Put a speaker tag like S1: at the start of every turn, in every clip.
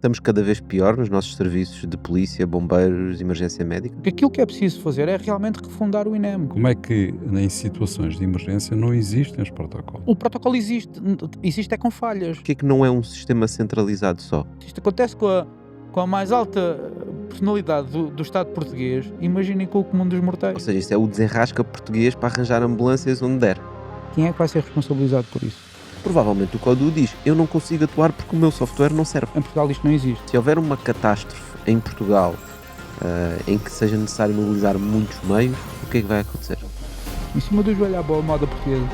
S1: Estamos cada vez pior nos nossos serviços de polícia, bombeiros, emergência médica?
S2: Porque aquilo que é preciso fazer é realmente refundar o INEM.
S3: Como é que em situações de emergência não existem os protocolos?
S2: O protocolo existe, existe é com falhas.
S1: Porquê é que não é um sistema centralizado só?
S2: Isto acontece com a mais alta personalidade do Estado português, imaginem com o comum dos
S1: Ou
S2: mortais.
S1: seja, isso é o desenrasca português para arranjar ambulâncias onde der.
S2: Quem é que vai ser responsabilizado por isso?
S1: Provavelmente o CODU diz, eu não consigo atuar porque o meu software não serve.
S2: Em Portugal isto não existe.
S1: Se houver uma catástrofe em Portugal em que seja necessário mobilizar muitos meios, o que é que vai acontecer?
S2: Em cima do joelho à boa moda portuguesa.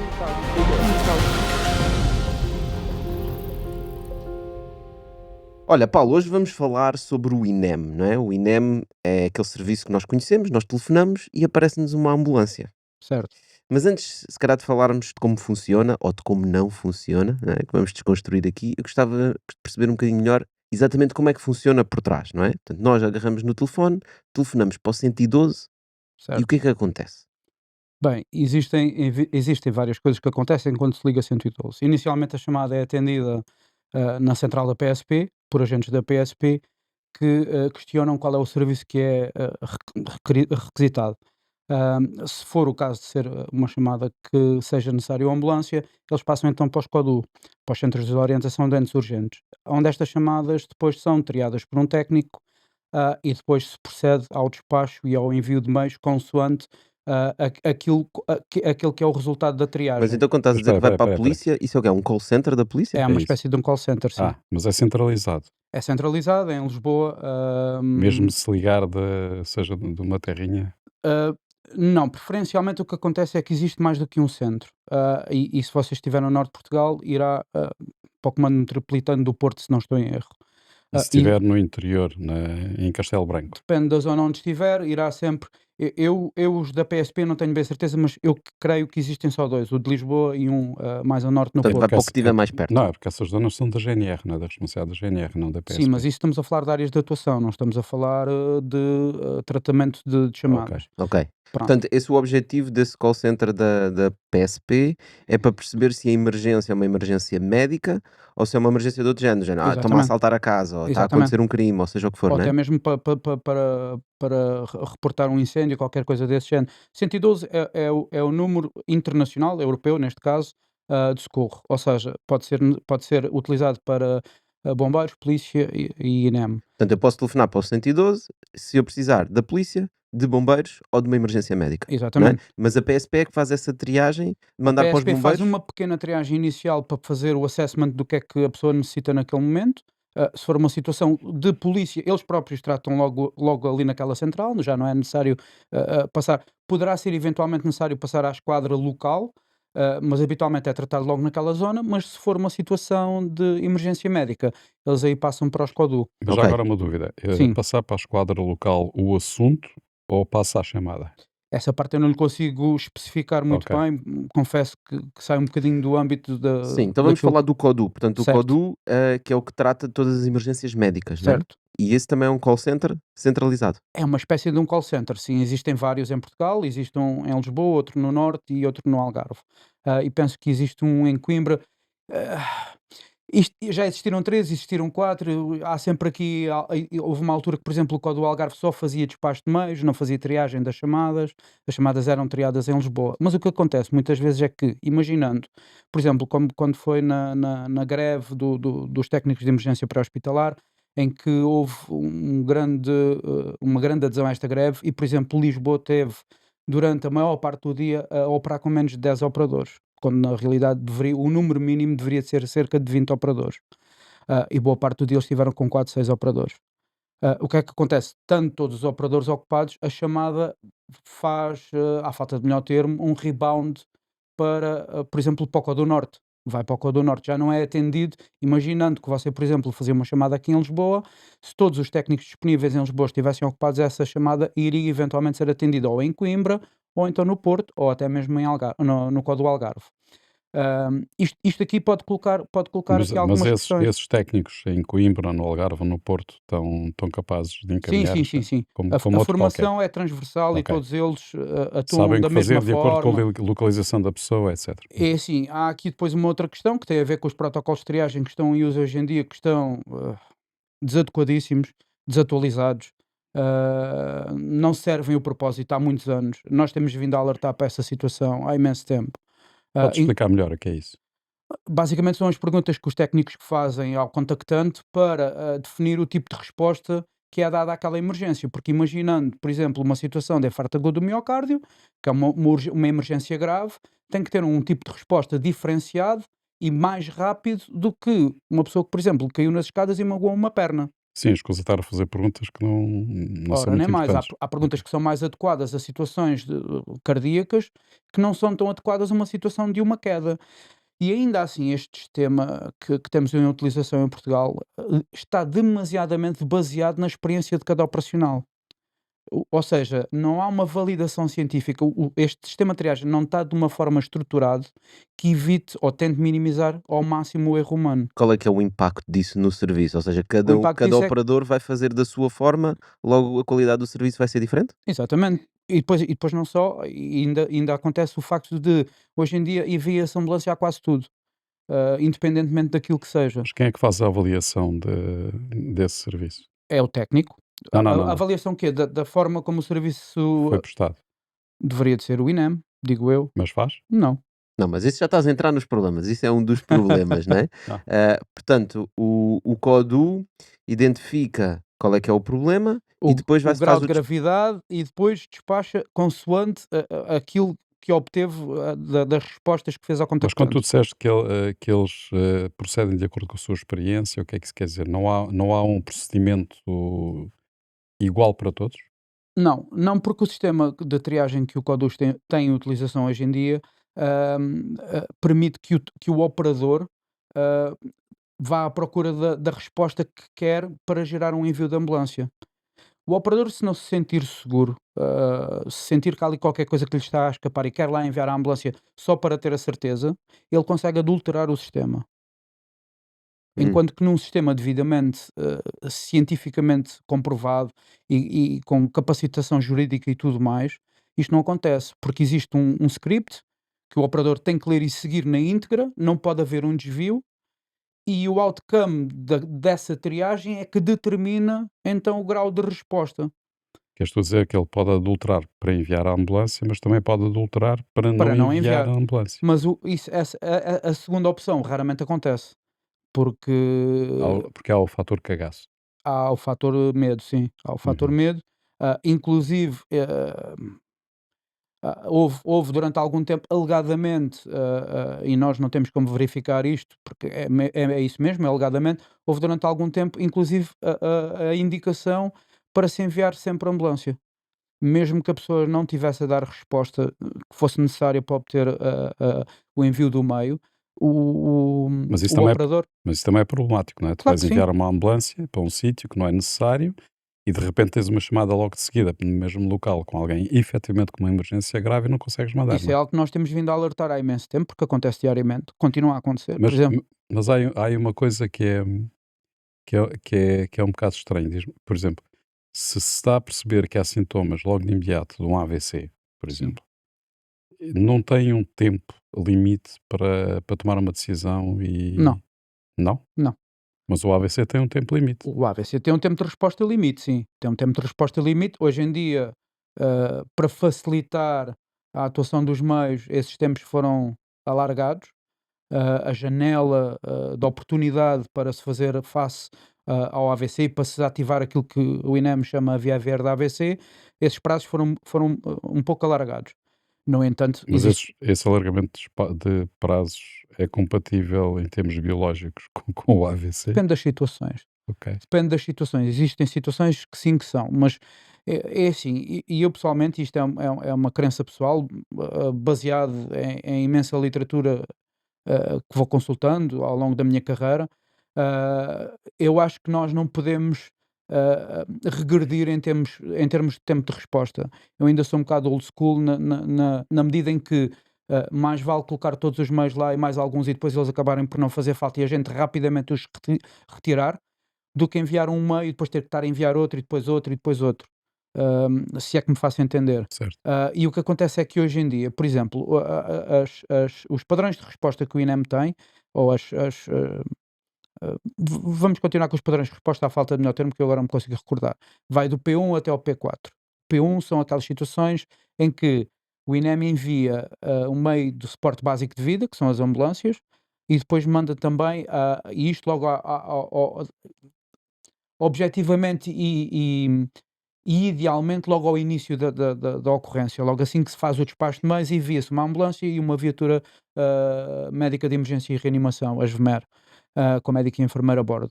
S1: Olha, Paulo, hoje vamos falar sobre o INEM, não é? O INEM é aquele serviço que nós conhecemos, nós telefonamos e aparece-nos uma ambulância.
S2: Certo.
S1: Mas antes, se calhar, de falarmos de como funciona ou de como não funciona, não é? Que vamos desconstruir aqui, eu gostava de perceber um bocadinho melhor exatamente como é que funciona por trás, não é? Portanto, nós agarramos no telefone, telefonamos para o 112 e o
S2: Certo.
S1: que é que acontece?
S2: Bem, existem várias coisas que acontecem quando se liga 112. Inicialmente a chamada é atendida na central da PSP, por agentes da PSP, que questionam qual é o serviço que é requisitado. Se for o caso de ser uma chamada que seja necessário ambulância, eles passam então para os CODU, para os Centros de Orientação de Entes Urgentes, onde estas chamadas depois são triadas por um técnico e depois se procede ao despacho e ao envio de meios consoante aquilo que é o resultado da
S1: Mas
S2: triagem.
S1: então, quando estás a
S3: Mas
S1: dizer que vai para a
S3: espera.
S1: polícia, isso é o quê? É um call center da polícia?
S2: É
S3: É
S2: uma
S3: isso.
S2: espécie de um call center, sim.
S3: Mas é centralizado.
S2: É centralizado, é em Lisboa.
S3: Mesmo se ligar seja de uma terrinha.
S2: Ah, não, preferencialmente o que acontece é que existe mais do que um centro. E se você estiver no norte de Portugal, irá para o comando metropolitano do Porto, se não estou em erro.
S3: E se
S2: E
S3: estiver no interior, em Castelo Branco.
S2: depende da zona onde estiver, irá sempre. Eu os da PSP não tenho bem certeza, mas eu creio que existem só dois, o de Lisboa e um mais ao norte no
S1: Portanto, vai
S2: Porto.
S1: para o que estiver mais perto.
S3: Não, é porque essas zonas são da GNR, não é da responsabilidade da GNR, não da
S2: Sim,
S3: PSP.
S2: mas isso estamos a falar de áreas de atuação, não estamos a falar de tratamento de chamadas.
S1: Ok.
S2: Pronto.
S1: Portanto, esse é o objetivo desse call center da PSP, é para perceber se a emergência é uma emergência médica ou se é uma emergência de outro género. Estão-me a
S2: Exatamente,
S1: assaltar a casa, ou está a
S2: exatamente.
S1: acontecer um crime, ou seja o que for,
S2: Ou
S1: não
S2: até
S1: é?
S2: mesmo para reportar um incêndio, qualquer coisa desse género. 112 é o número internacional, europeu neste caso, de socorro, ou seja, pode ser utilizado para bombeiros, polícia e INEM.
S1: Portanto, eu posso telefonar para o 112 se eu precisar da polícia, de bombeiros ou de uma emergência médica, não é?
S2: Exatamente.
S1: Mas a PSP é que faz essa triagem de
S2: A
S1: mandar para os
S2: PSP faz
S1: bombeiros.
S2: uma pequena triagem inicial para fazer o assessment do que é que a pessoa necessita naquele momento. Se for uma situação de polícia, eles próprios tratam logo ali naquela central, já não é necessário passar. Poderá ser eventualmente necessário passar à esquadra local, mas habitualmente é tratado logo naquela zona. Mas se for uma situação de emergência médica, eles aí passam para os CODU.
S3: Mas já
S1: Ok.
S3: agora uma dúvida.
S2: Sim,
S3: Passar para a esquadra local o assunto ou passa a chamada?
S2: essa parte eu não lhe consigo especificar muito
S3: Ok.
S2: bem. Confesso que sai um bocadinho do âmbito
S1: Sim, então vamos
S2: daquilo
S1: falar do CODU. Portanto, o
S2: certo,
S1: CODU, que é o que trata de todas as emergências médicas, não é?
S2: certo.
S1: E esse também é um call center centralizado.
S2: É uma espécie de um call center, sim. Existem vários em Portugal, existe um em Lisboa, outro no norte e outro no Algarve. E penso que existe um em Coimbra. Ah, já existiram 3, existiram 4. Há sempre aqui. Houve uma altura que, por exemplo, o Código do Algarve só fazia despacho de meios, não fazia triagem das chamadas. As chamadas eram triadas em Lisboa. Mas o que acontece muitas vezes é que, imaginando, por exemplo, como quando foi na greve dos técnicos de emergência pré-hospitalar, em que houve uma grande adesão a esta greve e, por exemplo, Lisboa teve, durante a maior parte do dia, a operar com menos de 10 operadores, quando na realidade o número mínimo deveria ser cerca de 20 operadores. E boa parte do dia eles estiveram com 4, 6 operadores. O que é que acontece? Estando todos os operadores ocupados, a chamada faz, à falta de melhor termo, um rebound para, por exemplo, para o Código do Norte. Vai para o Código do Norte, já não é atendido. Imaginando que você, por exemplo, fazia uma chamada aqui em Lisboa, se todos os técnicos disponíveis em Lisboa estivessem ocupados, essa chamada iria eventualmente ser atendida ou em Coimbra, ou então no Porto, ou até mesmo em no Código do Algarve. Isto aqui pode colocar
S3: Mas,
S2: aqui
S3: mas
S2: algumas
S3: esses,
S2: questões.
S3: esses técnicos em Coimbra, no Algarve ou no Porto estão capazes de
S2: Sim,
S3: encaminhar
S2: sim, sim, sim.
S3: como
S2: A
S3: outro qualquer.
S2: formação é transversal e
S3: Ok.
S2: todos eles atuam
S3: Sabem o
S2: da
S3: que fazer
S2: mesma
S3: de acordo com a
S2: forma.
S3: localização da pessoa, etc.
S2: É assim, há aqui depois uma outra questão que tem a ver com os protocolos de triagem que estão em uso hoje em dia, que estão desadequadíssimos, desatualizados, não servem o propósito há muitos anos. Nós temos vindo a alertar para essa situação há imenso tempo.
S3: Podes
S2: In
S3: explicar melhor o que é isso?
S2: Basicamente são as perguntas que os técnicos fazem ao contactante para, definir o tipo de resposta que é dada àquela emergência, porque imaginando, por exemplo, uma situação de infarto agudo do miocárdio, que é uma emergência grave, tem que ter um tipo de resposta diferenciado e mais rápido do que uma pessoa que, por exemplo, caiu nas escadas e magoou uma perna.
S3: Sim, escusa estar a fazer perguntas que não são
S2: Ora, nem
S3: muito
S2: mais, há
S3: importantes.
S2: perguntas
S3: Ok.
S2: que são mais adequadas a situações cardíacas, que não são tão adequadas a uma situação de uma queda. E ainda assim, este sistema que temos em utilização em Portugal, está demasiadamente baseado na experiência de cada operacional. Ou seja, não há uma validação científica. Este sistema de triagem não está de uma forma estruturado que evite ou tente minimizar ao máximo o erro humano.
S1: Qual é que é o impacto disso no serviço? Ou seja,
S2: O impacto
S1: cada
S2: disso é
S1: operador vai fazer da sua forma, logo a qualidade do serviço vai ser diferente?
S2: exatamente. E depois não só, e ainda acontece o facto de, hoje em dia, envia-se ambulância a quase tudo, independentemente daquilo que seja.
S3: Mas quem é que faz a avaliação desse serviço?
S2: É o técnico.
S3: Não, não, não,
S2: A
S3: não.
S2: avaliação quê? Da forma como o serviço
S3: Foi prestado.
S2: deveria de ser o INEM, digo eu.
S3: Mas faz?
S2: Não.
S1: Não, mas isso já estás a entrar nos problemas, isso é um dos problemas, né?
S3: Ah,
S1: Portanto, o CODU identifica qual é que é o problema e depois
S2: O
S1: vai
S2: grau
S1: faz
S2: de
S1: o
S2: gravidade e depois despacha consoante aquilo que obteve, das respostas que fez ao
S3: mas quando tu
S2: contactante.
S3: disseste que eles procedem de acordo com a sua experiência, o que é que isso quer dizer? Não há um procedimento igual para todos?
S2: Não, porque o sistema de triagem que o Codus tem em utilização hoje em dia, permite que o operador, ah, vá à procura da resposta que quer para gerar um envio de ambulância. O operador, se não se sentir seguro, se sentir que há ali qualquer coisa que lhe está a escapar e quer lá enviar a ambulância só para ter a certeza, ele consegue adulterar o sistema.
S1: Hum,
S2: Enquanto que num sistema devidamente, cientificamente comprovado e com capacitação jurídica e tudo mais, isto não acontece, porque existe um script que o operador tem que ler e seguir na íntegra, não pode haver um desvio, e o outcome dessa triagem é que determina então o grau de resposta.
S3: Queres tu dizer que ele pode adulterar para enviar a ambulância, mas também pode adulterar para não
S2: Para não
S3: enviar
S2: enviar.
S3: a ambulância?
S2: Mas a segunda opção raramente acontece, porque
S3: Porque há o fator cagaço.
S2: há o fator medo, sim, há o fator
S3: Uhum.
S2: medo, inclusive, houve durante algum tempo alegadamente, e nós não temos como verificar isto, porque é isso mesmo, é alegadamente, houve durante algum tempo inclusive a indicação para se enviar sempre ambulância. Mesmo que a pessoa não tivesse a dar resposta, que fosse necessária para obter o envio do meio, o o
S3: Mas isso
S2: o
S3: também é,
S2: operador
S3: mas isso também é problemático, não é? Tu
S2: claro
S3: vais
S2: que sim.
S3: enviar uma ambulância para um sítio que não é necessário e de repente tens uma chamada logo de seguida no mesmo local com alguém efetivamente com uma emergência grave e não consegues mandar,
S2: Isso
S3: não
S2: é
S3: é?
S2: algo que nós temos vindo a alertar há imenso tempo, porque acontece diariamente, continua a acontecer. Por
S3: Mas,
S2: exemplo,
S3: mas há aí uma coisa que é um bocado estranho. Por exemplo, se está a perceber que há sintomas logo de imediato de um AVC, por
S2: sim,
S3: exemplo, não tem um tempo limite para tomar uma decisão
S2: não,
S3: e. Não?
S2: não.
S3: Mas o AVC tem um tempo limite.
S2: O AVC tem um tempo de resposta limite, sim, tem um tempo de resposta limite. Hoje em dia, para facilitar a atuação dos meios, esses tempos foram alargados. A janela, de oportunidade para se fazer face, ao AVC e para se ativar aquilo que o INEM chama a via verde AVC, esses prazos foram, um pouco alargados. No entanto,
S3: Mas
S2: existe
S3: esse alargamento de prazos é compatível em termos biológicos com o AVC?
S2: depende das situações.
S3: Ok.
S2: Depende das situações. Existem situações que sim, que são, mas é assim, e eu pessoalmente, isto é uma crença pessoal, baseado em imensa literatura, que vou consultando ao longo da minha carreira, eu acho que nós não podemos, regredir em termos de tempo de resposta. Eu ainda sou um bocado old school na medida em que, mais vale colocar todos os meios lá e mais alguns e depois eles acabarem por não fazer falta e a gente rapidamente os retirar, do que enviar um meio e depois ter que estar a enviar outro e depois outro e depois outro. Se é que me faço entender.
S3: Certo.
S2: E o que acontece é que hoje em dia, por exemplo, os padrões de resposta que o INEM tem, ou vamos continuar com os padrões de resposta à falta de melhor termo, que eu agora não me consigo recordar. Vai do P1 até ao P4. P1 são aquelas situações em que o INEM envia um meio de suporte básico de vida, que são as ambulâncias, e depois manda também, e isto logo objetivamente e idealmente logo ao início da ocorrência, logo assim que se faz o despacho de meios, envia-se uma ambulância e uma viatura médica de emergência e reanimação, as VMER, com médico e enfermeiro a bordo.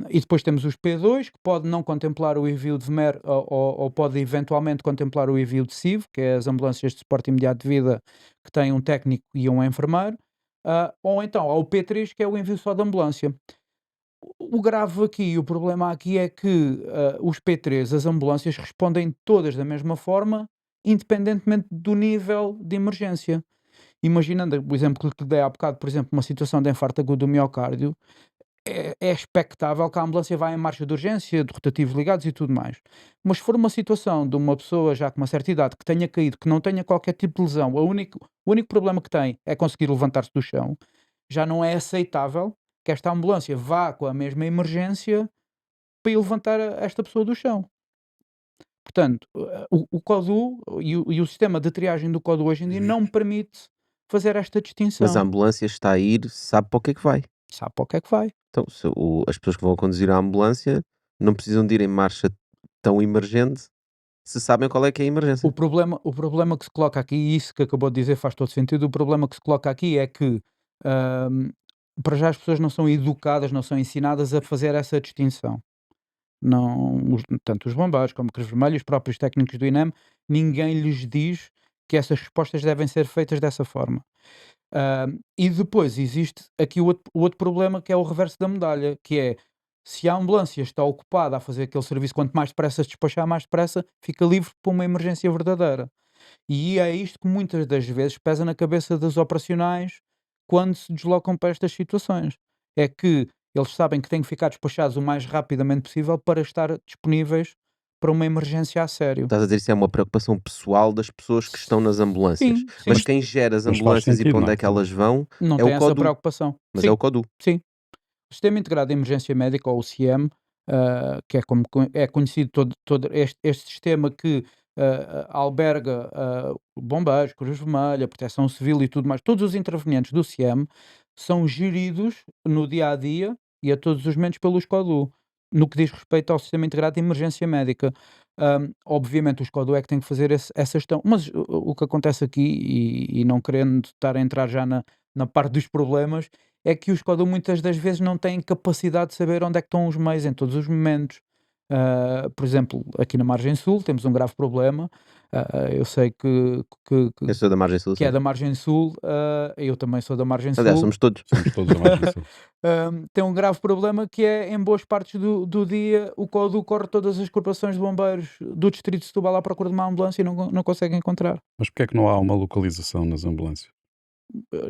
S2: E depois temos os P2, que pode não contemplar o envio de VMER ou pode eventualmente contemplar o envio de SIV, que é as ambulâncias de suporte imediato de vida, que têm um técnico e um enfermeiro, ou então ao P3, que é o envio só de ambulância. O grave aqui, o problema aqui é que os P3, as ambulâncias, respondem todas da mesma forma, independentemente do nível de emergência. Imaginando o exemplo que dei há bocado, por exemplo, uma situação de infarto agudo do miocárdio, é expectável que a ambulância vá em marcha de urgência, de rotativos ligados e tudo mais. Mas se for uma situação de uma pessoa já com uma certa idade que tenha caído, que não tenha qualquer tipo de lesão, o único problema que tem é conseguir levantar-se do chão, já não é aceitável que esta ambulância vá com a mesma emergência para ir levantar esta pessoa do chão. Portanto, o CODU e o sistema de triagem do CODU hoje em dia não me permite fazer esta
S1: Mas a
S2: distinção.
S1: ambulância está a ir, sabe para o que é que vai.
S2: Sabe para o que é que vai?
S1: Então, se as pessoas que vão conduzir a ambulância não precisam de ir em marcha tão emergente se sabem qual é que é a emergência.
S2: O problema que se coloca aqui, e isso que acabou de dizer faz todo sentido, o problema que se coloca aqui é que, hum, para já as pessoas não são educadas, não são ensinadas a fazer essa distinção. Não, tanto os bombeiros como a Cruz Vermelha, os próprios técnicos do INEM, ninguém lhes diz que essas respostas devem ser feitas dessa forma. E depois existe aqui o outro problema, que é o reverso da medalha, que é, se a ambulância está ocupada a fazer aquele serviço, quanto mais depressa se despachar, mais depressa fica livre para uma emergência verdadeira. E é isto que muitas das vezes pesa na cabeça dos operacionais quando se deslocam para estas situações. É que eles sabem que têm que ficar despachados o mais rapidamente possível para estar disponíveis para uma emergência a sério.
S1: Estás a dizer, isso é uma preocupação pessoal das pessoas que estão nas ambulâncias.
S2: Sim,
S1: Mas
S2: sim.
S1: quem gera as
S3: Mas faz
S1: ambulâncias e
S3: sentido,
S1: para
S3: não
S1: onde
S3: é?
S1: é que elas vão
S2: Não
S1: é
S2: tem
S1: o
S2: essa
S1: CODU.
S2: preocupação.
S1: Mas
S2: Sim,
S1: é o CODU.
S2: sim. O Sistema Integrado de Emergência Médica, ou o CIEM, que é como é conhecido todo este sistema que alberga bombeiros, Cruz Vermelha, Proteção Civil e tudo mais, todos os intervenientes do CIEM são geridos no dia a dia e a todos os momentos pelo SCODU, no que diz respeito ao Sistema Integrado de Emergência Médica. Obviamente o SCODU é que tem que fazer essa gestão, mas o que acontece aqui, e não querendo estar a entrar já na parte dos problemas, é que o SCODU muitas das vezes não tem capacidade de saber onde é que estão os meios em todos os momentos. Por exemplo, aqui na Margem Sul temos um grave problema. Eu sei
S1: Eu sou da Margem Sul,
S2: que é
S1: sim.
S2: da Margem Sul, eu também sou da Margem
S1: Aliás,
S2: Sul.
S1: somos todos.
S3: Somos todos a Margem Sul.
S2: Tem um grave problema que é, em boas partes do dia, o CODU corre todas as corporações de bombeiros do distrito de Setúbal à procura de uma ambulância e não consegue encontrar.
S3: Mas porquê é que não há uma localização nas ambulâncias?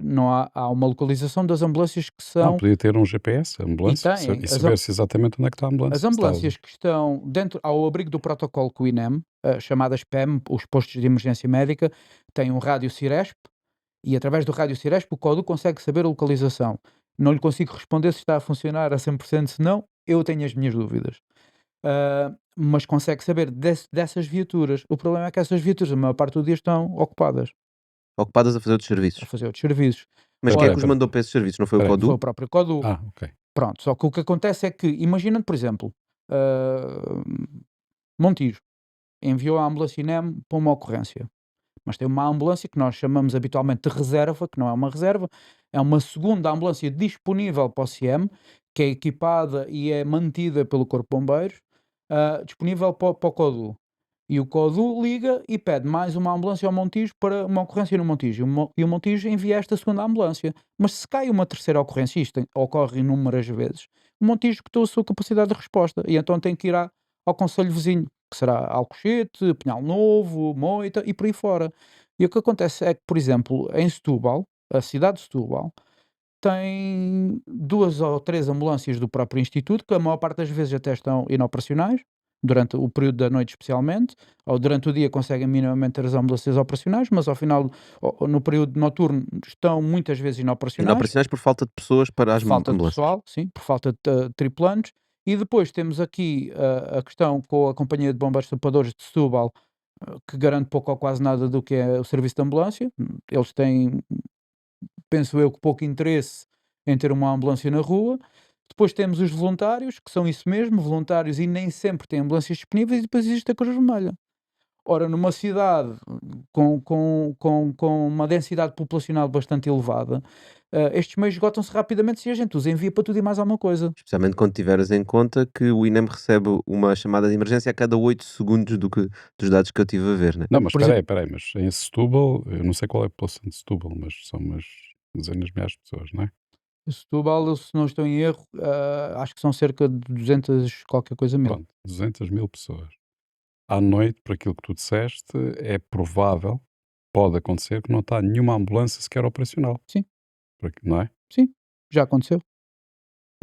S2: Não há uma localização das ambulâncias que
S3: Não,
S2: são.
S3: podia ter um GPS, a ambulância,
S2: têm.
S3: e saber-se exatamente onde é que está a ambulância.
S2: As ambulâncias que estão dentro, ao abrigo do protocolo com o INEM, chamadas PEM, os postos de emergência médica, têm um rádio Ciresp e através do rádio Ciresp o CODU consegue saber a localização. Não lhe consigo responder se está a funcionar a 100%, se não, eu tenho as minhas dúvidas. Mas consegue saber dessas viaturas. O problema é que essas viaturas, a maior parte do dia, estão ocupadas
S1: Ocupadas a fazer outros
S2: a
S1: serviços.
S2: fazer outros serviços.
S1: Mas
S3: Ora,
S1: quem é que os
S3: espera.
S1: mandou para esses serviços? Não foi o
S3: Espera aí.
S2: Foi
S1: CODU?
S2: o próprio CODU.
S3: Ah, ok.
S2: Pronto, só que o que acontece é que, imaginando, por exemplo, Montijo enviou a ambulância INEM para uma ocorrência, mas tem uma ambulância que nós chamamos habitualmente de reserva, que não é uma reserva, é uma segunda ambulância disponível para o CIEM, que é equipada e é mantida pelo Corpo de Bombeiros, disponível para o CODU. E o CODU liga e pede mais uma ambulância ao Montijo para uma ocorrência no Montijo. E o Montijo envia esta segunda ambulância. Mas se cai uma terceira ocorrência, isto ocorre inúmeras vezes, o Montijo esgotou a sua capacidade de resposta e então tem que ir ao concelho vizinho, que será Alcochete, Pinhal Novo, Moita e por aí fora. E o que acontece é que, por exemplo, em Setúbal, a cidade de Setúbal, tem 2 ou 3 ambulâncias do próprio instituto, que a maior parte das vezes até estão inoperacionais, durante o período da noite especialmente, ou durante o dia conseguem minimamente ter as ambulâncias operacionais, mas ao final, ou no período noturno, estão muitas vezes inoperacionais,
S1: Inoperacionais por falta de pessoas para
S2: por
S1: as
S2: falta de
S1: ambulâncias.
S2: pessoal, sim, por falta de tripulantes. E depois temos aqui a questão com a Companhia de Bombeiros Sapadores de Setúbal, que garante pouco ou quase nada do que é o serviço de ambulância. Eles têm, penso eu, que pouco interesse em ter uma ambulância na rua. Depois temos os voluntários, que são isso mesmo, voluntários, e nem sempre têm ambulâncias disponíveis, e depois existe a Cruz Vermelha. Ora, numa cidade com uma densidade populacional bastante elevada, estes meios esgotam-se rapidamente se a gente os envia para tudo e mais alguma coisa.
S1: Especialmente quando tiveres em conta que o INEM recebe uma chamada de emergência a cada 8 segundos dos dados que eu estive a ver, né?
S3: Não, mas
S2: Por
S3: espera aí, mas em Setúbal, eu não sei qual é a população de Setúbal, mas são umas dezenas de milhares de pessoas, não é?
S2: Setúbal, eu, se não estou em erro, acho que são cerca de 200 qualquer coisa mil.
S3: Pronto, 200 mil pessoas. À noite, por aquilo que tu disseste, é provável, pode acontecer, que não está nenhuma ambulância sequer operacional.
S2: Sim.
S3: Não é?
S2: Sim, já aconteceu,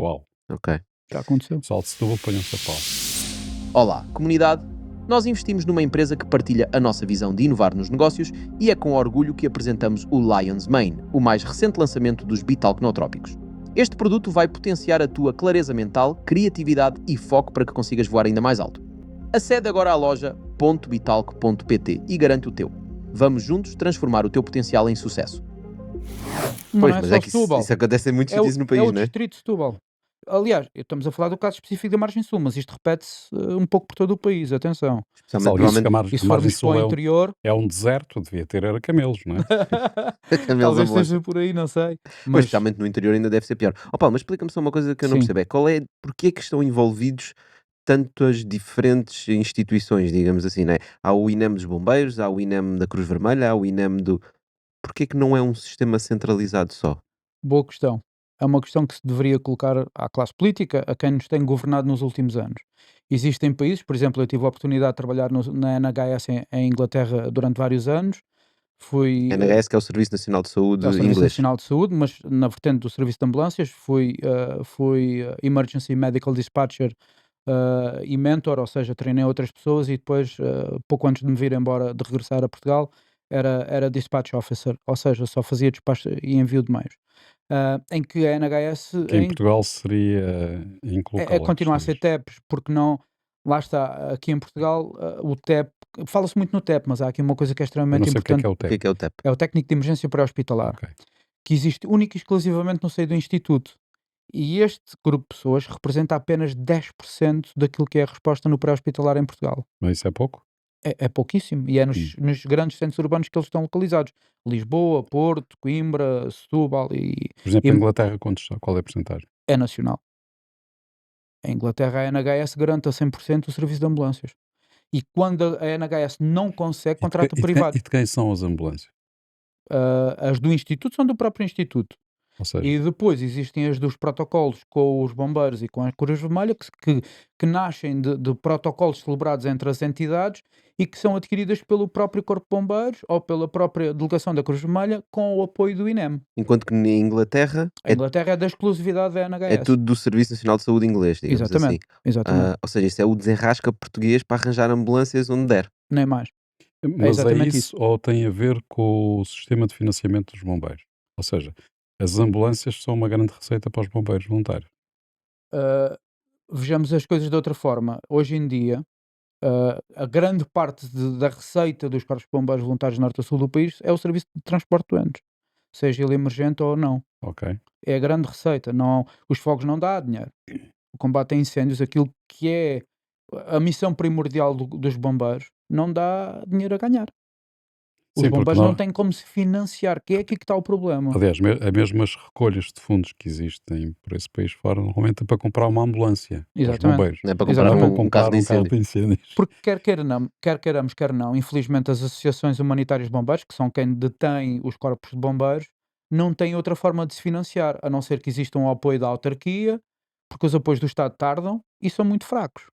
S3: Uau.
S1: Ok.
S2: já aconteceu.
S3: Pessoal de Setúbal, ponham-se a pau.
S4: Olá, comunidade! Nós investimos numa empresa que partilha a nossa visão de inovar nos negócios e é com orgulho que apresentamos o Lion's Mane, o mais recente lançamento dos Bitalk Nootrópicos. Este produto vai potenciar a tua clareza mental, criatividade e foco para que consigas voar ainda mais alto. Acede agora à loja .bitalk.pt e garante o teu. Vamos juntos transformar o teu potencial em sucesso.
S2: Não
S1: Pois,
S2: é
S1: mas
S2: só
S1: é que
S2: Setúbal.
S1: isso acontece em muitos
S2: É o,
S1: sítios no
S2: é
S1: país,
S2: o
S1: não é?
S2: distrito de Setúbal. Aliás, estamos a falar do caso específico da Margem Sul, mas isto repete-se um pouco por todo o país, atenção.
S3: Se
S1: Especialmente,
S3: alguém disse que
S1: provavelmente,
S2: E se
S3: a margem
S2: formos para o
S3: sul
S2: interior,
S3: é um deserto, devia ter era camelos, não é?
S1: camelos
S2: talvez
S1: ambulância.
S2: esteja por aí, não sei.
S1: Pois,
S2: Mas
S1: especialmente no interior ainda deve ser pior. Opa, mas explica-me só uma coisa que eu não
S2: sim,
S1: percebo. Porquê é que estão envolvidos tantas diferentes instituições, digamos assim, né? Há o INEM dos Bombeiros, há o INEM da Cruz Vermelha, há o INEM do... Porquê que não é um sistema centralizado só?
S2: boa questão. É uma questão que se deveria colocar à classe política, a quem nos tem governado nos últimos anos. Existem países, por exemplo, eu tive a oportunidade de trabalhar na NHS em Inglaterra durante vários anos. Fui
S1: NHS, que é o Serviço Nacional de Saúde
S2: ao Serviço
S1: inglês.
S2: Nacional de Saúde, mas na vertente do serviço de ambulâncias fui Emergency Medical Dispatcher e mentor, ou seja, treinei outras pessoas e depois, pouco antes de me vir embora, de regressar a Portugal, era Dispatch Officer, ou seja, só fazia despacho e envio de meios. Em que a NHS
S3: Que em Portugal seria incolocável.
S2: continua a ser TEPs, porque não, lá está, aqui em Portugal o TEP, fala-se muito no TEP, mas há aqui uma coisa que é
S3: Eu não
S2: extremamente
S3: sei o que
S2: importante,
S3: é o
S1: O que
S3: TEP.
S1: é o TEP?
S2: é o técnico de emergência pré-hospitalar,
S3: Ok.
S2: que existe único e exclusivamente no seio do Instituto. E este grupo de pessoas representa apenas 10% daquilo que é a resposta no pré-hospitalar em Portugal.
S3: Mas isso é pouco?
S2: É pouquíssimo. E é nos grandes centros urbanos que eles estão localizados. Lisboa, Porto, Coimbra, Setúbal
S3: Por exemplo,
S2: e
S3: em Inglaterra, qual é a porcentagem?
S2: é nacional. Em Inglaterra, a NHS garante a 100% o serviço de ambulâncias. E quando a NHS não consegue, contrata privado.
S3: E de quem são as ambulâncias?
S2: As do Instituto são do próprio Instituto.
S3: Ou seja,
S2: E depois existem as dos protocolos com os bombeiros e com a Cruz Vermelha, que nascem de protocolos celebrados entre as entidades e que são adquiridas pelo próprio Corpo de Bombeiros ou pela própria delegação da Cruz Vermelha com o apoio do INEM.
S1: Enquanto que na Inglaterra
S2: A Inglaterra é da exclusividade da
S1: é
S2: NHS.
S1: tudo do Serviço Nacional de Saúde inglês, digamos assim.
S2: Exatamente, exatamente.
S1: Ou seja, isso é o desenrasca português para arranjar ambulâncias onde der.
S2: Nem mais.
S3: mas é
S2: exatamente
S3: isso ou tem a ver com o sistema de financiamento dos bombeiros? Ou seja, as ambulâncias são uma grande receita para os bombeiros voluntários.
S2: Uh, Vejamos as coisas de outra forma. Hoje em dia, a grande parte da receita dos corpos de bombeiros voluntários norte a sul do país é o serviço de transporte de doentes, seja ele emergente ou não.
S3: Ok.
S2: É a grande receita. Não, os fogos não dá dinheiro. O combate a incêndios, aquilo que é a missão primordial dos bombeiros, não dá dinheiro a ganhar. Os
S3: Sim, porque
S2: bombeiros não têm como se financiar, que é aqui que está o problema.
S3: aliás, mesmo as recolhas de fundos que existem por esse país fora, normalmente é para comprar uma ambulância aos
S2: Exatamente.
S3: bombeiros.
S1: Não é para
S3: Não
S1: comprar
S3: é
S2: Exatamente.
S3: para
S1: um carro de incêndio.
S3: de incêndios.
S2: Porque quer queiramos, quer não, infelizmente as associações humanitárias de bombeiros, que são quem detém os corpos de bombeiros, não têm outra forma de se financiar, a não ser que exista um apoio da autarquia, porque os apoios do Estado tardam e são muito fracos.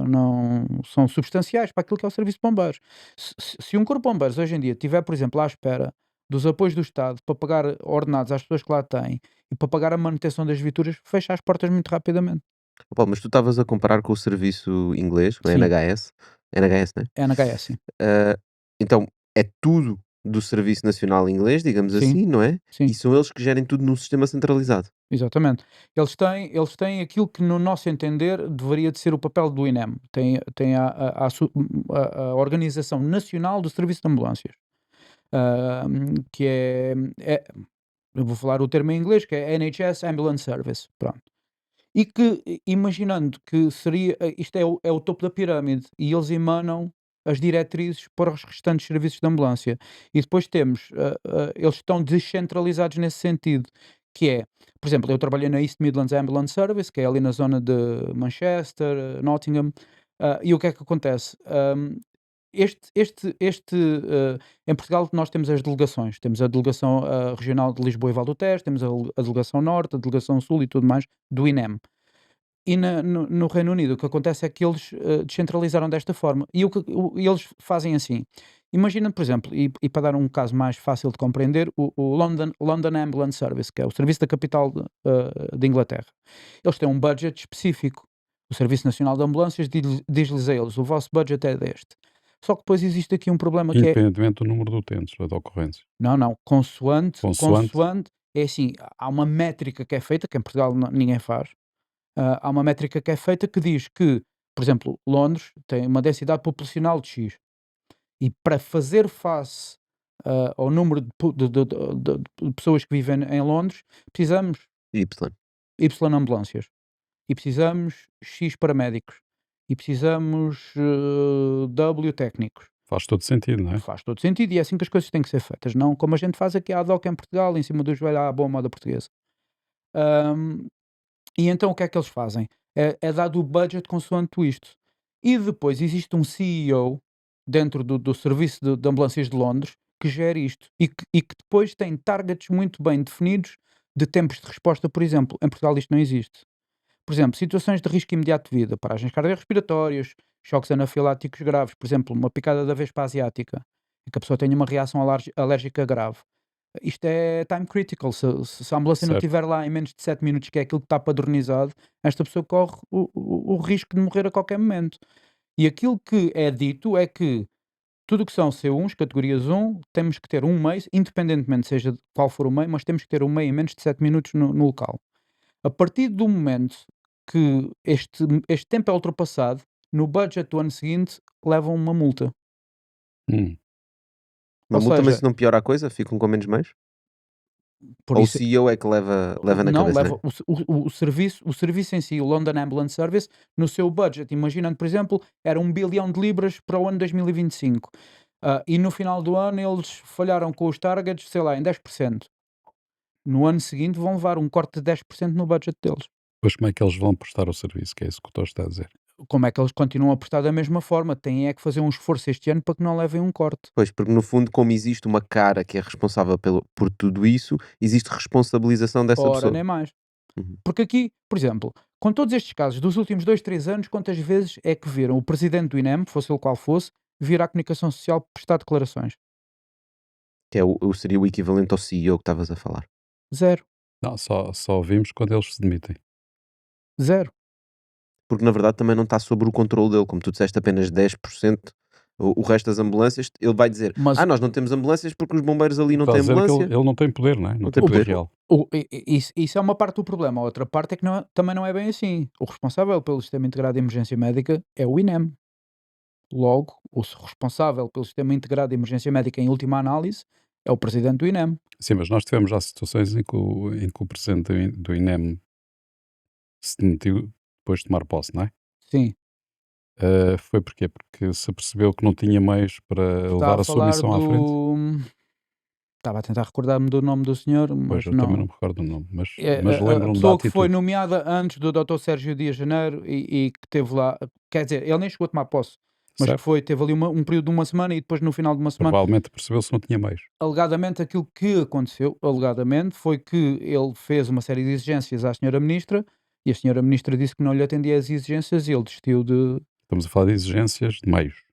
S2: Não são substanciais para aquilo que é o serviço de bombeiros. Se um corpo de bombeiros hoje em dia estiver, por exemplo, à espera dos apoios do Estado para pagar ordenados às pessoas que lá têm e para pagar a manutenção das viaturas, fecha as portas muito rapidamente.
S1: Ó Paulo, mas tu estavas a comparar com o serviço inglês, com a
S2: Sim,
S1: NHS. NHS, né?
S2: NHS, sim.
S1: Ah, então, é tudo do Serviço Nacional Inglês, digamos
S2: Sim,
S1: assim, não é? E
S2: sim,
S1: são eles que gerem tudo num sistema centralizado.
S2: exatamente. Eles têm aquilo que, no nosso entender, deveria de ser o papel do INEM. Tem a Organização Nacional do Serviço de Ambulâncias, que eu vou falar o termo em inglês, que é NHS Ambulance Service, pronto. E que, imaginando que seria, isto é o topo da pirâmide, e eles emanam as diretrizes para os restantes serviços de ambulância. E depois temos, eles estão descentralizados nesse sentido, que é, por exemplo, eu trabalhei na East Midlands Ambulance Service, que é ali na zona de Manchester, Nottingham, e o que é que acontece? Em Portugal nós temos as delegações, temos a delegação regional de Lisboa e Val do Tejo, temos a delegação norte, a delegação sul e tudo mais do INEM. E no Reino Unido o que acontece é que eles descentralizaram desta forma. E eles fazem assim. Imagina, por exemplo, e para dar um caso mais fácil de compreender, o London Ambulance Service, que é o serviço da capital de Inglaterra. Eles têm um budget específico. O Serviço Nacional de Ambulâncias diz-lhes a eles: o vosso budget é deste. Só que depois existe aqui um problema que é.
S3: Independentemente do número de utentes ou de ocorrências.
S2: Não, consoante,
S3: Consoante.
S2: é assim, há uma métrica que é feita, que em Portugal ninguém faz. Há uma métrica que é feita que diz que, por exemplo, Londres tem uma densidade populacional de X e para fazer face ao número de pessoas que vivem em Londres, precisamos
S1: Y.
S2: Y ambulâncias e precisamos X paramédicos e precisamos W técnicos.
S3: Faz todo sentido, não é?
S2: Faz todo sentido e é assim que as coisas têm que ser feitas, não como a gente faz aqui ad hoc em Portugal, em cima do joelho à boa moda portuguesa. Ahm, E então o que é que eles fazem? É dado o budget consoante isto. E depois existe um CEO dentro do serviço de ambulâncias de Londres que gera isto e que depois tem targets muito bem definidos de tempos de resposta, por exemplo. Em Portugal isto não existe. Por exemplo, situações de risco imediato de vida, paragens cardiorrespiratórias, choques anafiláticos graves, por exemplo, uma picada da vespa asiática, em que a pessoa tenha uma reação alérgica grave. Isto é time critical. Se a ambulância não
S3: Certo.
S2: estiver lá em menos de 7 minutos, que é aquilo que está padronizado, esta pessoa corre o risco de morrer a qualquer momento. E aquilo que é dito é que tudo o que são C1s, categorias 1, temos que ter um MEI, independentemente seja de qual for o MEI, mas temos que ter um MEI em menos de 7 minutos no local. A partir do momento que este tempo é ultrapassado, no budget do ano seguinte, levam uma multa.
S3: Hum.
S1: Uma
S2: Ou
S1: multa, mas
S2: seja,
S1: isso não piora a coisa? Ficam com menos meios?
S2: por
S1: Ou o
S2: isso
S1: CEO é que leva na
S2: não,
S1: cabeça, né?
S2: leva o serviço em si, o London Ambulance Service, no seu budget, imaginando, por exemplo, era 1 bilhão de libras para o ano 2025. E no final do ano eles falharam com os targets, sei lá, em 10%. No ano seguinte vão levar um corte de 10% no budget deles.
S3: Pois como é que eles vão prestar o serviço? Que é isso que o Tó está a dizer.
S2: Como é que eles continuam a prestar da mesma forma? Têm é que fazer um esforço este ano para que não levem um corte.
S1: Pois, porque no fundo, como existe uma cara que é responsável por tudo isso, existe responsabilização dessa
S2: Ora,
S1: pessoa.
S2: nem mais.
S1: Uhum.
S2: Porque aqui, por exemplo, com todos estes casos dos últimos 2, 3 anos, quantas vezes é que viram o presidente do INEM, fosse ele qual fosse, vir à comunicação social prestar declarações?
S1: Que seria o equivalente ao CEO que estavas a falar.
S2: Zero.
S3: Não, só ouvimos quando eles se demitem.
S2: Zero.
S1: Porque na verdade também não está sob o controle dele, como tu disseste, apenas 10%. O resto das ambulâncias, ele vai dizer:
S2: Mas
S1: nós não temos ambulâncias porque os bombeiros ali não
S3: Está a
S1: têm
S3: dizer que
S1: ambulância.
S3: ele não tem poder, não é? Não
S1: Não
S3: tem
S1: tem
S3: poder
S1: poder.
S3: real.
S2: isso é uma parte do problema. A outra parte é que também não é bem assim. O responsável pelo Sistema Integrado de Emergência Médica é o INEM. Logo, o responsável pelo Sistema Integrado de Emergência Médica, em última análise, é o presidente do INEM.
S3: Sim, mas nós tivemos já situações em que o presidente do INEM se demitiu depois de tomar posse, não é?
S2: Sim.
S3: Foi porquê? Porque se percebeu que não tinha meios para
S2: Está
S3: levar
S2: a
S3: a sua
S2: falar
S3: missão à frente.
S2: Estava a tentar recordar-me do nome do senhor,
S3: Pois
S2: mas
S3: eu também não
S2: não.
S3: me recordo o nome, mas
S2: A
S3: lembro-me da
S2: pessoa que foi
S3: atitude.
S2: nomeada antes do Dr. Sérgio Dias Janeiro e que teve lá, quer dizer, ele nem chegou a tomar posse, mas que
S3: Certo?
S2: teve ali um período de uma semana e depois no final de uma semana,
S3: Provavelmente percebeu-se que não tinha meios.
S2: alegadamente aquilo que aconteceu, alegadamente, foi que ele fez uma série de exigências à senhora ministra e a senhora ministra disse que não lhe atendia às exigências e ele desistiu de.
S3: Estamos a falar de exigências de meios.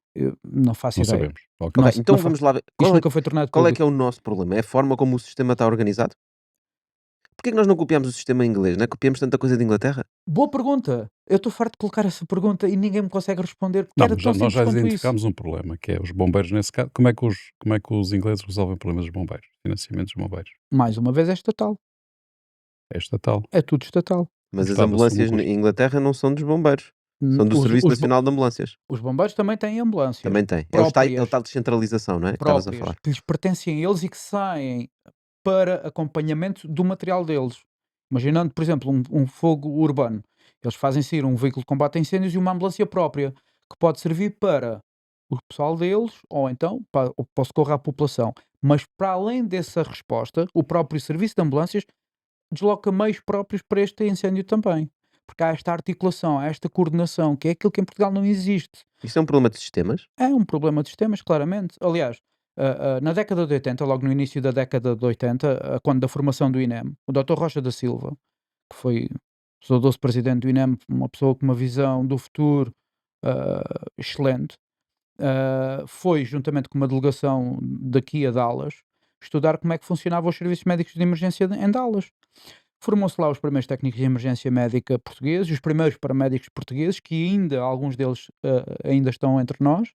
S2: Não faço
S3: Não
S2: ideia.
S3: sabemos. Ok.
S2: Não,
S1: Ok, então
S2: não
S1: vamos lá ver.
S2: Isto nunca foi tornado
S1: Qual é
S2: público.
S1: que é o nosso problema? É a forma como o sistema está organizado? Porquê que nós não copiamos o sistema inglês? Não é? Copiamos tanta coisa de Inglaterra?
S2: Boa pergunta. Eu estou farto de colocar essa pergunta e ninguém me consegue responder porque
S3: Não,
S2: era
S3: mas
S2: tão
S3: nós
S2: simples
S3: já
S2: quanto isso.
S3: identificámos um problema, que é os bombeiros nesse caso. Como é que os ingleses resolvem problemas dos bombeiros? Financiamento dos bombeiros.
S2: Mais uma vez é estatal.
S3: É estatal.
S2: É tudo estatal.
S1: Mas
S3: O
S1: as
S3: Estado assume
S1: ambulâncias
S3: o custo.
S1: em Inglaterra não são dos bombeiros. São do
S2: Os,
S1: Serviço
S2: os bo-
S1: Nacional de Ambulâncias.
S2: os bombeiros também têm ambulâncias
S1: Também tem. É o
S2: próprias,
S1: tal de descentralização, não é? Que estavas a
S2: próprias,
S1: falar.
S2: que lhes pertencem a eles e que saem para acompanhamento do material deles. Imaginando, por exemplo, um fogo urbano. Eles fazem sair um veículo de combate a incêndios e uma ambulância própria, que pode servir para o pessoal deles ou então para o socorro à população. Mas para além dessa resposta, o próprio serviço de ambulâncias desloca meios próprios para este incêndio também. Porque há esta articulação, há esta coordenação, que é aquilo que em Portugal não existe.
S1: Isto é um problema de sistemas?
S2: É um problema de sistemas, claramente. Aliás, na década de 80, logo no início da década de 80, quando da formação do INEM, o Dr. Rocha da Silva, que foi o saudoso presidente do INEM, uma pessoa com uma visão do futuro excelente, foi, juntamente com uma delegação daqui a Dallas, estudar como é que funcionavam os serviços médicos de emergência em Dallas. Formou-se lá os primeiros técnicos de emergência médica portugueses, os primeiros paramédicos portugueses, que ainda, alguns deles ainda estão entre nós,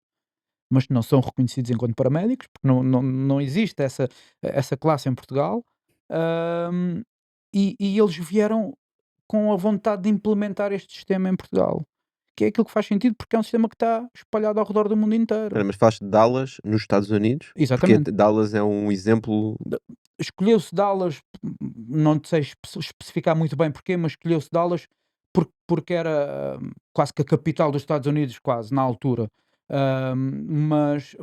S2: mas não são reconhecidos enquanto paramédicos, porque não existe essa classe em Portugal. Ahm, e eles vieram com a vontade de implementar este sistema em Portugal, que é aquilo que faz sentido, porque é um sistema que está espalhado ao redor do mundo inteiro.
S1: Espera, mas falaste de Dallas nos Estados Unidos? Porque
S2: Exatamente.
S1: Dallas é um exemplo.
S2: Escolheu-se Dallas, não te sei especificar muito bem porquê, mas escolheu-se Dallas porque era quase que a capital dos Estados Unidos, quase, na altura. Mas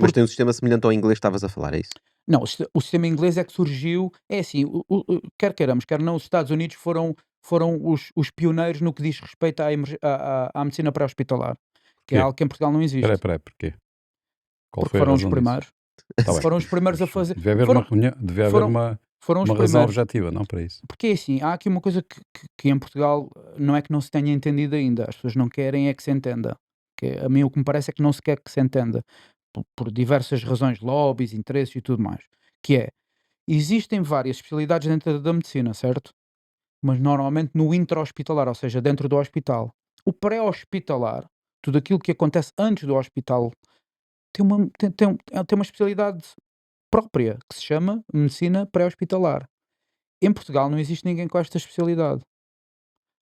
S1: Mas tem um sistema semelhante ao inglês que estavas a falar, é isso?
S2: não, o sistema inglês é que surgiu. É assim, quer queiramos, quer não, os Estados Unidos foram os pioneiros no que diz respeito à medicina pré-hospitalar, que é
S3: Porquê?
S2: algo que em Portugal não existe.
S3: Espera aí, porquê? Qual
S2: Porque
S3: foi a
S2: foram os
S3: razão disso?
S2: primeiros.
S3: Tá bem,
S2: Foram os primeiros a
S3: mas
S2: fazer.
S3: devia haver
S2: Foram,
S3: uma reunião, devia haver
S2: foram,
S3: uma
S2: foram os
S3: razão
S2: primeiros.
S3: objetiva, não para isso.
S2: Porque é assim, há aqui uma coisa que em Portugal não é que não se tenha entendido ainda, as pessoas não querem é que se entenda. A mim o que me parece é que não se quer que se entenda, por diversas razões, lobbies, interesses e tudo mais. Que é, existem várias especialidades dentro da medicina, certo? Mas normalmente no intra-hospitalar, ou seja, dentro do hospital. O pré-hospitalar, tudo aquilo que acontece antes do hospital, tem uma especialidade própria, que se chama medicina pré-hospitalar. Em Portugal não existe ninguém com esta especialidade.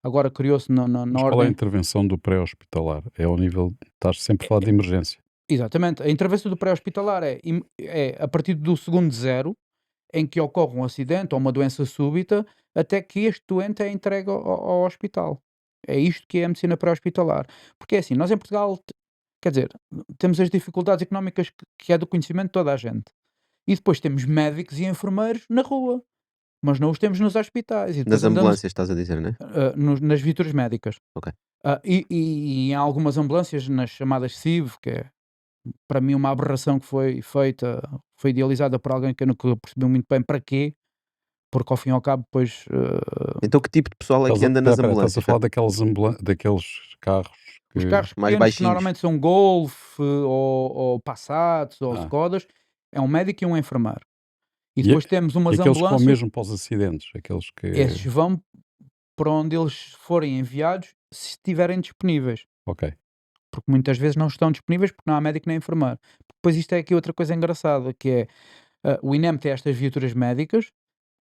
S2: Agora criou-se na
S3: Mas qual é a
S2: ordem.
S3: intervenção do pré-hospitalar? É ao nível. Estás sempre a falar de emergência.
S2: Exatamente. A intervenção do pré-hospitalar é a partir do segundo zero, em que ocorre um acidente ou uma doença súbita, até que este doente é entregue ao hospital. É isto que é a medicina pré-hospitalar. Porque é assim, nós em Portugal, quer dizer, temos as dificuldades económicas que é do conhecimento de toda a gente. E depois temos médicos e enfermeiros na rua, mas não os temos nos hospitais. E depois
S1: Nas
S2: andamos
S1: ambulâncias, estás a dizer, não é?
S2: nas viaturas médicas.
S1: Ok.
S2: E em algumas ambulâncias, nas chamadas CIV, que é para mim uma aberração que foi feita, foi idealizada por alguém que eu nunca percebi muito bem para quê, porque ao fim e ao cabo depois
S1: Então que tipo de pessoal é que anda nas
S3: Estás a
S1: ambulâncias?
S3: falar daqueles carros
S2: os
S3: que.
S2: carros
S1: mais
S2: pequenos, que
S1: baixinhos.
S2: normalmente são Golf ou Passats ou
S3: Ah.
S2: Skodas, é um médico e um enfermeiro. E
S3: E
S2: depois temos
S3: E
S2: umas
S3: aqueles que vão
S2: ambulâncias,
S3: mesmo para os acidentes, aqueles que.
S2: esses vão para onde eles forem enviados, se estiverem disponíveis.
S3: Ok.
S2: Porque muitas vezes não estão disponíveis porque não há médico nem enfermeiro. Depois isto é aqui outra coisa engraçada, que é o INEM tem estas viaturas médicas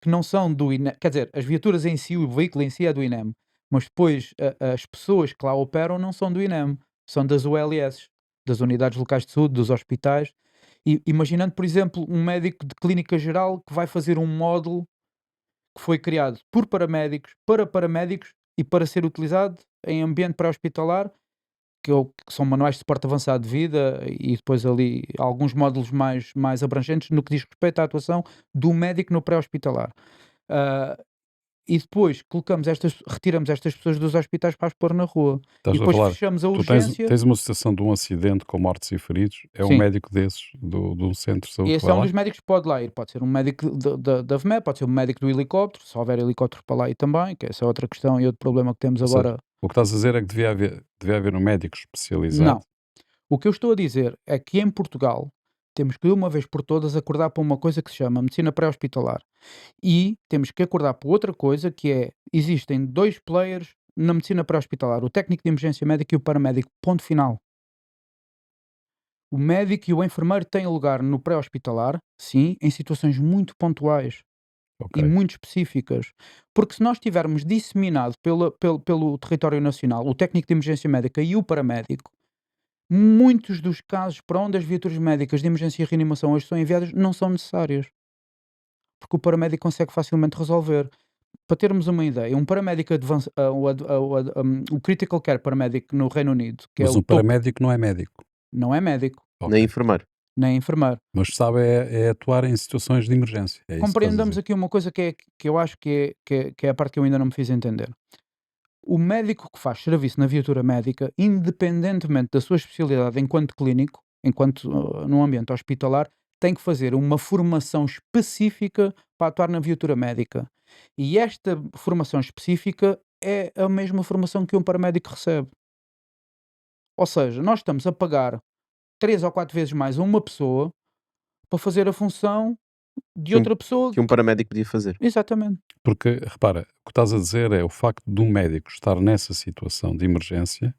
S2: que não são do INEM, quer dizer, as viaturas em si, o veículo em si é do INEM, mas depois as pessoas que lá operam não são do INEM, são das ULS, das Unidades Locais de Saúde, dos hospitais. E imaginando, por exemplo, um médico de clínica geral que vai fazer um módulo que foi criado por paramédicos, para paramédicos e para ser utilizado em ambiente pré-hospitalar, que são manuais de suporte avançado de vida e depois ali alguns módulos mais abrangentes no que diz respeito à atuação do médico no pré-hospitalar. Ah, e depois retiramos estas pessoas dos hospitais para as pôr na rua. E
S3: Estás a
S2: depois
S3: falar.
S2: fechamos a
S3: Tu tens
S2: urgência.
S3: uma situação de um acidente com mortes e feridos, é um
S2: Sim.
S3: médico desses, de um centro de saúde que
S2: Esse é
S3: vai
S2: um
S3: lá?
S2: dos médicos que pode lá ir. Pode ser um médico da VME, pode ser um médico do helicóptero, se houver helicóptero para lá ir também, que essa é outra questão e outro problema que temos
S3: Ou seja,
S2: agora.
S3: o que estás a dizer é que devia haver um médico especializado.
S2: Não. O que eu estou a dizer é que em Portugal Temos que, de uma vez por todas, acordar para uma coisa que se chama medicina pré-hospitalar. E temos que acordar para outra coisa que é, existem 2 players na medicina pré-hospitalar, o técnico de emergência médica e o paramédico, ponto final. O médico e o enfermeiro têm lugar no pré-hospitalar, sim, em situações muito pontuais e
S3: Ok.
S2: muito específicas. Porque se nós tivermos disseminado pelo território nacional o técnico de emergência médica e o paramédico, muitos dos casos para onde as viaturas médicas de emergência e reanimação hoje são enviadas não são necessárias, porque o paramédico consegue facilmente resolver. Para termos uma ideia, um paramédico o Critical Care Paramedic no Reino Unido, que é
S3: Mas
S2: o
S3: um
S2: topo,
S3: paramédico não é médico.
S2: não é médico,
S3: Ok.
S1: Nem enfermeiro.
S2: nem enfermeiro.
S3: Mas sabe é atuar em situações de emergência. É isso que estás a
S2: Compreendamos
S3: dizer.
S2: aqui uma coisa que eu acho que é a parte que eu ainda não me fiz entender. O médico que faz serviço na viatura médica, independentemente da sua especialidade enquanto clínico, enquanto num ambiente hospitalar, tem que fazer uma formação específica para atuar na viatura médica. E esta formação específica é a mesma formação que um paramédico recebe. Ou seja, nós estamos a pagar 3 ou 4 vezes mais a uma pessoa para fazer a função de
S1: Que um,
S2: outra pessoa
S1: que um paramédico podia fazer.
S2: exatamente.
S3: Porque, repara, o que estás a dizer é o facto de um médico estar nessa situação de emergência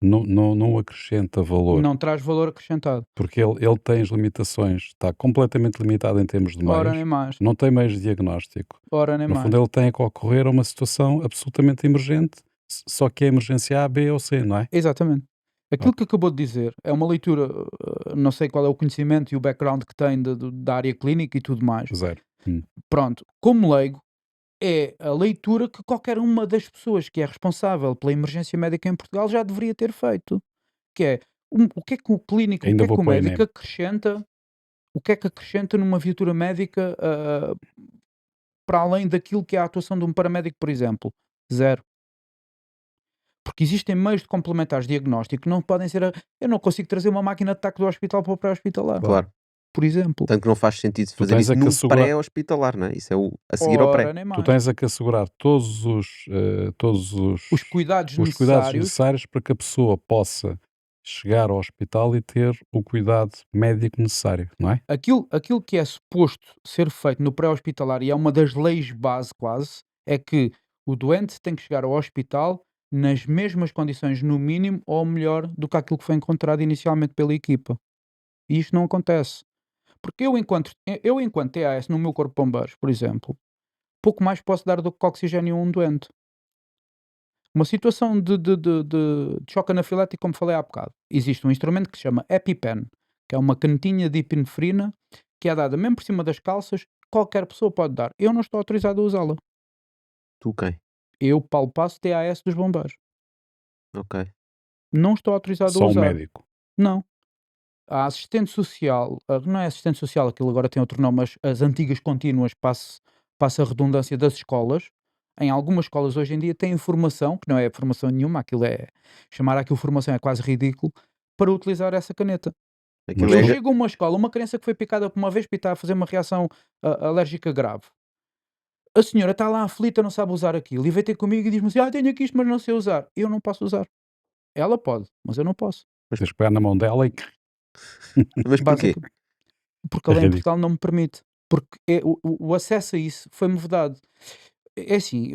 S3: não acrescenta valor.
S2: Não traz valor acrescentado.
S3: Porque ele tem as limitações, está completamente limitado em termos de
S2: Ora nem
S3: meios,
S2: mais,
S3: não tem meios de diagnóstico.
S2: ora nem
S3: No
S2: mais.
S3: fundo, ele tem que ocorrer a uma situação absolutamente emergente, só que é emergência A, B ou C, não é?
S2: Exatamente. Aquilo que acabou de dizer é uma leitura, não sei qual é o conhecimento e o background que tem da área clínica e tudo mais.
S3: Zero.
S2: Pronto, como leigo, é a leitura que qualquer uma das pessoas que é responsável pela emergência médica em Portugal já deveria ter feito. Que é, o que é que o clínico,
S3: Ainda
S2: o que é
S3: vou
S2: que o
S3: para o
S2: médico
S3: INEM.
S2: acrescenta, o que é que acrescenta numa viatura médica para além daquilo que é a atuação de um paramédico, por exemplo? Zero. Porque existem meios de complementares de diagnóstico que não podem ser. Eu não consigo trazer uma máquina de taco do hospital para o pré-hospitalar,
S3: Claro.
S1: Claro.
S2: por exemplo.
S1: Tanto que não faz sentido
S3: Tu
S1: fazer
S3: tens
S1: isso
S3: é que
S1: num
S3: assegurar,
S1: pré-hospitalar, não é? Isso é a seguir ao pré.
S2: Ora, nem
S3: tu
S2: mais.
S3: tens é que assegurar todos
S2: Os cuidados
S3: os cuidados
S2: necessários,
S3: necessários para que a pessoa possa chegar ao hospital e ter o cuidado médico necessário, não é?
S2: aquilo que é suposto ser feito no pré-hospitalar, e é uma das leis base quase, é que o doente tem que chegar ao hospital nas mesmas condições, no mínimo, ou melhor, do que aquilo que foi encontrado inicialmente pela equipa. E isto não acontece. Porque eu enquanto TAS no meu corpo de bombeiros, por exemplo, pouco mais posso dar do que oxigênio a um doente. Uma situação de choque anafilático, como falei há bocado, existe um instrumento que se chama EpiPen, que é uma canetinha de epinefrina que é dada mesmo por cima das calças, qualquer pessoa pode dar. Eu não estou autorizado a usá-la.
S1: Tu quem?
S2: Eu, Paulo Passo, TAS dos bombeiros.
S1: Ok.
S2: Não estou autorizado a
S3: Só um
S2: usar.
S3: médico.
S2: Não. A assistente social, não é assistente social, aquilo agora tem outro nome, mas as antigas contínuas, passa a redundância das escolas. Em algumas escolas hoje em dia têm formação, que não é formação nenhuma, chamar aquilo formação é quase ridículo, para utilizar essa caneta.
S1: Aquilo
S3: Mas
S2: Eu
S1: é.
S2: chego a uma escola, uma criança que foi picada por uma vespa e está a fazer uma reação alérgica grave. A senhora está lá aflita, não sabe usar aquilo, e vem ter comigo e diz-me assim: tenho aqui isto, mas não sei usar. Eu não posso usar. Ela pode, mas eu não posso.
S3: Tens de pegar na mão dela e
S1: Mas porquê?
S2: Basicamente. Porque a
S3: é
S2: lei em
S3: ridículo.
S2: Portugal não me permite. Porque o acesso a isso foi-me vedado. É assim,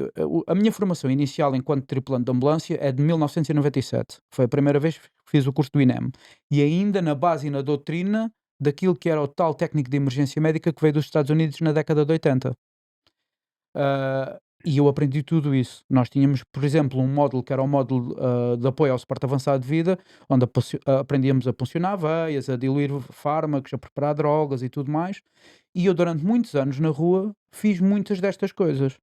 S2: a minha formação inicial enquanto tripulante de ambulância é de 1997. Foi a primeira vez que fiz o curso do INEM. E ainda na base e na doutrina daquilo que era o tal técnico de emergência médica que veio dos Estados Unidos na década de 80. E eu aprendi tudo isso. Nós tínhamos, por exemplo, um módulo que era o módulo de apoio ao suporte avançado de vida, onde aprendíamos a puncionar veias, a diluir fármacos, a preparar drogas e tudo mais. E eu, durante muitos anos na rua, fiz muitas destas coisas.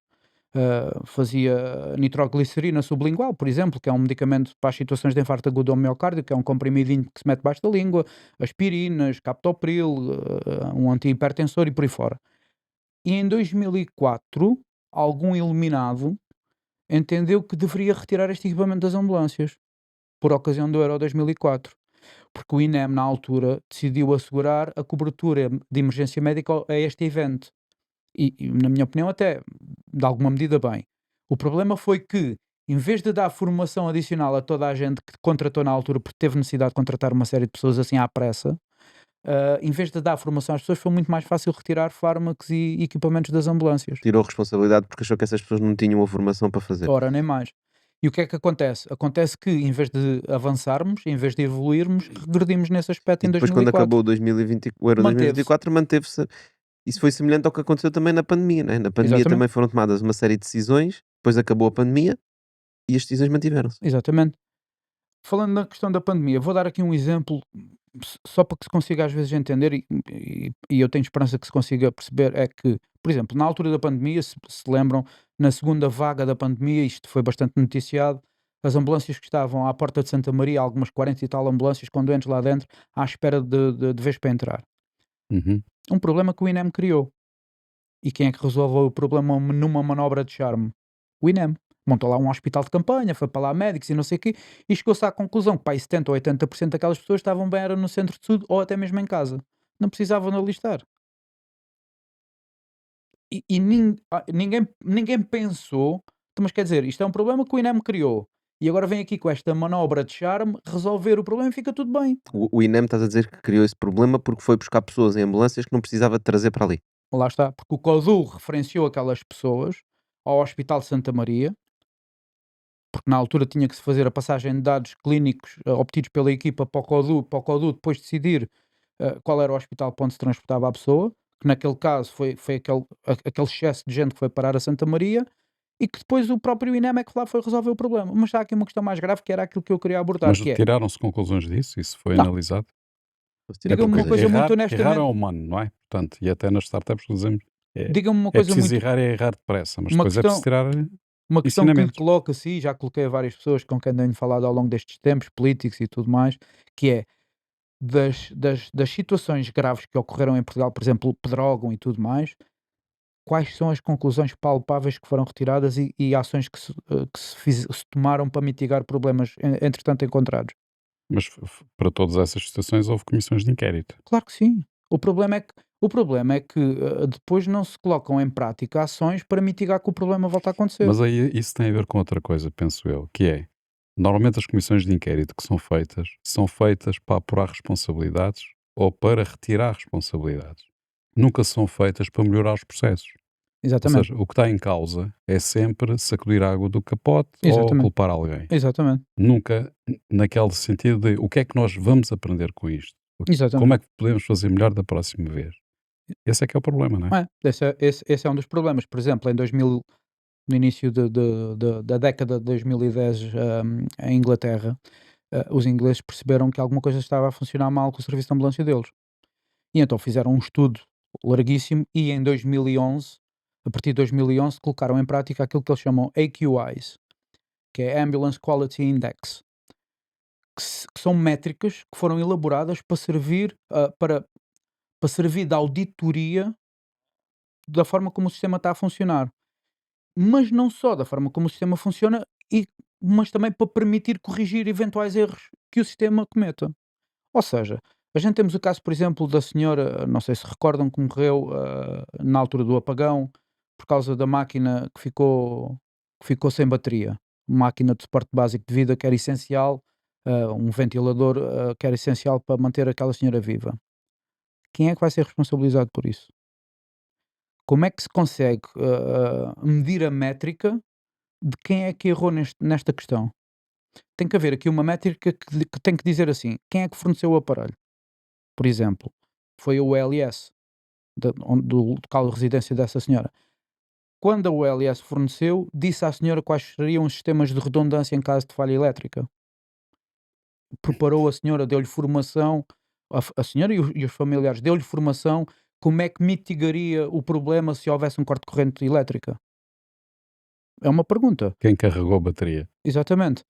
S2: Fazia nitroglicerina sublingual, por exemplo, que é um medicamento para as situações de infarto agudo ao miocárdio, que é um comprimidinho que se mete debaixo da língua, aspirinas, captopril, um antihipertensor e por aí fora. E em 2004, algum iluminado entendeu que deveria retirar este equipamento das ambulâncias, por ocasião do Euro 2004. Porque o INEM, na altura, decidiu assegurar a cobertura de emergência médica a este evento. E, na minha opinião, até de alguma medida bem. O problema foi que, em vez de dar formação adicional a toda a gente que contratou na altura, porque teve necessidade de contratar uma série de pessoas assim à pressa, em vez de dar formação às pessoas, foi muito mais fácil retirar fármacos e equipamentos das ambulâncias.
S1: Tirou responsabilidade porque achou que essas pessoas não tinham a formação para fazer.
S2: Ora, nem mais. E o que é que acontece? Acontece que, em vez de avançarmos, em vez de evoluirmos, regredimos nesse aspecto
S1: E
S2: em
S1: depois, quando
S2: 2004.
S1: acabou o 2020, o Euro
S2: Manteve-se.
S1: 2024, manteve-se. Isso foi semelhante ao que aconteceu também na pandemia, não é? Na pandemia
S2: Exatamente.
S1: também foram tomadas uma série de decisões, depois acabou a pandemia e as decisões mantiveram-se.
S2: Exatamente. Falando na questão da pandemia, vou dar aqui um exemplo só para que se consiga às vezes entender e eu tenho esperança que se consiga perceber, é que, por exemplo, na altura da pandemia, se lembram, na segunda vaga da pandemia, isto foi bastante noticiado, as ambulâncias que estavam à porta de Santa Maria, algumas 40 e tal ambulâncias com doentes lá dentro, à espera de vez para entrar.
S3: Uhum.
S2: Um problema que o INEM criou. E quem é que resolveu o problema numa manobra de charme? O INEM. Montou lá um hospital de campanha, foi para lá médicos e não sei o quê, e chegou-se à conclusão que pá, 70 ou 80% daquelas pessoas estavam bem era no centro de saúde ou até mesmo em casa. Não precisavam de alistar. E ninguém pensou, então, mas quer dizer, isto é um problema que o INEM criou. E agora vem aqui com esta manobra de charme resolver o problema e fica tudo bem.
S1: O INEM, estás a dizer que criou esse problema porque foi buscar pessoas em ambulâncias que não precisava de trazer para ali.
S2: Lá está, porque o CODU referenciou aquelas pessoas ao Hospital de Santa Maria, porque na altura tinha que se fazer a passagem de dados clínicos obtidos pela equipa para o CODU depois decidir qual era o hospital para onde se transportava a pessoa, que naquele caso foi aquele excesso de gente que foi parar a Santa Maria, e que depois o próprio INEM é que lá foi resolver o problema. Mas há aqui uma questão mais grave, que era aquilo que eu queria abordar,
S3: Mas
S2: que é,
S3: tiraram-se conclusões disso? Isso foi
S2: Não.
S3: analisado?
S1: Vou tirar
S2: Diga-me uma
S1: por
S2: coisa muito
S3: Errar é
S2: honestamente,
S3: humano, não é? Portanto, e até nas startups dizemos
S2: diga-me uma
S3: é
S2: coisa
S3: preciso
S2: muito,
S3: errar e errar depressa, mas
S2: uma
S3: depois é preciso
S2: questão,
S3: tirar
S2: uma questão que lhe
S3: ensinamentos.
S2: coloco assim, já coloquei a várias pessoas com quem tenho falado ao longo destes tempos, políticos e tudo mais, que é, das situações graves que ocorreram em Portugal, por exemplo, Pedrógão e tudo mais, quais são as conclusões palpáveis que foram retiradas e ações que se tomaram para mitigar problemas entretanto encontrados?
S3: Mas para todas essas situações houve comissões de inquérito.
S2: Claro que sim. O problema é que depois não se colocam em prática ações para mitigar que o problema volte a acontecer.
S3: Mas aí isso tem a ver com outra coisa, penso eu, que é, normalmente as comissões de inquérito que são feitas para apurar responsabilidades ou para retirar responsabilidades. Nunca são feitas para melhorar os processos. Ou
S2: Exatamente.
S3: seja, o que está em causa é sempre sacudir a água do capote ou
S2: Exatamente.
S3: culpar alguém.
S2: Exatamente.
S3: Nunca naquele sentido de o que é que nós vamos aprender com isto? Como
S2: Exatamente.
S3: é que podemos fazer melhor da próxima vez? Esse é que é o problema, não é?
S2: Esse é um dos problemas. Por exemplo, no início da década de 2010, em Inglaterra, os ingleses perceberam que alguma coisa estava a funcionar mal com o serviço de ambulância deles. E então fizeram um estudo larguíssimo e em 2011, a partir de 2011, colocaram em prática aquilo que eles chamam AQIs, que é Ambulance Quality Index, que são métricas que foram elaboradas para servir, para servir de auditoria da forma como o sistema está a funcionar. Mas não só da forma como o sistema funciona, mas também para permitir corrigir eventuais erros que o sistema cometa. Ou seja, a gente temos o caso, por exemplo, da senhora, não sei se recordam, que morreu na altura do apagão por causa da máquina que ficou sem bateria. Uma máquina de suporte básico de vida que era essencial, um ventilador que era essencial para manter aquela senhora viva. Quem é que vai ser responsabilizado por isso? Como é que se consegue medir a métrica de quem é que errou nesta questão? Tem que haver aqui uma métrica que tem que dizer assim: quem é que forneceu o aparelho? Por exemplo, foi o OLS, do local de residência dessa senhora. Quando a OLS forneceu, disse à senhora quais seriam os sistemas de redundância em caso de falha elétrica. Preparou a senhora, deu-lhe formação, a senhora e os familiares, deu-lhe formação como é que mitigaria o problema se houvesse um corte de corrente elétrica. É uma pergunta.
S3: Quem carregou a bateria?
S2: Exatamente.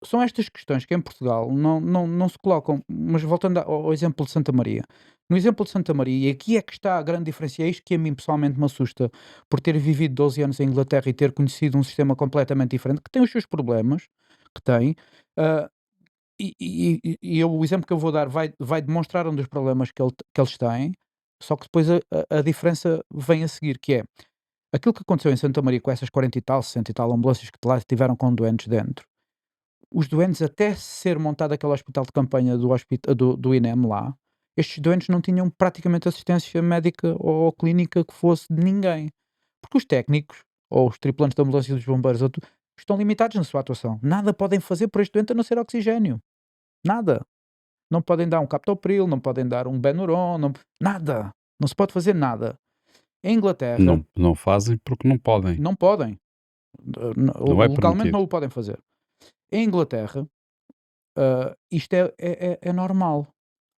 S2: São estas questões que em Portugal não se colocam. Mas voltando ao exemplo de Santa Maria. No exemplo de Santa Maria, e aqui é que está a grande diferença, é isto que a mim pessoalmente me assusta, por ter vivido 12 anos em Inglaterra e ter conhecido um sistema completamente diferente, que tem os seus problemas, que tem, ah, o exemplo que eu vou dar vai demonstrar um dos problemas que eles têm, só que depois a diferença vem a seguir, que é aquilo que aconteceu em Santa Maria com essas 40 e tal, 60 e tal ambulâncias que lá estiveram com doentes dentro. Os doentes, até ser montado aquele hospital de campanha do INEM lá, estes doentes não tinham praticamente assistência médica ou clínica que fosse de ninguém. Porque os técnicos, ou os tripulantes da ambulância e dos bombeiros, estão limitados na sua atuação. Nada podem fazer por este doente a não ser oxigênio. Nada. Não podem dar um captopril, não podem dar um Benuron, nada. Não se pode fazer nada. Em Inglaterra,
S3: Não fazem porque não podem.
S2: não podem.
S3: Não é
S2: Legalmente
S3: permitido.
S2: não o podem fazer. Em Inglaterra, isto é normal.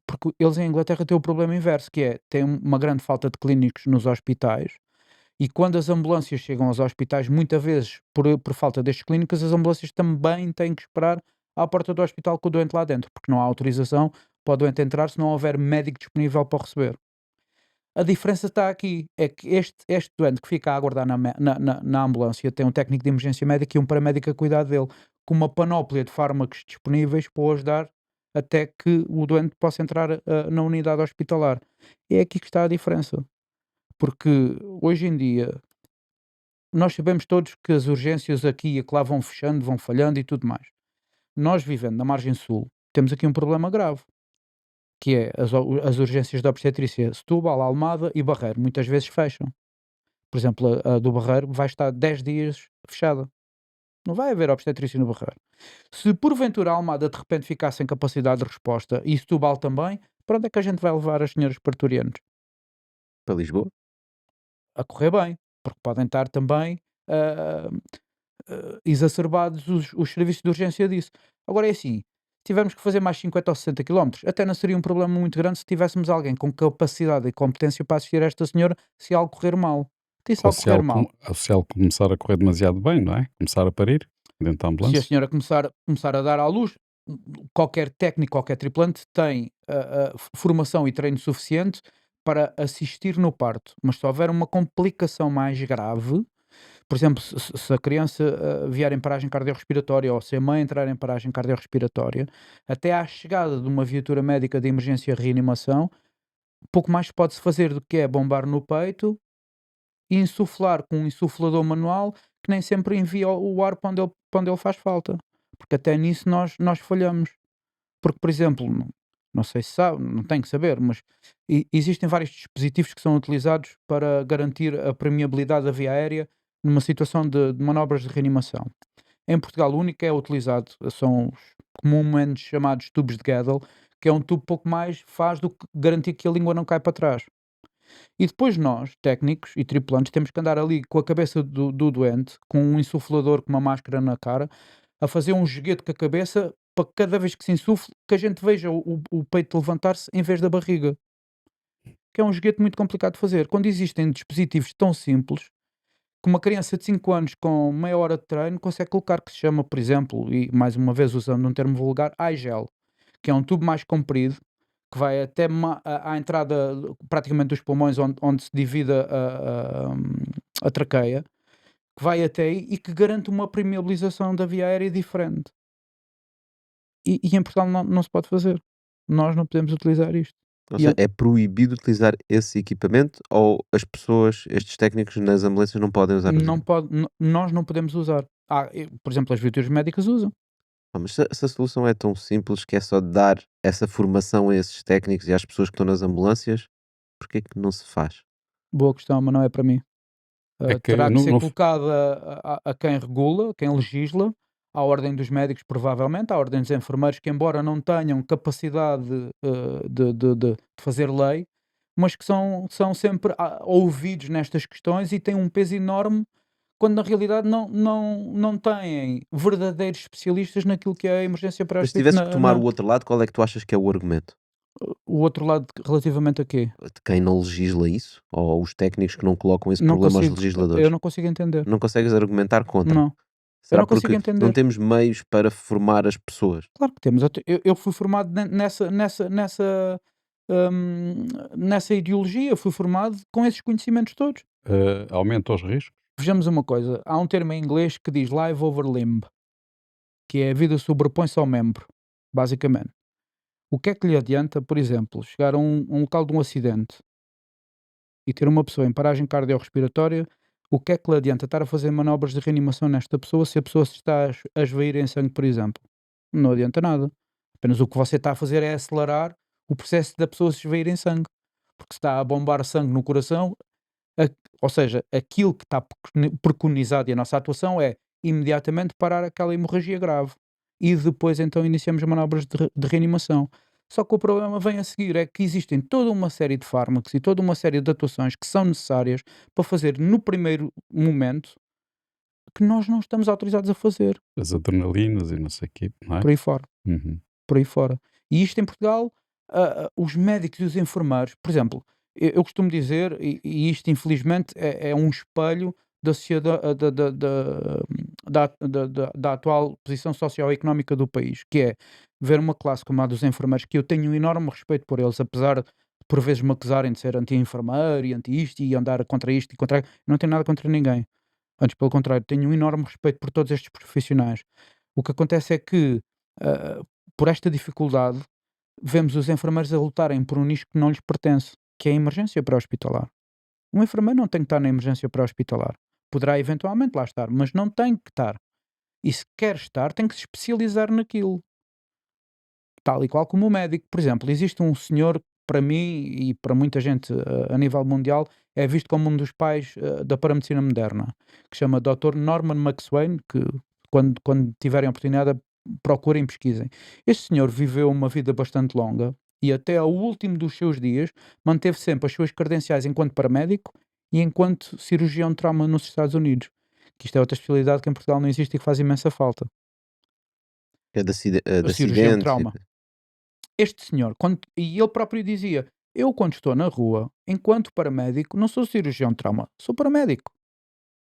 S2: Porque eles em Inglaterra têm o problema inverso, que é, têm uma grande falta de clínicos nos hospitais, e quando as ambulâncias chegam aos hospitais, muitas vezes, por falta destes clínicos, as ambulâncias também têm que esperar à porta do hospital com o doente lá dentro, porque não há autorização para o doente entrar se não houver médico disponível para o receber. A diferença está aqui, é que este doente que fica a aguardar na ambulância tem um técnico de emergência médica e um paramédico a cuidar dele, com uma panóplia de fármacos disponíveis para o ajudar até que o doente possa entrar na unidade hospitalar. É aqui que está a diferença. Porque hoje em dia nós sabemos todos que as urgências aqui e acolá vão fechando, vão falhando e tudo mais. Nós, vivendo na margem sul, temos aqui um problema grave, que é as urgências da obstetrícia Setúbal, Almada e Barreiro, muitas vezes fecham. Por exemplo, a do Barreiro vai estar 10 dias fechada. Não vai haver obstetrícia no Barreiro. Se porventura a Almada de repente ficar sem capacidade de resposta e Setúbal também, para onde é que a gente vai levar as senhoras parturientes?
S1: Para Lisboa?
S2: A correr bem, porque podem estar também ah, exacerbados os serviços de urgência disso. Agora é assim, se tivermos que fazer mais 50 ou 60 quilómetros, até não seria um problema muito grande se tivéssemos alguém com capacidade e competência para assistir a esta senhora se algo correr mal. E se
S3: Ou
S2: algo
S3: se
S2: correr
S3: ela,
S2: mal?
S3: ou se ela começar a correr demasiado bem, não é? Começar a parir dentro da
S2: Se a
S3: ambulância.
S2: senhora começar a dar à luz, qualquer técnico, qualquer tripulante tem formação e treino suficiente para assistir no parto. Mas se houver uma complicação mais grave, por exemplo, se a criança vier em paragem cardiorrespiratória ou se a mãe entrar em paragem cardiorrespiratória, até à chegada de uma viatura médica de emergência e reanimação, pouco mais pode-se fazer do que é bombar no peito e insuflar com um insuflador manual que nem sempre envia o ar para onde ele faz falta. Porque até nisso nós falhamos. Porque, por exemplo, não sei se sabe, não tem que saber, mas existem vários dispositivos que são utilizados para garantir a permeabilidade da via aérea numa situação de manobras de reanimação. Em Portugal, o único que é utilizado são os comumente chamados tubos de Gödel, que é um tubo pouco mais faz do que garantir que a língua não cai para trás. E depois nós, técnicos e tripulantes, temos que andar ali com a cabeça do doente, com um insuflador com uma máscara na cara, a fazer um joguete com a cabeça para que cada vez que se insufle, que a gente veja o peito levantar-se em vez da barriga. Que é um joguete muito complicado de fazer. Quando existem dispositivos tão simples, que uma criança de 5 anos com meia hora de treino consegue colocar, que se chama, por exemplo, e mais uma vez usando um termo vulgar, iGel, que é um tubo mais comprido, que vai até à entrada praticamente dos pulmões, onde se divide a traqueia, que vai até aí e que garante uma permeabilização da via aérea diferente. E em Portugal não se pode fazer. Nós não podemos utilizar isto.
S1: Ou
S2: E
S1: seja, é proibido utilizar esse equipamento ou as pessoas, estes técnicos nas ambulâncias não podem usar os
S2: não pode, nós não podemos usar. Por exemplo, as viaturas médicas usam.
S1: mas se a solução é tão simples que é só dar essa formação a esses técnicos e às pessoas que estão nas ambulâncias, porque é que não se faz?
S2: Boa questão, mas não é para mim.
S3: É que
S2: Terá que ser
S3: no,
S2: colocada a quem regula, a quem legisla, à ordem dos médicos, provavelmente, à ordem dos enfermeiros, que embora não tenham capacidade de fazer lei, mas que são sempre ouvidos nestas questões e têm um peso enorme, quando na realidade não têm verdadeiros especialistas naquilo que é a emergência para
S1: Mas se tivesse que tomar o outro lado, qual é que tu achas que é o argumento?
S2: o outro lado relativamente a quê?
S1: De quem não legisla isso? Ou os técnicos que não colocam esse
S2: Não
S1: problema aos
S2: consigo,
S1: legisladores?
S2: eu não consigo entender.
S1: Não consegues argumentar contra?
S2: Não, eu
S1: Será
S2: não consigo
S1: porque não
S2: entender.
S1: temos meios para formar as pessoas?
S2: Claro que temos. Eu fui formado nessa ideologia, fui formado com esses conhecimentos todos.
S3: aumenta os riscos.
S2: Vejamos uma coisa, há um termo em inglês que diz live over limb, que é a vida sobrepõe-se ao membro, basicamente. O que é que lhe adianta, por exemplo, chegar a um local de um acidente e ter uma pessoa em paragem cardiorrespiratória? O que é que lhe adianta estar a fazer manobras de reanimação nesta pessoa se a pessoa se está a esvair em sangue, por exemplo? Não adianta nada. Apenas o que você está a fazer é acelerar o processo da pessoa se esvair em sangue. Porque se está a bombar sangue no coração, ou seja, aquilo que está preconizado e a nossa atuação é imediatamente parar aquela hemorragia grave. E depois então iniciamos manobras de reanimação. Só que o problema vem a seguir, é que existem toda uma série de fármacos e toda uma série de atuações que são necessárias para fazer no primeiro momento que nós não estamos autorizados a fazer,
S3: As adrenalinas e não sei o quê, não é?
S2: por aí fora.
S3: Uhum.
S2: Por aí fora. E isto em Portugal, os médicos e os enfermeiros, por exemplo, eu costumo dizer, e isto infelizmente é um espelho da sociedade, da atual posição socioeconómica do país, que é ver uma classe como a dos enfermeiros, que eu tenho um enorme respeito por eles, apesar de por vezes me acusarem de ser anti-enfermeiro e anti-isto e andar contra isto e contra aquilo. Não tenho nada contra ninguém. Antes, pelo contrário, tenho um enorme respeito por todos estes profissionais. O que acontece é que, ah, por esta dificuldade, vemos os enfermeiros a lutarem por um nicho que não lhes pertence, que é a emergência pré-hospitalar. Um enfermeiro não tem que estar na emergência pré-hospitalar. Poderá eventualmente lá estar, mas não tem que estar. E se quer estar, tem que se especializar naquilo. Tal e qual como o médico. Por exemplo, existe um senhor, para mim e para muita gente a nível mundial, é visto como um dos pais da paramedicina moderna, que se chama Dr. Norman McSwain, que quando tiverem a oportunidade, procurem e pesquisem. Este senhor viveu uma vida bastante longa e até ao último dos seus dias manteve sempre as suas credenciais enquanto paramédico e enquanto cirurgião de trauma nos Estados Unidos. Que isto é outra especialidade que em Portugal não existe e que faz imensa falta.
S1: É de, de
S2: A cirurgião de
S1: acidentes.
S2: trauma. Este senhor, e ele próprio dizia: eu, quando estou na rua, enquanto paramédico, não sou cirurgião de trauma, sou paramédico.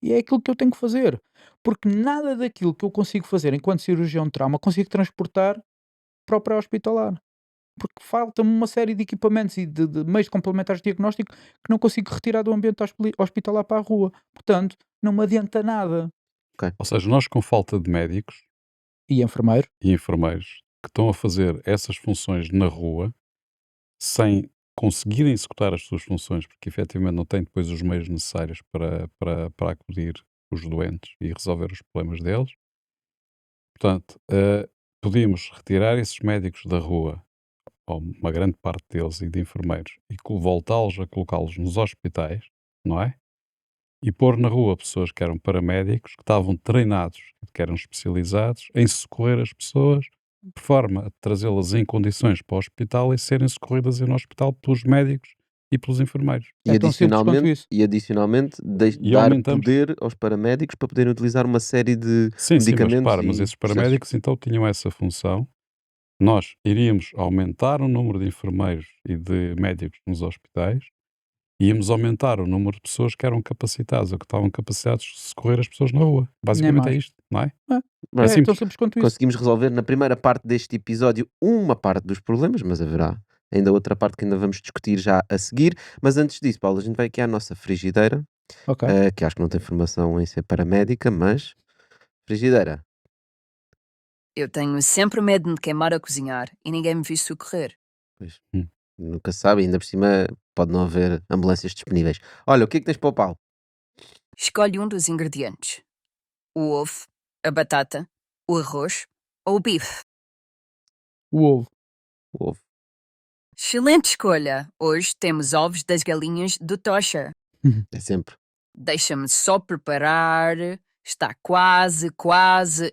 S2: E é aquilo que eu tenho que fazer. Porque nada daquilo que eu consigo fazer enquanto cirurgião de trauma consigo transportar para o pré-hospitalar. Porque falta-me uma série de equipamentos e de meios complementares de diagnóstico que não consigo retirar do ambiente hospitalar para a rua. Portanto, não me adianta nada.
S3: Ou seja, nós com falta de médicos
S2: E enfermeiro?
S3: e enfermeiros que estão a fazer essas funções na rua sem conseguirem executar as suas funções, porque efetivamente não têm depois os meios necessários para acudir os doentes e resolver os problemas deles. Portanto, podíamos retirar esses médicos da rua, ou uma grande parte deles, e de enfermeiros, e voltá-los a colocá-los nos hospitais, não é? E pôr na rua pessoas que eram paramédicos, que estavam treinados, que eram especializados em socorrer as pessoas, de forma a trazê-las em condições para o hospital e serem socorridas no hospital pelos médicos e pelos enfermeiros.
S2: É tão simples quanto isso.
S1: E adicionalmente
S3: E
S1: dar
S3: aumentamos.
S1: poder aos paramédicos para poderem utilizar uma série de
S3: Sim, mas
S1: medicamentos.
S3: repara, mas
S1: e
S3: esses
S1: processos.
S3: paramédicos então tinham essa função. Nós iríamos aumentar o número de enfermeiros e de médicos nos hospitais, íamos aumentar o número de pessoas que eram capacitadas ou que estavam capacitados de socorrer as pessoas na rua. Basicamente é
S2: mais.
S3: isto, não é?
S1: Mas
S3: É
S2: É tão
S3: simples.
S2: simples quanto isso.
S1: conseguimos resolver na primeira parte deste episódio uma parte dos problemas, mas haverá ainda outra parte que ainda vamos discutir já a seguir. Mas antes disso, Paulo, a gente vai aqui à nossa frigideira,
S2: Ok.
S1: que acho que não tem formação em ser paramédica, mas frigideira.
S5: Eu tenho sempre medo de me queimar a cozinhar e ninguém me viu socorrer.
S1: Pois,
S3: Hum.
S1: nunca se sabe, ainda por cima pode não haver ambulâncias disponíveis. Olha, o que é que tens para o Paulo?
S5: Escolhe um dos ingredientes: o ovo, a batata, o arroz ou o bife.
S2: O ovo.
S1: O ovo.
S5: Excelente escolha! Hoje temos ovos das galinhas do Tosha.
S1: É sempre.
S5: Deixa-me só preparar. Está quase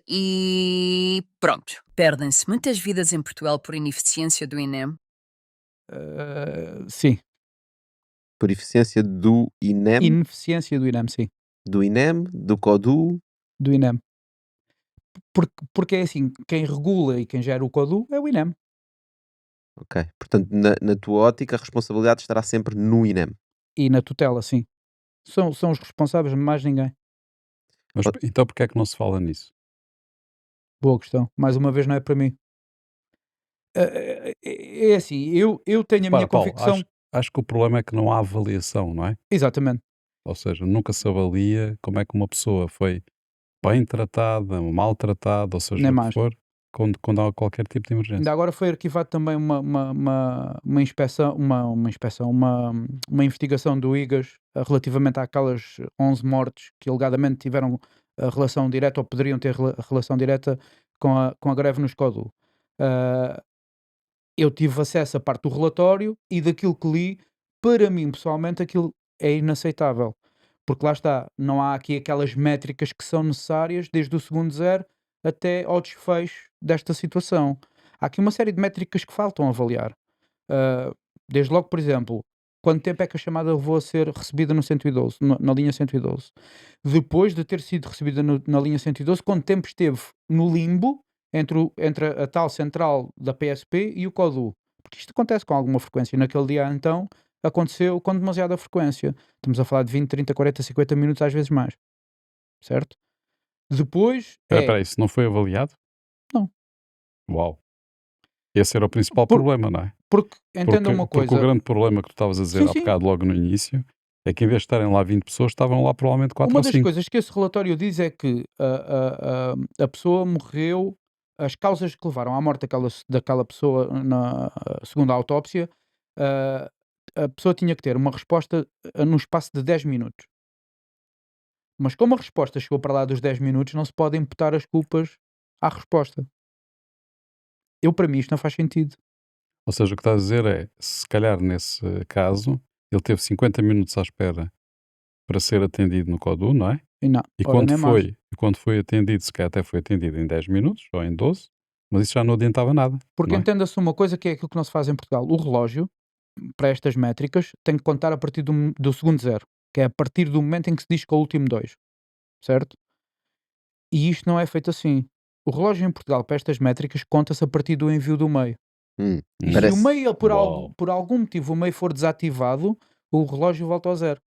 S5: e pronto. Perdem-se muitas vidas em Portugal por ineficiência do INEM.
S2: Sim.
S1: Por eficiência do INEM,
S2: Ineficiência do INEM, sim.
S1: do CODU.
S2: Do INEM. Porque é assim, quem regula e quem gera o CODU é o INEM.
S1: Ok. Portanto, na tua ótica, a responsabilidade estará sempre no INEM.
S2: E na tutela, sim. São os responsáveis, mais ninguém.
S3: Mas então porquê é que não se fala nisso?
S2: Boa questão. Mais uma vez, não é para mim. É assim, eu tenho a minha
S3: Repara, Paulo,
S2: convicção.
S3: acho que o problema é que não há avaliação, não é?
S2: Exatamente.
S3: Ou seja, nunca se avalia como é que uma pessoa foi bem tratada, maltratada, ou seja,
S2: Nem
S3: o que
S2: mais.
S3: for, quando há qualquer tipo de
S2: Ainda
S3: emergência.
S2: agora foi arquivado também uma inspeção, uma investigação do IGAS relativamente àquelas 11 mortes que alegadamente tiveram relação direta ou poderiam ter relação direta com a greve no Escodu. eu tive acesso à parte do relatório e daquilo que li, para mim, pessoalmente, aquilo é inaceitável. Porque lá está, não há aqui aquelas métricas que são necessárias desde o segundo zero até ao desfecho desta situação. Há aqui uma série de métricas que faltam avaliar. Ah, desde logo, por exemplo, quanto tempo é que a chamada levou a ser recebida no 112, na linha 112? Depois de ter sido recebida na linha 112, quanto tempo esteve no limbo entre a tal central da PSP e o CODU? Porque isto acontece com alguma frequência. Naquele dia, então, aconteceu com demasiada frequência. Estamos a falar de 20, 30, 40, 50 minutos, às vezes mais. Certo? Depois
S3: Espera, isso não foi avaliado?
S2: Não.
S3: Uau. Esse era o principal
S2: Por-
S3: problema, não é?
S2: Porque, entenda uma
S3: Porque o
S2: coisa.
S3: grande problema que tu estavas a dizer
S2: Sim,
S3: há
S2: sim.
S3: bocado, logo no início, é que em vez de estarem lá 20 pessoas, estavam lá provavelmente 4
S2: Uma
S3: ou
S2: das
S3: 5.
S2: coisas que esse relatório diz é que a pessoa morreu, as causas que levaram à morte daquela pessoa, segundo a autópsia, ah, a pessoa tinha que ter uma resposta no espaço de 10 minutos. Mas como a resposta chegou para lá dos 10 minutos, não se pode imputar as culpas à resposta. Para mim, isto não faz sentido.
S3: Ou seja, o que estás a dizer é, se calhar nesse caso, ele teve 50 minutos à espera para ser atendido no CODU, não é?
S2: E não,
S3: E
S2: ora, nem mais.
S3: quando foi atendido, se calhar até foi atendido em 10 minutos ou em 12, mas isso já não adiantava nada,
S2: Porque
S3: não é?
S2: entenda-se uma coisa que é aquilo que não se faz em Portugal. O relógio, para estas métricas, tem que contar a partir do segundo zero, que é a partir do momento em que se diz que é o último 2, certo? E isto não é feito assim. O relógio em Portugal, para estas métricas, conta-se a partir do envio do meio. E se o
S1: Parece.
S2: meio,
S3: Uau.
S2: por algum motivo, o meio for desativado, o relógio volta ao zero.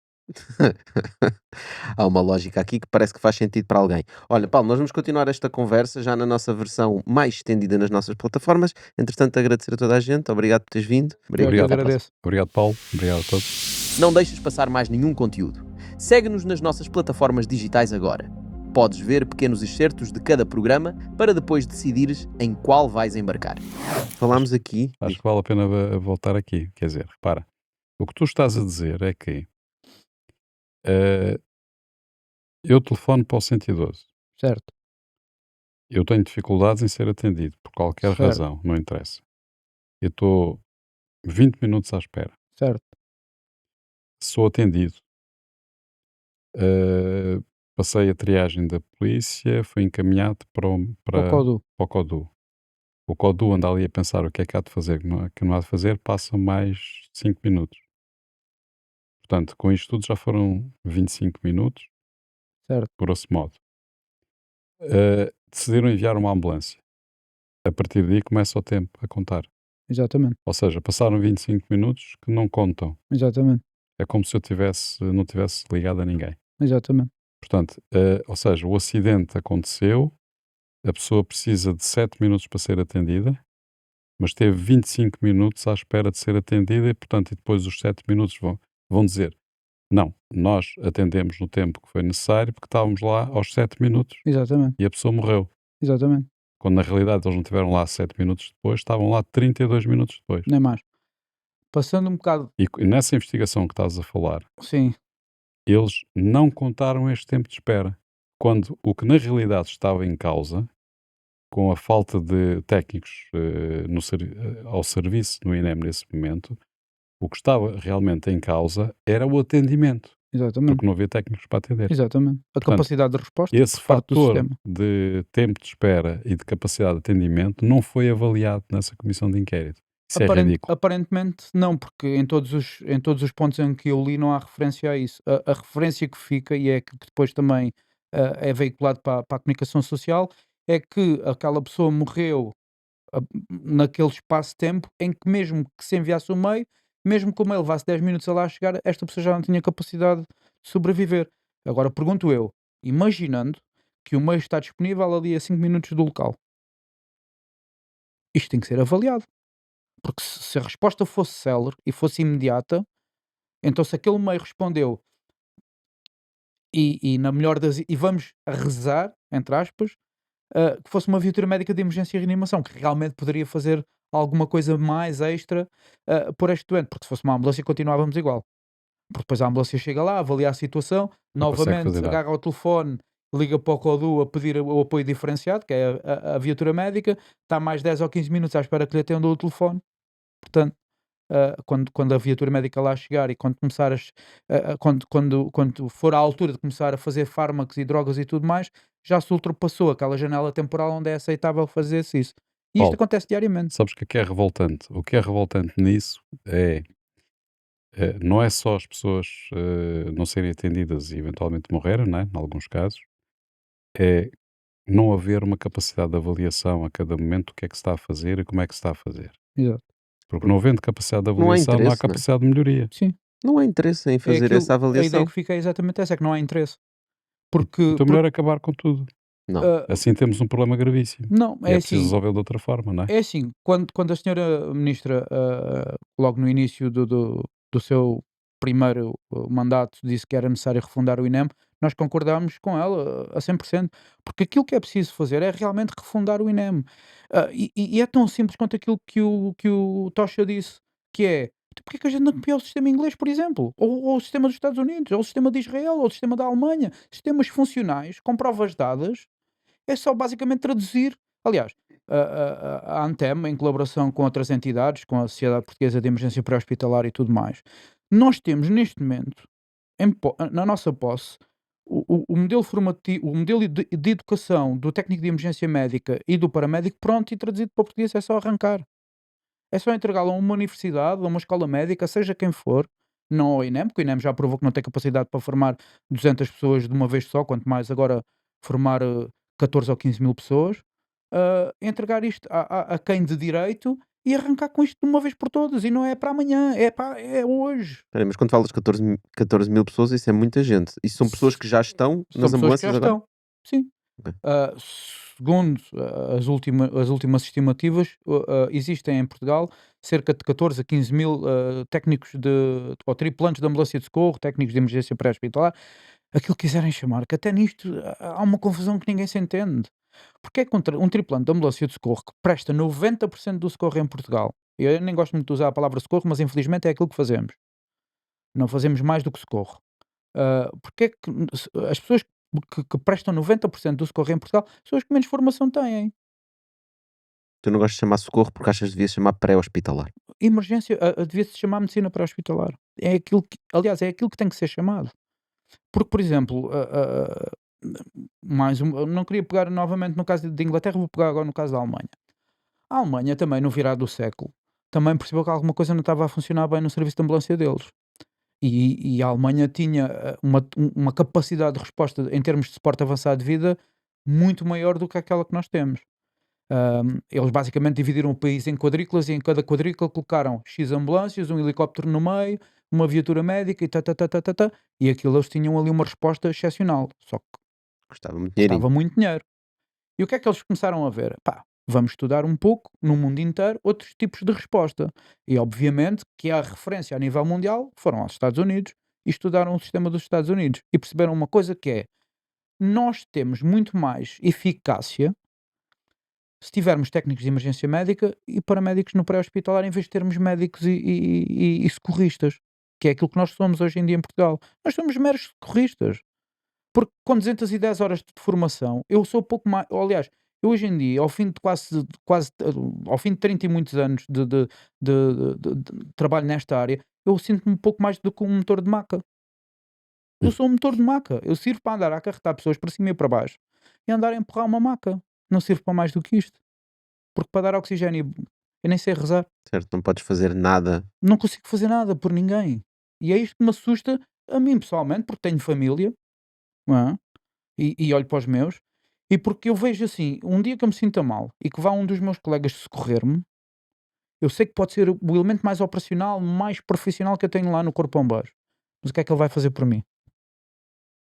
S1: Há uma lógica aqui que parece que faz sentido para alguém. Olha, Paulo, nós vamos continuar esta conversa já na nossa versão mais estendida nas nossas plataformas. Entretanto, agradecer a toda a gente. Obrigado por teres vindo.
S2: Eu é que
S3: Obrigado.
S2: agradeço.
S3: Obrigado, Paulo. Obrigado a todos.
S4: Não deixes passar mais nenhum conteúdo. Segue-nos nas nossas plataformas digitais agora. Podes ver pequenos excertos de cada programa para depois decidires em qual vais embarcar.
S1: Falámos aqui.
S3: Acho que vale a pena voltar aqui. Quer dizer, repara, o que tu estás a dizer é que eu telefono para o 112.
S2: Certo,
S3: Eu tenho dificuldades em ser atendido, por qualquer
S2: Certo.
S3: razão, não interessa. Eu estou 20 minutos à espera.
S2: certo,
S3: Sou atendido. Passei a triagem da polícia, fui encaminhado para
S2: para o CODU.
S3: o CODU. O CODU anda ali a pensar o que é que há de fazer, que não há de fazer, passam mais 5 minutos. Portanto, com isto tudo já foram 25 minutos,
S2: Certo,
S3: grosso modo. Decidiram enviar uma ambulância. A partir daí começa o tempo a contar.
S2: exatamente,
S3: Ou seja, passaram 25 minutos que não contam.
S2: exatamente,
S3: É como se eu não tivesse ligado a ninguém.
S2: exatamente.
S3: Portanto, ou seja, o acidente aconteceu, a pessoa precisa de 7 minutos para ser atendida, mas teve 25 minutos à espera de ser atendida e, portanto, e depois os 7 minutos vão dizer, não, nós atendemos no tempo que foi necessário porque estávamos lá aos 7 minutos
S2: Exatamente,
S3: e a pessoa morreu.
S2: exatamente.
S3: Quando na realidade eles não estiveram lá 7 minutos depois, estavam lá 32 minutos depois.
S2: Nem mais. Passando um bocado,
S3: E nessa investigação que estás a falar,
S2: sim,
S3: eles não contaram este tempo de espera. Quando o que na realidade estava em causa, com a falta de técnicos ao serviço no INEM nesse momento, o que estava realmente em causa era o atendimento,
S2: exatamente,
S3: porque não havia técnicos para atender.
S2: exatamente. A
S3: Portanto,
S2: capacidade de resposta
S3: Esse
S2: por parte do
S3: fator
S2: sistema.
S3: de tempo de espera e de capacidade de atendimento não foi avaliado nessa comissão de inquérito. Isso é ridículo.
S2: Aparentemente não, porque em todos os pontos em que eu li não há referência a isso. A referência que fica, e é aquilo que depois também é veiculado para a comunicação social, é que aquela pessoa morreu ah, naquele espaço de tempo em que mesmo que se enviasse o meio, mesmo que o meio levasse 10 minutos a lá chegar, esta pessoa já não tinha capacidade de sobreviver. Agora pergunto eu, imaginando que o meio está disponível ali a 5 minutos do local, isto tem que ser avaliado. Porque se a resposta fosse célere e fosse imediata, então se aquele meio respondeu e na melhor das e vamos a rezar, entre aspas, que fosse uma viatura médica de emergência e reanimação, que realmente poderia fazer alguma coisa mais extra, por este doente, porque se fosse uma ambulância continuávamos igual. Porque depois a ambulância chega lá, avalia a situação,
S3: Não consegue
S2: novamente
S3: fazer nada.
S2: agarra o telefone, liga para o CODU a pedir o apoio diferenciado, que é a viatura médica, está mais 10 ou 15 minutos à espera que lhe atendam o telefone Portanto, quando a viatura médica lá chegar e quando começar quando for à altura de começar a fazer fármacos e drogas e tudo mais, já se ultrapassou aquela janela temporal onde é aceitável fazer-se isso. E isto
S3: Paulo,
S2: acontece diariamente.
S3: sabes o que é revoltante? O que é revoltante nisso não é só as pessoas não serem atendidas e eventualmente morrerem, né, em alguns casos, é não haver uma capacidade de avaliação a cada momento do que é que se está a fazer e como é que se está a fazer.
S2: Exato.
S3: Porque não havendo capacidade de
S1: Não há
S3: avaliação, não há
S1: interesse, não é?
S3: capacidade de melhoria.
S2: Sim.
S1: Não há interesse em fazer essa
S2: A ideia
S1: avaliação.
S2: que fica é exatamente essa, é que não há interesse. Porque,
S3: Então melhor acabar com tudo.
S1: Não.
S3: Assim temos um problema gravíssimo.
S2: não,
S3: E é preciso resolvê-lo de outra forma, não é?
S2: é assim, quando a senhora ministra, logo no início do seu primeiro mandato, disse que era necessário refundar o INEM, nós concordámos com ela a 100%, porque aquilo que é preciso fazer é realmente refundar o INEM. E é tão simples quanto aquilo que o Tocha disse, que é, então porque é que a gente não copia o sistema inglês, por exemplo? Ou o sistema dos Estados Unidos, ou o sistema de Israel, ou o sistema da Alemanha? Sistemas funcionais, com provas dadas, é só basicamente traduzir. Aliás, a ANTEM, em colaboração com outras entidades, com a Sociedade Portuguesa de Emergência Pré-Hospitalar e tudo mais, nós temos neste momento, na nossa posse, o modelo formativo, o modelo de educação do técnico de emergência médica e do paramédico pronto e traduzido para português, é só arrancar. É só entregá-lo a uma universidade, a uma escola médica, seja quem for, não ao INEM, porque o INEM já provou que não tem capacidade para formar 200 pessoas de uma vez só, quanto mais agora formar 14 ou 15 mil pessoas, entregar isto a quem de direito e arrancar com isto de uma vez por todas. E não é para amanhã, é hoje.
S1: Espera aí, mas quando falas de 14 mil pessoas, isso é muita gente. Isso são pessoas que já estão
S2: São
S1: nas
S2: pessoas que já
S1: ambulâncias agora?
S2: estão. Sim.
S1: Ok.
S2: Segundo as últimas estimativas, existem em Portugal cerca de 14 a 15 mil técnicos ou tripulantes de ambulância de socorro, técnicos de emergência pré-hospitalar, aquilo que quiserem chamar, que até nisto há uma confusão que ninguém se entende. Porque é que um tripulante de ambulância de socorro que presta 90% do socorro em Portugal, eu nem gosto muito de usar a palavra socorro, mas infelizmente é aquilo que fazemos. Não fazemos mais do que socorro. Porque é que as pessoas que prestam 90% do socorro em Portugal são as que menos formação têm?
S1: Tu não gostas de chamar socorro porque achas que devia chamar pré-hospitalar.
S2: Emergência, devia-se chamar medicina pré-hospitalar. É aquilo que, aliás, é aquilo que tem que ser chamado. Porque, por exemplo, eu não queria pegar novamente no caso de Inglaterra, vou pegar agora no caso da Alemanha. A Alemanha também, no virado do século, também percebeu que alguma coisa não estava a funcionar bem no serviço de ambulância deles. E a Alemanha tinha uma capacidade de resposta em termos de suporte avançado de vida muito maior do que aquela que nós temos. Eles basicamente dividiram o país em quadrículas e em cada quadrícula colocaram X ambulâncias, um helicóptero no meio, uma viatura médica e e aquilo eles tinham ali uma resposta excepcional, só que
S1: Custava muito dinheirinho.
S2: custava muito dinheiro. E o que é que eles começaram a ver? Pá, vamos estudar um pouco, no mundo inteiro, outros tipos de resposta. E obviamente que a referência a nível mundial foram aos Estados Unidos e estudaram o sistema dos Estados Unidos e perceberam uma coisa que é, nós temos muito mais eficácia se tivermos técnicos de emergência médica e paramédicos no pré-hospitalar em vez de termos médicos e socorristas, que é aquilo que nós somos hoje em dia em Portugal. Nós somos meros socorristas. Porque com 210 horas de formação, eu sou pouco mais. Aliás, eu hoje em dia, ao fim de ao fim de 30 e muitos anos de trabalho nesta área, eu sinto-me um pouco mais do que um motor de maca. Eu sou um motor de maca. Eu sirvo para andar a carregar pessoas para cima e para baixo e andar a empurrar uma maca. Não sirvo para mais do que isto. Porque para dar oxigênio, eu nem sei rezar.
S1: Certo? Não podes fazer nada.
S2: Não consigo fazer nada por ninguém. E é isto que me assusta a mim pessoalmente, porque tenho família, não é? E olho para os meus, e porque eu vejo assim, um dia que eu me sinta mal e que vá um dos meus colegas socorrer-me, eu sei que pode ser o elemento mais operacional, mais profissional que eu tenho lá no Corpo de Bombeiros. Mas o que é que ele vai fazer por mim?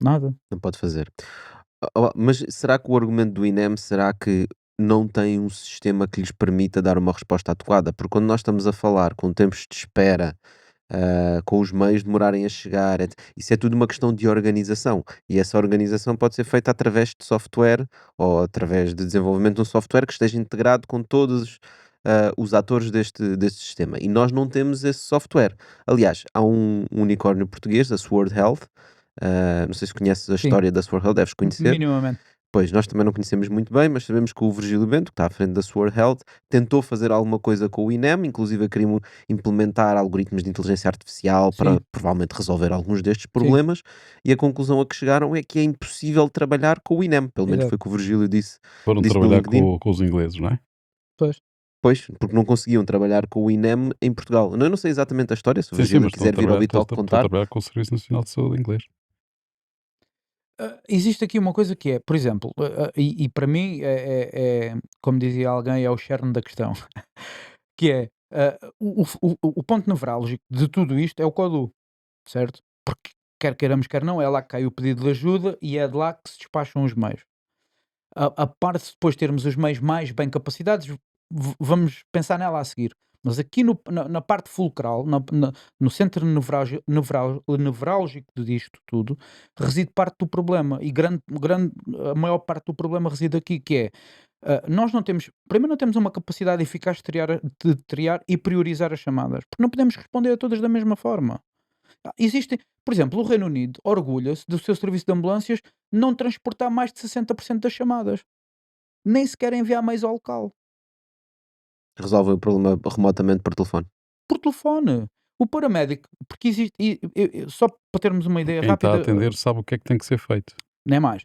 S2: Nada.
S1: Não pode fazer. Mas será que o argumento do INEM será que não tem um sistema que lhes permita dar uma resposta adequada? Porque quando nós estamos a falar com tempos de espera, com os meios demorarem a chegar, isso é tudo uma questão de organização. E essa organização pode ser feita através de software ou através de desenvolvimento de um software que esteja integrado com todos os atores deste sistema. E nós não temos esse software. Aliás, há um unicórnio português, a Sword Health. Não sei se conheces a
S2: Sim.
S1: história da Sword Health, deves conhecer.
S2: Minimamente.
S1: Pois, nós também não conhecemos muito bem, mas sabemos que o Virgílio Bento, que está à frente da Sword Health, tentou fazer alguma coisa com o INEM, inclusive queriam implementar algoritmos de inteligência artificial para
S2: Sim,
S1: provavelmente resolver alguns destes
S2: sim,
S1: problemas, e a conclusão a que chegaram é que é impossível trabalhar com o INEM, pelo menos
S2: exato.
S1: foi o que o Virgílio disse,
S3: Foram
S1: disse no
S3: trabalhar
S1: LinkedIn.
S3: com os ingleses, não é?
S2: Pois.
S1: Pois, porque não conseguiam trabalhar com o INEM em Portugal. Eu não sei exatamente a história, se o
S3: Sim, sim,
S1: Virgílio
S3: mas estão a
S1: quiser vir ao
S3: trabalhar, estão,
S1: Bitalk
S3: estão a
S1: contar.
S3: trabalhar com o Serviço Nacional de Saúde inglês.
S2: Existe aqui uma coisa que é, por exemplo, e para mim como dizia alguém, é o cerne da questão, que é o ponto nevrálgico de tudo isto é o CODU, certo? Porque quer queiramos, quer não, é lá que cai o pedido de ajuda e é de lá que se despacham os meios. A parte de depois termos os meios mais bem capacitados, vamos pensar nela a seguir. Mas aqui na parte fulcral, no centro nevrálgico disto tudo, reside parte do problema. E a maior parte do problema reside aqui, que é nós não temos, primeiro não temos uma capacidade eficaz de triar e priorizar as chamadas, porque não podemos responder a todas da mesma forma. Existem, por exemplo, o Reino Unido orgulha-se do seu serviço de ambulâncias não transportar mais de 60% das chamadas. Nem sequer enviar meios ao local.
S1: Resolvem o problema remotamente por telefone.
S2: Por telefone. O paramédico, porque existe, só para termos uma ideia
S3: Quem está a
S2: rápida,
S3: atender sabe o que é que tem que ser feito.
S2: nem mais.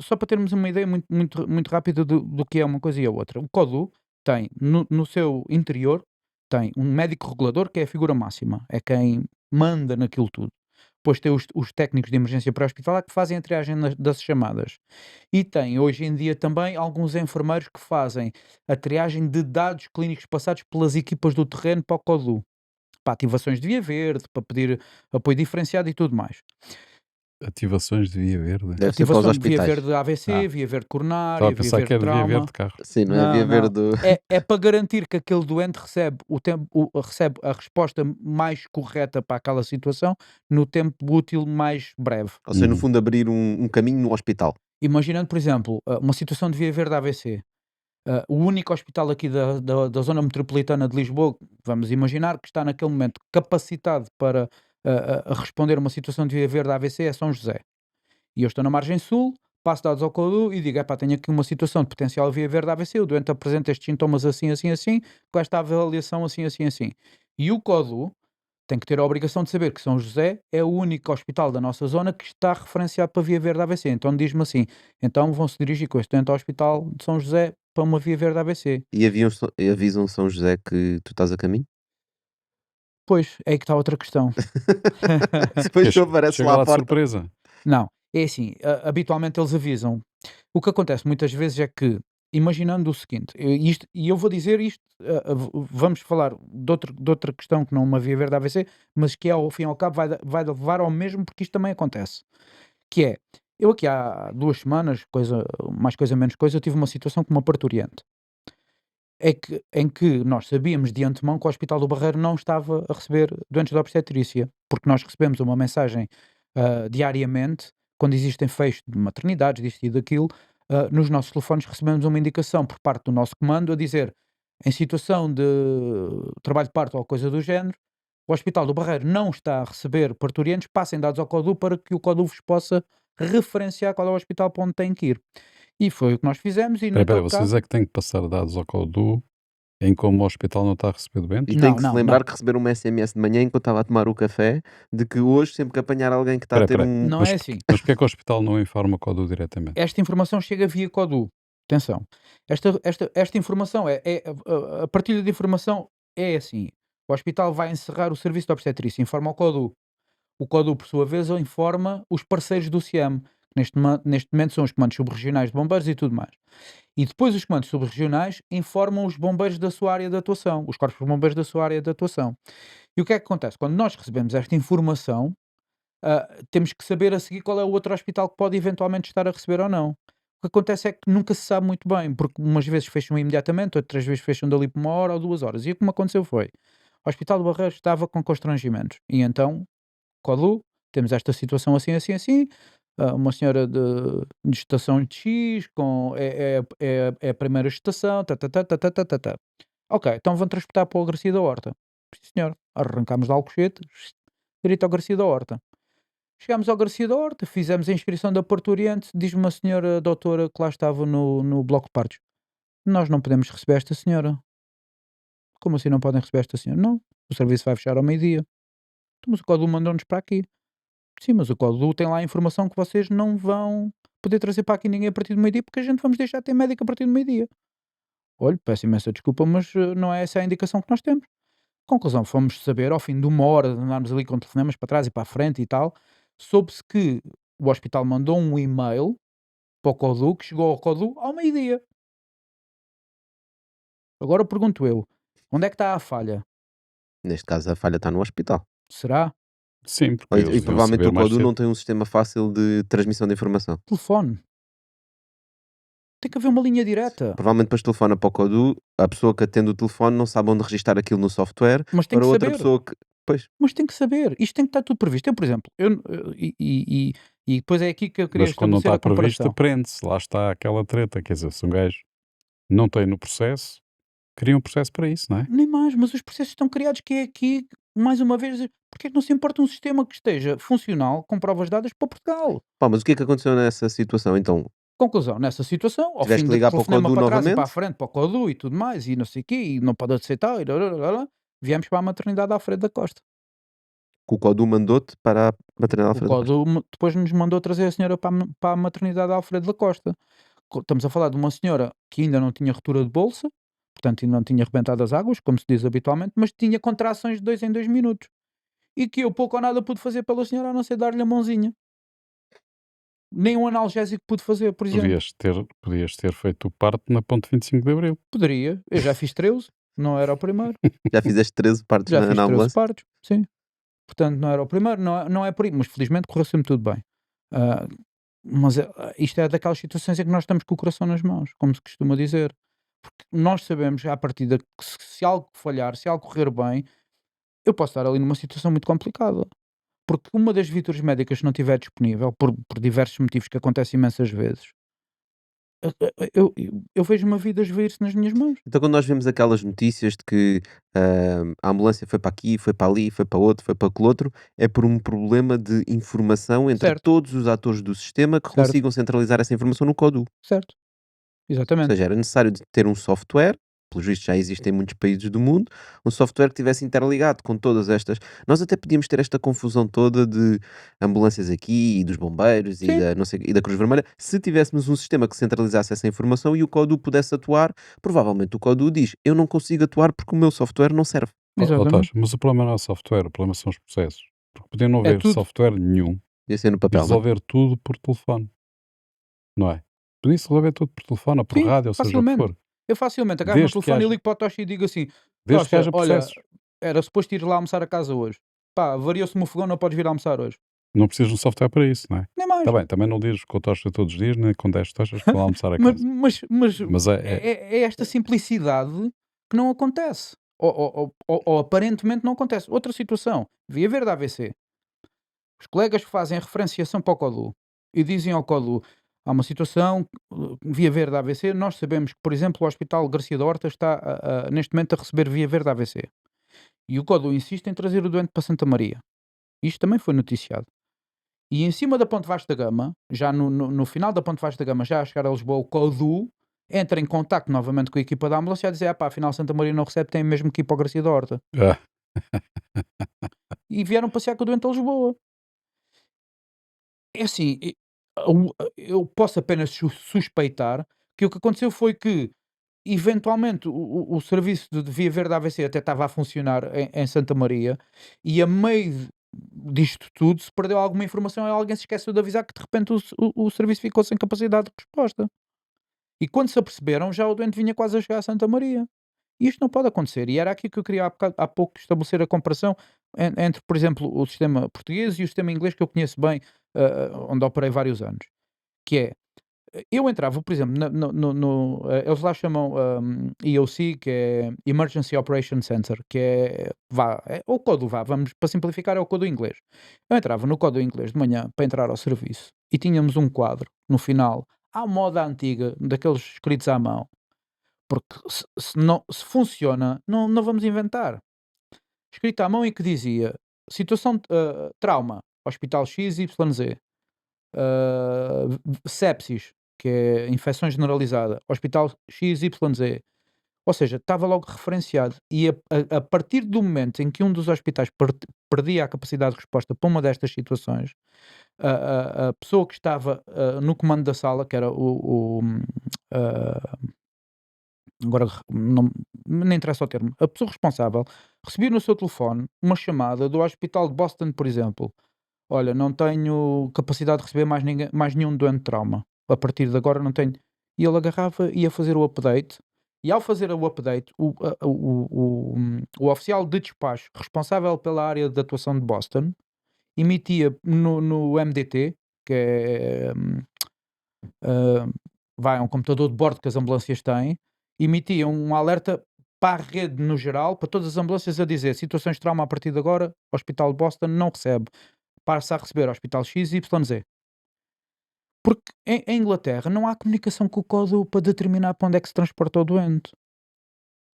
S2: Só para termos uma ideia muito rápida do que é uma coisa e a outra. O CODU tem, no seu interior, tem um médico regulador que é a figura máxima, é quem manda naquilo tudo. Depois tem os técnicos de emergência pré-hospitalar que fazem a triagem das chamadas. E tem, hoje em dia, também alguns enfermeiros que fazem a triagem de dados clínicos passados pelas equipas do terreno para o CODU, para ativações de via verde, para pedir apoio diferenciado e tudo mais.
S3: Ativações de via verde.
S1: Deve ser para os
S2: Ativação de via
S1: hospitais.
S2: verde AVC,
S3: Ah,
S2: via verde
S3: estava
S2: coronária,
S3: a
S2: via
S3: pensar que
S2: verde
S3: era de via verde
S2: trauma.
S3: de carro.
S1: Sim, não é via
S2: Não,
S1: verde
S2: não.
S1: do...
S2: É para garantir que aquele doente recebe a resposta mais correta para aquela situação no tempo útil mais breve.
S1: Ou seja, no
S3: Uhum.
S1: fundo, abrir um caminho no hospital.
S2: Imaginando, por exemplo, uma situação de via verde AVC. O único hospital aqui da zona metropolitana de Lisboa, vamos imaginar, que está naquele momento capacitado para responder a uma situação de via verde AVC é São José. E eu estou na margem sul, passo dados ao CODU e digo: epá, tenho aqui uma situação de potencial via verde AVC, o doente apresenta estes sintomas assim, assim, assim, com esta avaliação assim, assim, assim. E o CODU tem que ter a obrigação de saber que São José é o único hospital da nossa zona que está referenciado para via verde AVC. Então diz-me assim: então vão-se dirigir com este doente ao hospital de São José para uma via verde AVC.
S1: E avisam São José que tu estás a caminho?
S2: Pois, é aí que está outra questão.
S1: Depois tu apareces
S3: Chega
S1: lá à
S3: lá de
S1: porta.
S3: surpresa.
S2: Não, é assim, habitualmente eles avisam. O que acontece muitas vezes é que, imaginando o seguinte, e eu vou dizer isto, vamos falar de outra questão que não uma via verde AVC, mas que é, ao fim e ao cabo vai levar ao mesmo, porque isto também acontece. Que é, eu aqui há 2 semanas, mais coisa menos coisa, eu tive uma situação com uma parturiente. Em que nós sabíamos de antemão que o Hospital do Barreiro não estava a receber doentes de obstetrícia, porque nós recebemos uma mensagem diariamente, quando existem fechos de maternidades, disto e daquilo, nos nossos telefones recebemos uma indicação por parte do nosso comando a dizer, em situação de trabalho de parto ou coisa do género, o Hospital do Barreiro não está a receber parturientes, passem dados ao CODU para que o CODU vos possa referenciar qual é o hospital para onde têm que ir. E foi o que nós fizemos e
S3: Espera,
S2: naquele
S3: vocês
S2: caso...
S3: é que têm que passar dados ao CODU em como o hospital não está a receber doentes?
S1: E tem
S2: Não,
S1: que se
S2: não,
S1: lembrar
S2: não.
S1: que receberam um SMS de manhã enquanto estava a tomar o café, de que hoje, sempre que apanhar alguém que está a
S3: Espera,
S1: ter
S3: espera.
S1: um...
S2: Não
S3: Mas,
S2: é assim.
S3: mas porquê é que o hospital não informa o CODU diretamente?
S2: Esta informação chega via CODU. Atenção. Esta informação a partilha de informação é assim. O hospital vai encerrar o serviço de obstetrícia, informa o CODU. O CODU, por sua vez, informa os parceiros do CIAM, que neste momento são os comandos subregionais de bombeiros e tudo mais. E depois os comandos subregionais informam os bombeiros da sua área de atuação, os corpos de bombeiros da sua área de atuação. E o que é que acontece? Quando nós recebemos esta informação, temos que saber a seguir qual é o outro hospital que pode eventualmente estar a receber ou não. O que acontece é que nunca se sabe muito bem, porque umas vezes fecham imediatamente, outras vezes fecham dali por 1 hora ou 2 horas. E o que me aconteceu foi, o Hospital do Barreiro estava com constrangimentos. E então, CODU, temos esta situação assim, assim, assim, uma senhora de estação de X, é a primeira estação, tá. Ok, então vão transportar para o Garcia da Horta. Sim senhor, arrancámos de Alcochete, direito ao Garcia da Horta. Chegámos ao Garcia da Horta, fizemos a inscrição da parturiente, diz-me uma senhora doutora que lá estava no bloco de partos: "Nós não podemos receber esta senhora". "Como assim não podem receber esta senhora?". "Não, o serviço vai fechar ao meio-dia". "Então, mas o Código mandou-nos para aqui". "Sim, mas o Código tem lá a informação que vocês não vão poder trazer para aqui ninguém a partir do meio-dia, porque a gente vamos deixar de ter médico a partir do meio-dia". "Olha, peço imensa desculpa, mas não é essa a indicação que nós temos". Conclusão, fomos saber, ao fim de uma hora de andarmos ali com telefonemas para trás e para a frente e tal, soube-se que o hospital mandou um e-mail para o Codu, que chegou ao Codu ao meio-dia. Agora pergunto eu, onde é que está a falha?
S1: Neste caso, a falha está no hospital.
S2: Será?
S3: Sim, porque
S1: E
S3: eles deviam
S1: provavelmente
S3: saber
S1: o
S3: mais
S1: Codu
S3: cedo.
S1: não tem um sistema fácil de transmissão de informação.
S2: Telefone. Tem que haver uma linha direta.
S1: Provavelmente depois telefona para o Codu, a pessoa que atende o telefone não sabe onde registar aquilo no software,
S2: Mas tem
S1: para
S2: que
S1: outra
S2: saber.
S1: pessoa que... Pois,
S2: Mas tem que saber. Isto tem que estar tudo previsto. Eu, por exemplo, e depois é aqui que eu queria
S3: Mas quando não
S2: estabelecer
S3: está
S2: a
S3: previsto,
S2: comparação.
S3: prende-se. Lá está aquela treta. Quer dizer, se um gajo não tem no processo, cria um processo para isso, não é?
S2: Nem mais, mas os processos estão criados, que é aqui, mais uma vez, porque é que não se importa um sistema que esteja funcional, com provas dadas para Portugal?
S1: pá, mas o que é que aconteceu nessa situação então?
S2: Conclusão, nessa situação, ao
S1: Tiveste
S2: fim
S1: que
S2: de
S1: ligar para o
S2: telefonema
S1: Codu
S2: para trás e para a
S1: novamente?
S2: frente, para o Codu e tudo mais, e não sei o quê, e não pode aceitar, e lá, viemos para a maternidade à Alfredo da Costa.
S1: Que o Codu mandou-te para a maternidade
S2: O
S1: Alfredo da Costa.
S2: Codu depois nos mandou trazer a senhora para a maternidade à Alfredo da Costa. Estamos a falar de uma senhora que ainda não tinha ruptura de bolsa, portanto ainda não tinha rebentado as águas, como se diz habitualmente, mas tinha contrações de 2 em 2 minutos. E que eu pouco ou nada pude fazer pela senhora, a não ser dar-lhe a mãozinha. Nem um analgésico pude fazer, por exemplo.
S3: Podias ter feito o parto na ponte 25 de Abril.
S2: Poderia, eu já fiz 13, não era o primeiro.
S1: Já fizeste 13 partes
S2: Já
S1: na,
S2: fiz
S1: na
S2: 13
S1: ambulância?
S2: partos, sim. Portanto, não era o primeiro, não é por aí, mas felizmente correu sempre tudo bem. Ah, mas isto é daquelas situações em que nós estamos com o coração nas mãos, como se costuma dizer. Porque nós sabemos à partida que se algo falhar, se algo correr bem, eu posso estar ali numa situação muito complicada. Porque uma das viaturas médicas não estiver disponível, por diversos motivos que acontecem imensas vezes, eu vejo uma vida a esvair-se nas minhas mãos.
S1: Então quando nós vemos aquelas notícias de que a ambulância foi para aqui, foi para ali, foi para outro, foi para aquele outro, é por um problema de informação entre
S2: Certo,
S1: todos os atores do sistema que
S2: certo,
S1: consigam centralizar essa informação no Codu.
S2: certo.
S1: Ou
S2: Exatamente.
S1: seja, era necessário de ter um software, pelos vistos já existe em muitos países do mundo, um software que tivesse interligado com todas estas. Nós até podíamos ter esta confusão toda de ambulâncias aqui, e dos bombeiros, e
S2: Sim,
S1: da, não sei, e da Cruz Vermelha, se tivéssemos um sistema que centralizasse essa informação e o Codu pudesse atuar. Provavelmente o Codu diz: eu não consigo atuar porque o meu software não serve.
S2: exatamente.
S3: Mas o problema não é o software, o problema são os processos. Porque podia não
S2: É
S3: haver
S2: tudo.
S3: software nenhum
S1: Ia ser no
S3: e
S1: papel, não é?
S3: resolver tudo por telefone, não é? Podia-se resolver tudo por telefone ou por
S2: Sim,
S3: rádio, ou seja o que
S2: facilmente.
S3: for.
S2: Eu facilmente agarro no
S3: Desde que
S2: telefone e
S3: haja,
S2: ligo para o Tocha e digo assim:
S3: desde que
S2: Tocha,
S3: haja
S2: olha,
S3: processos.
S2: era suposto ir lá almoçar a casa hoje. Pá, variou-se-me o fogão, não podes vir almoçar hoje.
S3: Não precisas de um software para isso, não é?
S2: Nem
S3: Está
S2: mais.
S3: bem, também não dizes com tocha todos os dias, nem com 10 tochas para lá almoçar a
S2: Mas,
S3: casa.
S2: mas
S3: Mas
S2: é esta simplicidade que não acontece. Ou aparentemente não acontece. Outra situação, Via Verde AVC. Os colegas fazem a referenciação para o Codu e dizem ao Codu: há uma situação, Via Verde AVC, nós sabemos que, por exemplo, o Hospital Garcia da Horta está neste momento a receber Via Verde AVC. E o Codu insiste em trazer o doente para Santa Maria. Isto também foi noticiado. E em cima da Ponte Vasco da Gama, já no final da Ponte Vasco da Gama, já a chegar a Lisboa, o Codu entra em contacto novamente com a equipa da ambulância a dizer: pá, afinal Santa Maria não recebe, tem mesmo que ir para o Garcia da Horta.
S3: ah,
S2: E vieram passear com o doente a Lisboa. É assim, eu posso apenas suspeitar que o que aconteceu foi que, eventualmente, o serviço de Via Verde AVC até estava a funcionar em Santa Maria, e a meio disto tudo se perdeu alguma informação e alguém se esqueceu de avisar que de repente o serviço ficou sem capacidade de resposta. E quando se aperceberam, já o doente vinha quase a chegar a Santa Maria. E isto não pode acontecer. E era aqui que eu queria há pouco estabelecer a comparação entre, por exemplo, o sistema português e o sistema inglês, que eu conheço bem, onde operei vários anos. Que é, eu entrava, por exemplo, eles lá chamam EOC, que é Emergency Operation Center, que é, o código vamos, para simplificar, é o código inglês. Eu entrava no código inglês de manhã para entrar ao serviço e tínhamos um quadro no final, à moda antiga, daqueles escritos à mão, porque se funciona, não vamos inventar. Escrito à mão e que dizia: situação, trauma, Hospital XYZ. Sepsis, que é infecção generalizada, Hospital XYZ. Ou seja, estava logo referenciado. E a partir do momento em que um dos hospitais perdia a capacidade de resposta para uma destas situações, a pessoa que estava no comando da sala, que era agora nem interessa o termo, a pessoa responsável, recebia no seu telefone uma chamada do Hospital de Boston, por exemplo. Olha, não tenho capacidade de receber mais nenhum doente de trauma. A partir de agora não tenho. E ele agarrava e ia fazer o update. E ao fazer o update, o oficial de despacho responsável pela área de atuação de Boston emitia no MDT, que é vai, um computador de bordo que as ambulâncias têm, emitia um alerta para a rede no geral, para todas as ambulâncias a dizer situações de trauma a partir de agora, Hospital de Boston não recebe, passa a receber Hospital XYZ. Porque em Inglaterra não há comunicação com o código para determinar para onde é que se transporta o doente.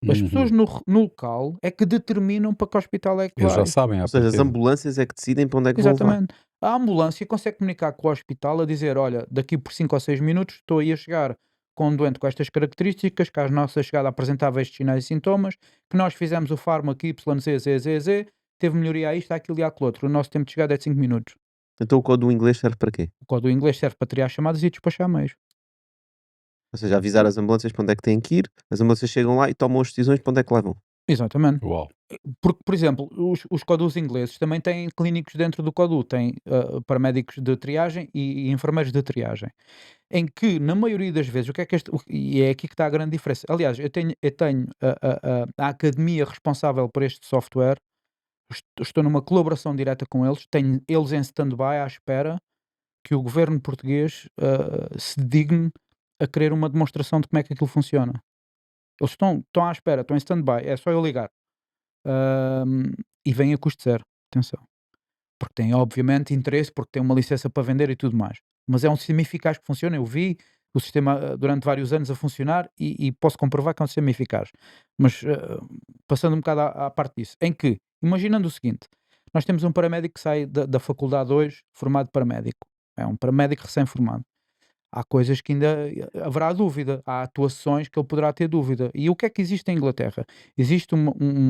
S2: As pessoas no local é que determinam para que hospital é que
S3: Eles já
S2: vai.
S3: sabem à
S1: Ou seja, as
S3: partida.
S1: ambulâncias é que decidem para onde é que vão levar.
S2: Exatamente. A ambulância consegue comunicar com o hospital a dizer, olha, daqui por 5 ou 6 minutos estou aí a chegar com um doente com estas características, que à nossa chegada apresentava estes sinais e sintomas, que nós fizemos o fármaco YZZZ, teve melhoria a isto, àquilo e àquilo outro. O nosso tempo de chegada é de 5 minutos.
S1: Então o código inglês serve para quê?
S2: O código inglês serve para triar chamadas e despachar meios.
S1: Ou seja, avisar as ambulâncias para onde é que têm que ir, as ambulâncias chegam lá e tomam as decisões para onde é que levam.
S2: Exatamente.
S3: Uau.
S2: Porque, por exemplo, os códigos ingleses também têm clínicos dentro do código, têm paramédicos de triagem e enfermeiros de triagem, em que, na maioria das vezes, o que é que e é aqui que está a grande diferença. Aliás, eu tenho a academia responsável por este software, estou numa colaboração direta com eles, tenho eles em stand-by à espera que o governo português se digne a querer uma demonstração de como é que aquilo funciona. Eles estão à espera, estão em stand-by, é só eu ligar. E vem a custo zero, atenção. Porque tem, obviamente, interesse, porque tem uma licença para vender e tudo mais. Mas é um sistema eficaz que funciona. Eu vi o sistema durante vários anos a funcionar e posso comprovar que é um sistema eficaz. Mas passando um bocado à parte disso, em que, imaginando o seguinte, nós temos um paramédico que sai da faculdade hoje, formado paramédico. É um paramédico recém-formado. Há coisas que ainda haverá dúvida, há atuações que ele poderá ter dúvida. E o que é que existe em Inglaterra? Existe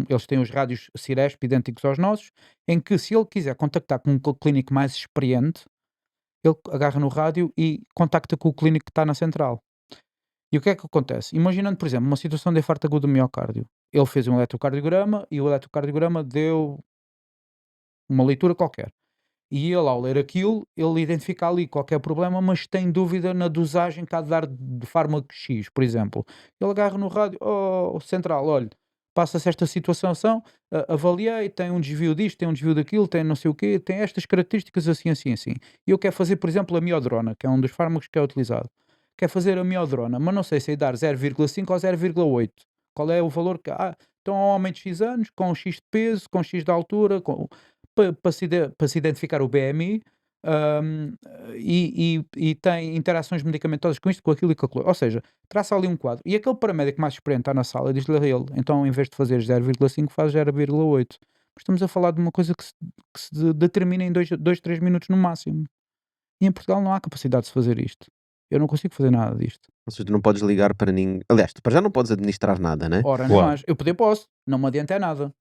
S2: eles têm os rádios Ciresp idênticos aos nossos, em que se ele quiser contactar com um clínico mais experiente, ele agarra no rádio e contacta com o clínico que está na central. E o que é que acontece? Imaginando, por exemplo, uma situação de infarto agudo do miocárdio. Ele fez um eletrocardiograma e o eletrocardiograma deu uma leitura qualquer. E ele, ao ler aquilo, ele identifica ali qualquer problema, mas tem dúvida na dosagem que há de dar de fármaco X, por exemplo. Ele agarra no rádio, central, olha, passa-se esta situação, avaliei, tem um desvio disto, tem um desvio daquilo, tem não sei o quê, tem estas características assim, assim, assim. E eu quero fazer, por exemplo, a miodrona, que é um dos fármacos que é utilizado. Quero fazer a miodrona, mas não sei se é dar 0,5 ou 0,8. Qual é o valor que... então, um homem de X anos, com X de peso, com X de altura, para se identificar o BMI, e tem interações medicamentosas com isto, com aquilo e com aquilo. Ou seja, traça ali um quadro. E aquele paramédico mais experiente está na sala e diz-lhe a ele, então em vez de fazer 0,5 faz 0,8. Mas estamos a falar de uma coisa que se determina em 2, 3 minutos no máximo. E em Portugal não há capacidade de se fazer isto. Eu não consigo fazer nada disto.
S1: Ou seja, tu não podes ligar para ninguém. Aliás, tu para já não podes administrar nada, né?
S2: Ora, nem mais. Eu posso, não me adianta é nada.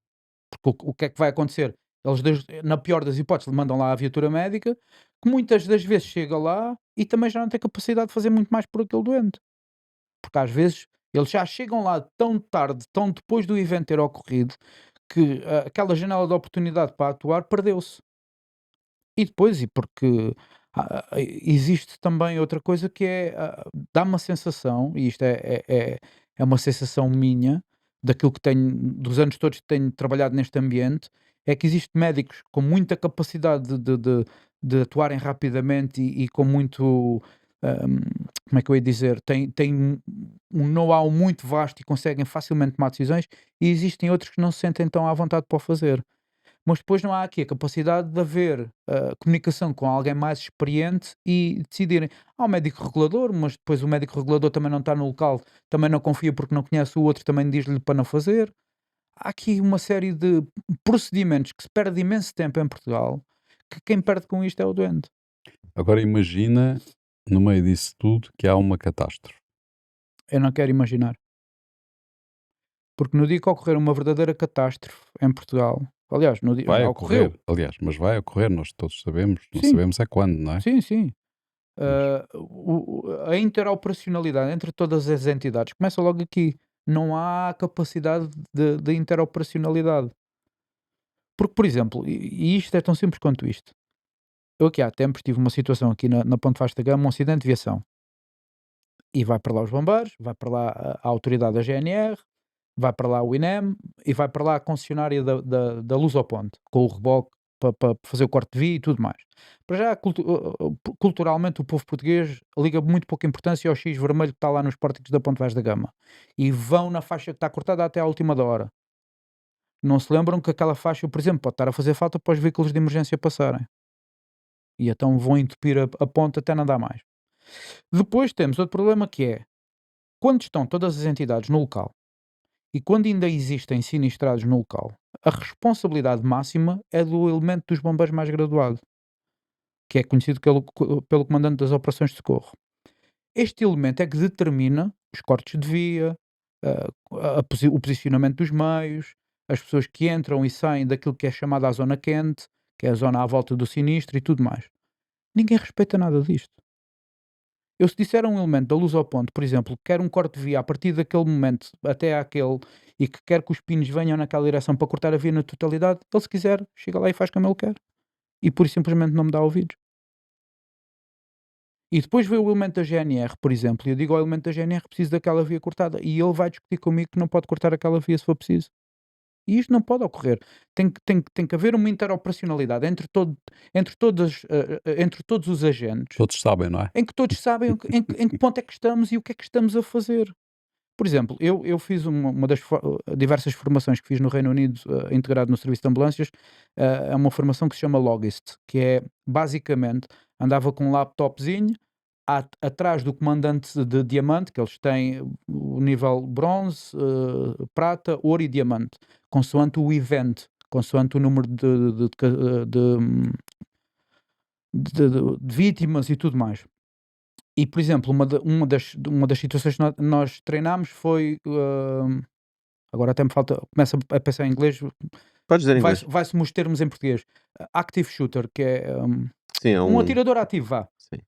S2: Porque o que é que vai acontecer? Eles, na pior das hipóteses, mandam lá a viatura médica, que muitas das vezes chega lá e também já não tem capacidade de fazer muito mais por aquele doente. Porque às vezes eles já chegam lá tão tarde, tão depois do evento ter ocorrido, que aquela janela de oportunidade para atuar perdeu-se. E depois, e porque existe também outra coisa que é, dá uma sensação, e isto é uma sensação minha, daquilo que tenho, dos anos todos que tenho trabalhado neste ambiente, é que existem médicos com muita capacidade de atuarem rapidamente e com muito, como é que eu ia dizer, têm um know-how muito vasto e conseguem facilmente tomar decisões, e existem outros que não se sentem tão à vontade para o fazer. Mas depois não há aqui a capacidade de haver comunicação com alguém mais experiente e decidirem. Há um médico regulador, mas depois o médico regulador também não está no local, também não confia porque não conhece o outro, também diz-lhe para não fazer. Há aqui uma série de procedimentos que se perde imenso tempo em Portugal, que quem perde com isto é o doente.
S3: Agora imagina, no meio disso tudo, que há uma catástrofe.
S2: Eu não quero imaginar. Porque no dia que ocorrer uma verdadeira catástrofe em Portugal, aliás, no dia,
S3: Vai
S2: já ocorreu.
S3: ocorrer, aliás, mas vai ocorrer, nós todos sabemos, não
S2: Sim,
S3: sabemos é quando, não é?
S2: sim, sim.
S3: Mas,
S2: A interoperacionalidade entre todas as entidades começa logo aqui. Não há capacidade de interoperacionalidade. Porque, por exemplo, e isto é tão simples quanto isto. Eu aqui há tempos tive uma situação aqui na Ponte Vasta Gama, um acidente de viação. E vai para lá os bombeiros, vai para lá a autoridade da GNR, vai para lá o INEM e vai para lá a concessionária da Luz ao Ponte, com o reboque para fazer o corte de via e tudo mais. Para já, culturalmente, o povo português liga muito pouca importância ao X vermelho que está lá nos pórticos da Ponte Vasta da Gama. E vão na faixa que está cortada até à última da hora. Não se lembram que aquela faixa, por exemplo, pode estar a fazer falta para os veículos de emergência passarem. E então vão entupir a ponte até não dar mais. Depois temos outro problema que é, quando estão todas as entidades no local, e quando ainda existem sinistrados no local, a responsabilidade máxima é do elemento dos bombeiros mais graduado, que é conhecido pelo comandante das operações de socorro. Este elemento é que determina os cortes de via, o posicionamento dos meios, as pessoas que entram e saem daquilo que é chamada a zona quente, que é a zona à volta do sinistro e tudo mais. Ninguém respeita nada disto. Eu, se disser a um elemento da Luz ao Ponte, por exemplo, que quer um corte de via a partir daquele momento até àquele e que quer que os pinos venham naquela direção para cortar a via na totalidade, ele, se quiser, chega lá e faz como ele quer. E por isso simplesmente não me dá ouvidos. E depois vê o elemento da GNR, por exemplo, e eu digo ao elemento da GNR que preciso daquela via cortada. E ele vai discutir comigo que não pode cortar aquela via se for preciso. E isto não pode ocorrer. Tem que haver uma interoperacionalidade entre todos os agentes,
S3: todos sabem, não é?
S2: em que todos sabem em que ponto é que estamos e o que é que estamos a fazer. Por exemplo, eu fiz uma das diversas formações que fiz no Reino Unido, integrado no serviço de ambulâncias, é uma formação que se chama Logist, que é, basicamente, andava com um laptopzinho atrás do comandante de diamante, que eles têm o nível bronze, prata, ouro e diamante, consoante o event, consoante o número de vítimas e tudo mais. E, por exemplo, uma das situações que nós treinámos foi, agora até me falta, começo a pensar em inglês,
S1: Podes dizer em inglês.
S2: vai-se-me os termos em português. Active shooter, que é
S1: Sim, é
S2: um atirador ativo, vá,
S1: Sim.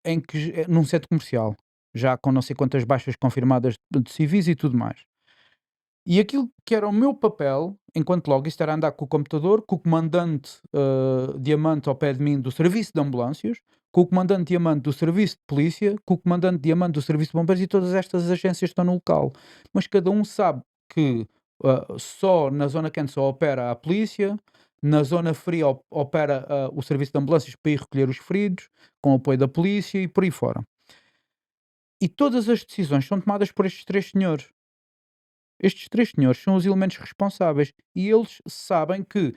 S2: em que num centro comercial, já com não sei quantas baixas confirmadas de civis e tudo mais. E aquilo que era o meu papel, enquanto logista, era andar com o computador, com o comandante diamante ao pé de mim do serviço de ambulâncias, com o comandante diamante do serviço de polícia, com o comandante diamante do serviço de bombeiros, e todas estas agências estão no local. Mas cada um sabe que só na zona quente só opera a polícia, na zona fria opera o serviço de ambulâncias para ir recolher os feridos, com o apoio da polícia e por aí fora. E todas as decisões são tomadas por estes três senhores. Estes três senhores são os elementos responsáveis e eles sabem que,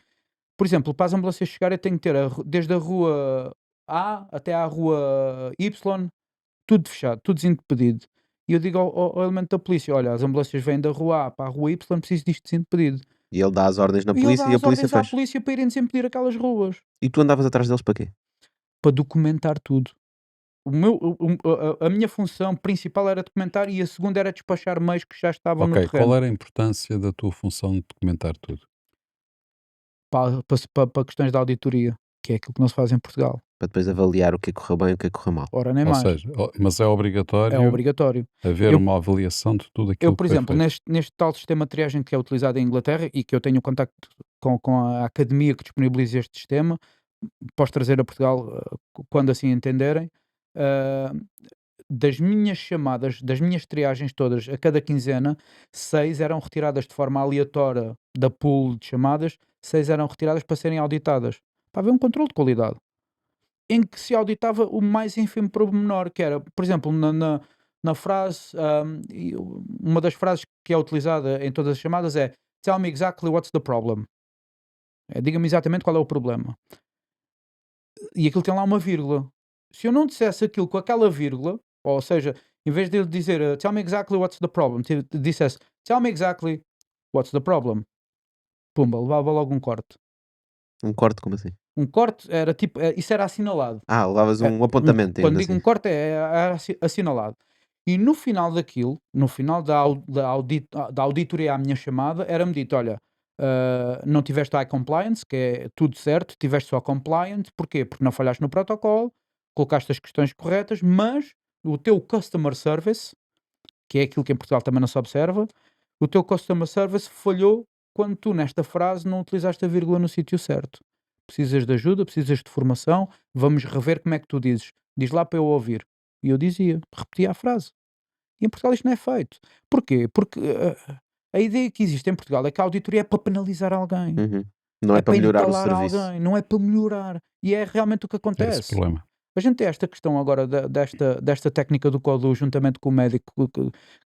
S2: por exemplo, para as ambulâncias chegarem, tem que ter desde a rua A até à rua Y, tudo fechado, tudo desimpedido. E eu digo ao elemento da polícia: olha, as ambulâncias vêm da rua A para a rua Y, preciso disto desimpedido.
S1: E ele dá as ordens na
S2: E ele
S1: polícia
S2: dá
S1: e a
S2: as
S1: polícia
S2: ordens à
S1: faz.
S2: polícia para irem desimpedir aquelas ruas,
S1: E tu andavas atrás deles para quê?
S2: para documentar tudo. A minha função principal era documentar e a segunda era despachar meios que já estavam no
S3: Ok,
S2: terreno.
S3: qual era a importância da tua função de documentar tudo?
S2: Para questões de auditoria, que é aquilo que não se faz em Portugal.
S1: Para depois avaliar o que é que correu bem e o que é que correu mal.
S2: Ora, nem
S3: Ou
S2: mais.
S3: seja, mas é
S2: É
S3: obrigatório
S2: obrigatório.
S3: haver
S2: Eu-
S3: uma avaliação de tudo aquilo
S2: Eu, por
S3: que foi
S2: exemplo,
S3: feito.
S2: neste tal sistema de triagem que é utilizado em Inglaterra e que eu tenho contacto com a academia que disponibiliza este sistema, posso trazer a Portugal quando assim entenderem. Das minhas chamadas, das minhas triagens todas, a cada quinzena, 6 eram retiradas de forma aleatória da pool de chamadas, 6 eram retiradas para serem auditadas, para haver um controle de qualidade, em que se auditava o mais ínfimo pormenor, que era, por exemplo, na frase, uma das frases que é utilizada em todas as chamadas é "Tell me exactly what's the problem". Diga-me exatamente qual é o problema. E aquilo tem lá uma vírgula. Se eu não dissesse aquilo com aquela vírgula, ou seja, em vez de ele dizer "Tell me exactly what's the problem", dissesse "Tell me exactly what's the problem", pumba, levava logo um corte.
S1: Um corte como assim?
S2: Um corte era tipo, isso era assinalado.
S1: Levavas um apontamento,
S2: Quando
S1: digamos
S2: digo
S1: assim.
S2: um corte, era assinalado. E no final daquilo, no final da auditoria à minha chamada, era-me dito: olha, não tiveste high compliance, que é tudo certo, tiveste só compliant. Porquê? Porque não falhaste no protocolo, colocaste as questões corretas, mas o teu customer service, que é aquilo que em Portugal também não se observa, o teu customer service falhou quando tu, nesta frase, não utilizaste a vírgula no sítio certo. Precisas de ajuda, precisas de formação, vamos rever como é que tu dizes. Diz lá para eu ouvir. E eu dizia, repetia a frase. E em Portugal isto não é feito. Porquê? Porque a ideia que existe em Portugal é que a auditoria é para penalizar alguém.
S1: Uhum. Não é
S2: É
S1: para
S2: para
S1: melhorar o
S2: entalar
S1: serviço.
S2: alguém, não é para melhorar. E é realmente o que
S3: É esse o
S2: acontece.
S3: problema.
S2: A gente tem esta questão agora desta técnica do CODU juntamente com o médico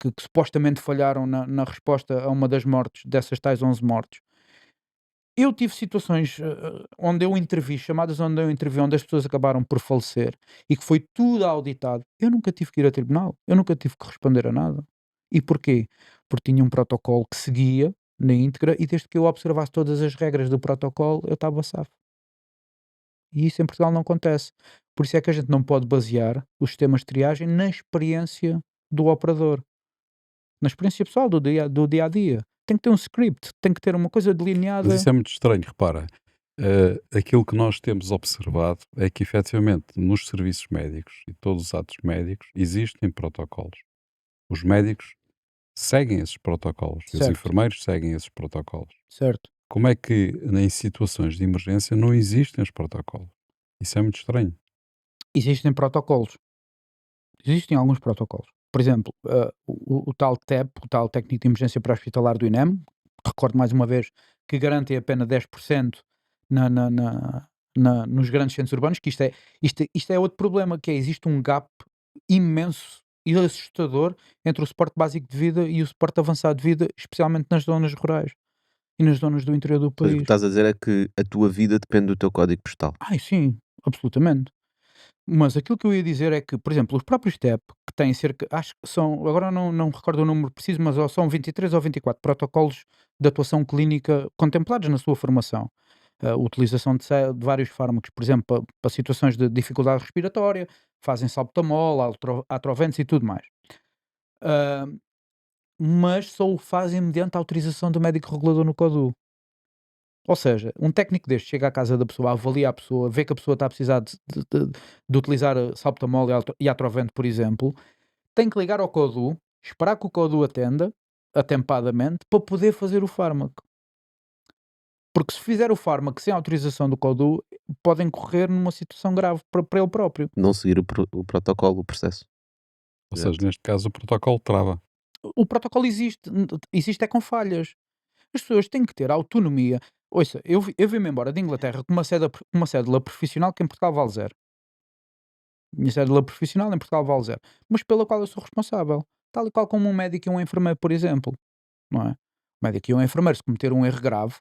S2: que supostamente falharam na resposta a uma das mortes, dessas tais 11 mortes. Eu tive situações onde eu intervi, chamadas onde eu intervi, onde as pessoas acabaram por falecer e que foi tudo auditado. Eu nunca tive que ir a tribunal, eu nunca tive que responder a nada. E porquê? Porque tinha um protocolo que seguia na íntegra e desde que eu observasse todas as regras do protocolo, eu estava safo. E isso em Portugal não acontece. Por isso é que a gente não pode basear os sistemas de triagem na experiência do operador, na experiência pessoal do dia a dia. Tem que ter um script, tem que ter uma coisa
S3: Mas
S2: delineada.
S3: isso é muito estranho, repara. Aquilo que nós temos observado é que, efetivamente, nos serviços médicos e todos os atos médicos existem protocolos. Os médicos seguem esses protocolos e os
S2: Certo,
S3: enfermeiros seguem esses protocolos.
S2: certo.
S3: Como é que em situações de emergência não existem os protocolos? Isso é muito estranho.
S2: Existem protocolos. Existem alguns protocolos. Por exemplo, o tal TEP, o tal Técnico de Emergência Pré-Hospitalar do INEM, recordo mais uma vez que garante apenas 10% na, na, na, nos grandes centros urbanos, que isto é outro problema, que é, existe um gap imenso e assustador entre o suporte básico de vida e o suporte avançado de vida, especialmente nas zonas rurais e nas zonas do interior do
S1: Ou seja, o que
S2: país.
S1: estás a dizer é que a tua vida depende do teu código postal.
S2: Ai, sim, absolutamente. Mas aquilo que eu ia dizer é que, por exemplo, os próprios TEP, que têm cerca, acho que são, agora não recordo o número preciso, mas ou são 23 ou 24 protocolos de atuação clínica contemplados na sua formação. A utilização de vários fármacos, por exemplo, para situações de dificuldade respiratória, fazem salbutamol, atroventos e tudo mais. Ah, mas só o fazem mediante a autorização do médico regulador no CODU. Ou seja, um técnico deste chega à casa da pessoa, avalia a pessoa, vê que a pessoa está a precisar de utilizar salbutamol e atrovente, por exemplo, tem que ligar ao CODU, esperar que o CODU atenda, atempadamente, para poder fazer o fármaco. Porque se fizer o fármaco sem autorização do CODU, podem correr numa situação grave para ele próprio.
S1: Não seguir o protocolo, o processo.
S3: Ou
S1: Exato.
S3: seja, neste caso o protocolo trava.
S2: O protocolo existe é com falhas. As pessoas têm que ter autonomia. Ouça, eu vim-me embora de Inglaterra com uma cédula profissional que em Portugal vale zero. Minha cédula profissional em Portugal vale zero, mas pela qual eu sou responsável. Tal e qual como um médico e um enfermeiro, por exemplo, não é? O médico e um enfermeiro, se cometer um erro grave,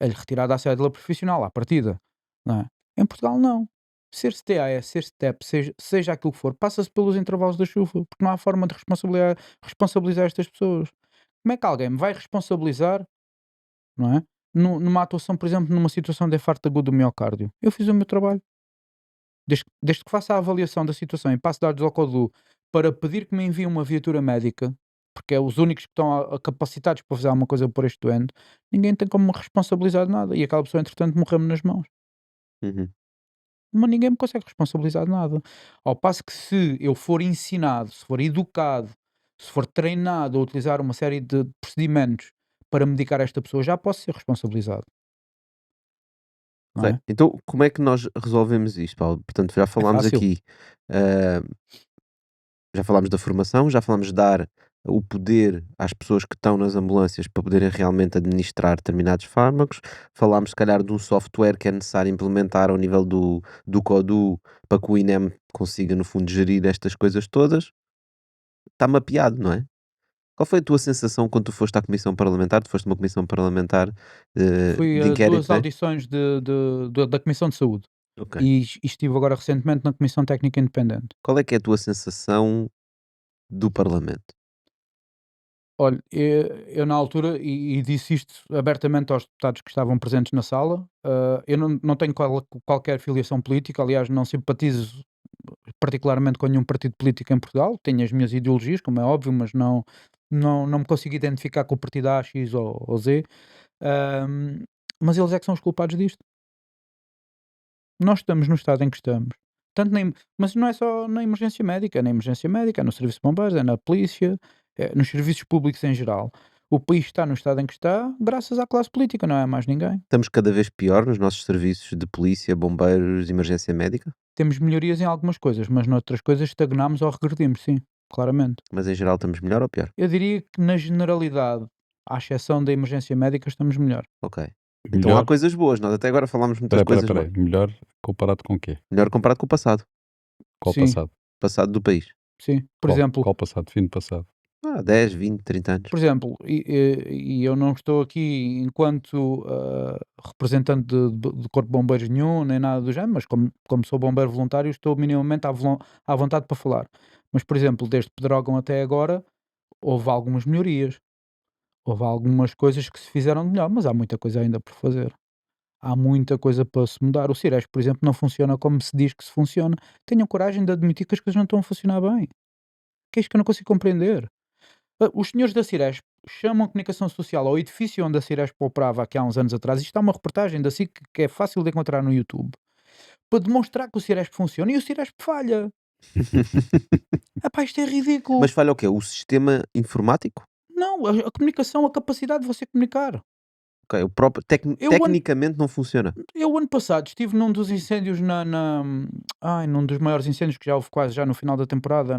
S2: é-lhe retirada a cédula profissional à partida, não é? Em Portugal, não. Ser-se TAS, ser-se TEP, seja aquilo que for, passa-se pelos intervalos da chuva, porque não há forma de responsabilizar estas pessoas. Como é que alguém me vai responsabilizar, não é? Numa atuação, por exemplo, numa situação de infarto agudo do miocárdio? Eu fiz o meu trabalho. Desde que faça a avaliação da situação e passe dados ao CODU para pedir que me envie uma viatura médica, porque é os únicos que estão capacitados para fazer alguma coisa por este doente, ninguém tem como me responsabilizar de nada. E aquela pessoa, entretanto, morreu-me nas mãos.
S1: Uhum.
S2: Mas ninguém me consegue responsabilizar de nada. Ao passo que, se eu for ensinado, se for educado, se for treinado a utilizar uma série de procedimentos para medicar esta pessoa, já posso ser responsabilizado, não
S1: Ok.
S2: é?
S1: Então, como é que nós resolvemos isto, Paulo? Portanto, já
S2: É
S1: falámos
S2: fácil.
S1: aqui, ah, já falámos da formação, já falámos de dar o poder às pessoas que estão nas ambulâncias para poderem realmente administrar determinados fármacos. Falámos, se calhar, de um software que é necessário implementar ao nível do CODU para que o INEM consiga, no fundo, gerir estas coisas todas. Está mapeado, não é? Qual foi a tua sensação quando tu foste à comissão parlamentar? Tu foste uma comissão parlamentar
S2: Fui
S1: de
S2: a duas
S1: inquérito, é?
S2: audições da Comissão de Saúde.
S1: Ok.
S2: E estive agora recentemente na Comissão Técnica Independente.
S1: Qual é que é a tua sensação do Parlamento?
S2: Olha, eu na altura, e disse isto abertamente aos deputados que estavam presentes na sala, eu não tenho qualquer filiação política, aliás, não simpatizo particularmente com nenhum partido político em Portugal, tenho as minhas ideologias, como é óbvio, mas não me consigo identificar com o partido A, X ou Z, ahm, mas eles é que são os culpados disto. Nós estamos no estado em que estamos. Mas não é só na emergência médica, é na emergência médica, é no serviço de bombeiros, é na polícia, é nos serviços públicos em geral. O país está no estado em que está graças à classe política, não é mais ninguém.
S1: Estamos cada vez pior nos nossos serviços de polícia, bombeiros, emergência médica,
S2: Temos melhorias em algumas coisas, mas noutras coisas estagnamos ou regredimos, sim, claramente.
S1: mas em geral estamos melhor ou pior?
S2: Eu diria que na generalidade, à exceção da emergência médica, estamos melhor.
S1: Ok. Então há
S3: Melhor.
S1: coisas boas, nós até agora falámos muitas coisas
S3: Peraí.
S1: boas.
S3: Melhor comparado com o quê?
S1: Melhor comparado com o passado,
S3: Qual
S2: Sim.
S3: passado?
S1: passado do país.
S2: Sim, por exemplo,
S3: Qual passado? Fim do passado.
S1: 10, 20, 30 anos.
S2: por exemplo, e eu não estou aqui enquanto representante de corpo de bombeiros nenhum, nem nada do género, mas como sou bombeiro voluntário, estou minimamente à vontade para falar. Mas, por exemplo, desde Pedrógão até agora, houve algumas melhorias. Houve algumas coisas que se fizeram de melhor, mas há muita coisa ainda por fazer. Há muita coisa para se mudar. O Cires, por exemplo, não funciona como se diz que se funciona. Tenham coragem de admitir que as coisas não estão a funcionar bem. Que é isto que eu não consigo compreender. Os senhores da Ciresp chamam a comunicação social ao edifício onde a Ciresp operava aqui há uns anos atrás. Isto é uma reportagem da SIC que é fácil de encontrar no YouTube. Para demonstrar que o Ciresp funciona e o Ciresp falha. Epá, isto é ridículo.
S1: Mas falha o quê? O sistema informático?
S2: Não, a comunicação, a capacidade de você comunicar.
S1: Ok, o próprio,
S2: Eu, ano,
S1: tecnicamente não funciona.
S2: eu ano passado estive num dos incêndios num dos maiores incêndios que já houve quase já no final da temporada,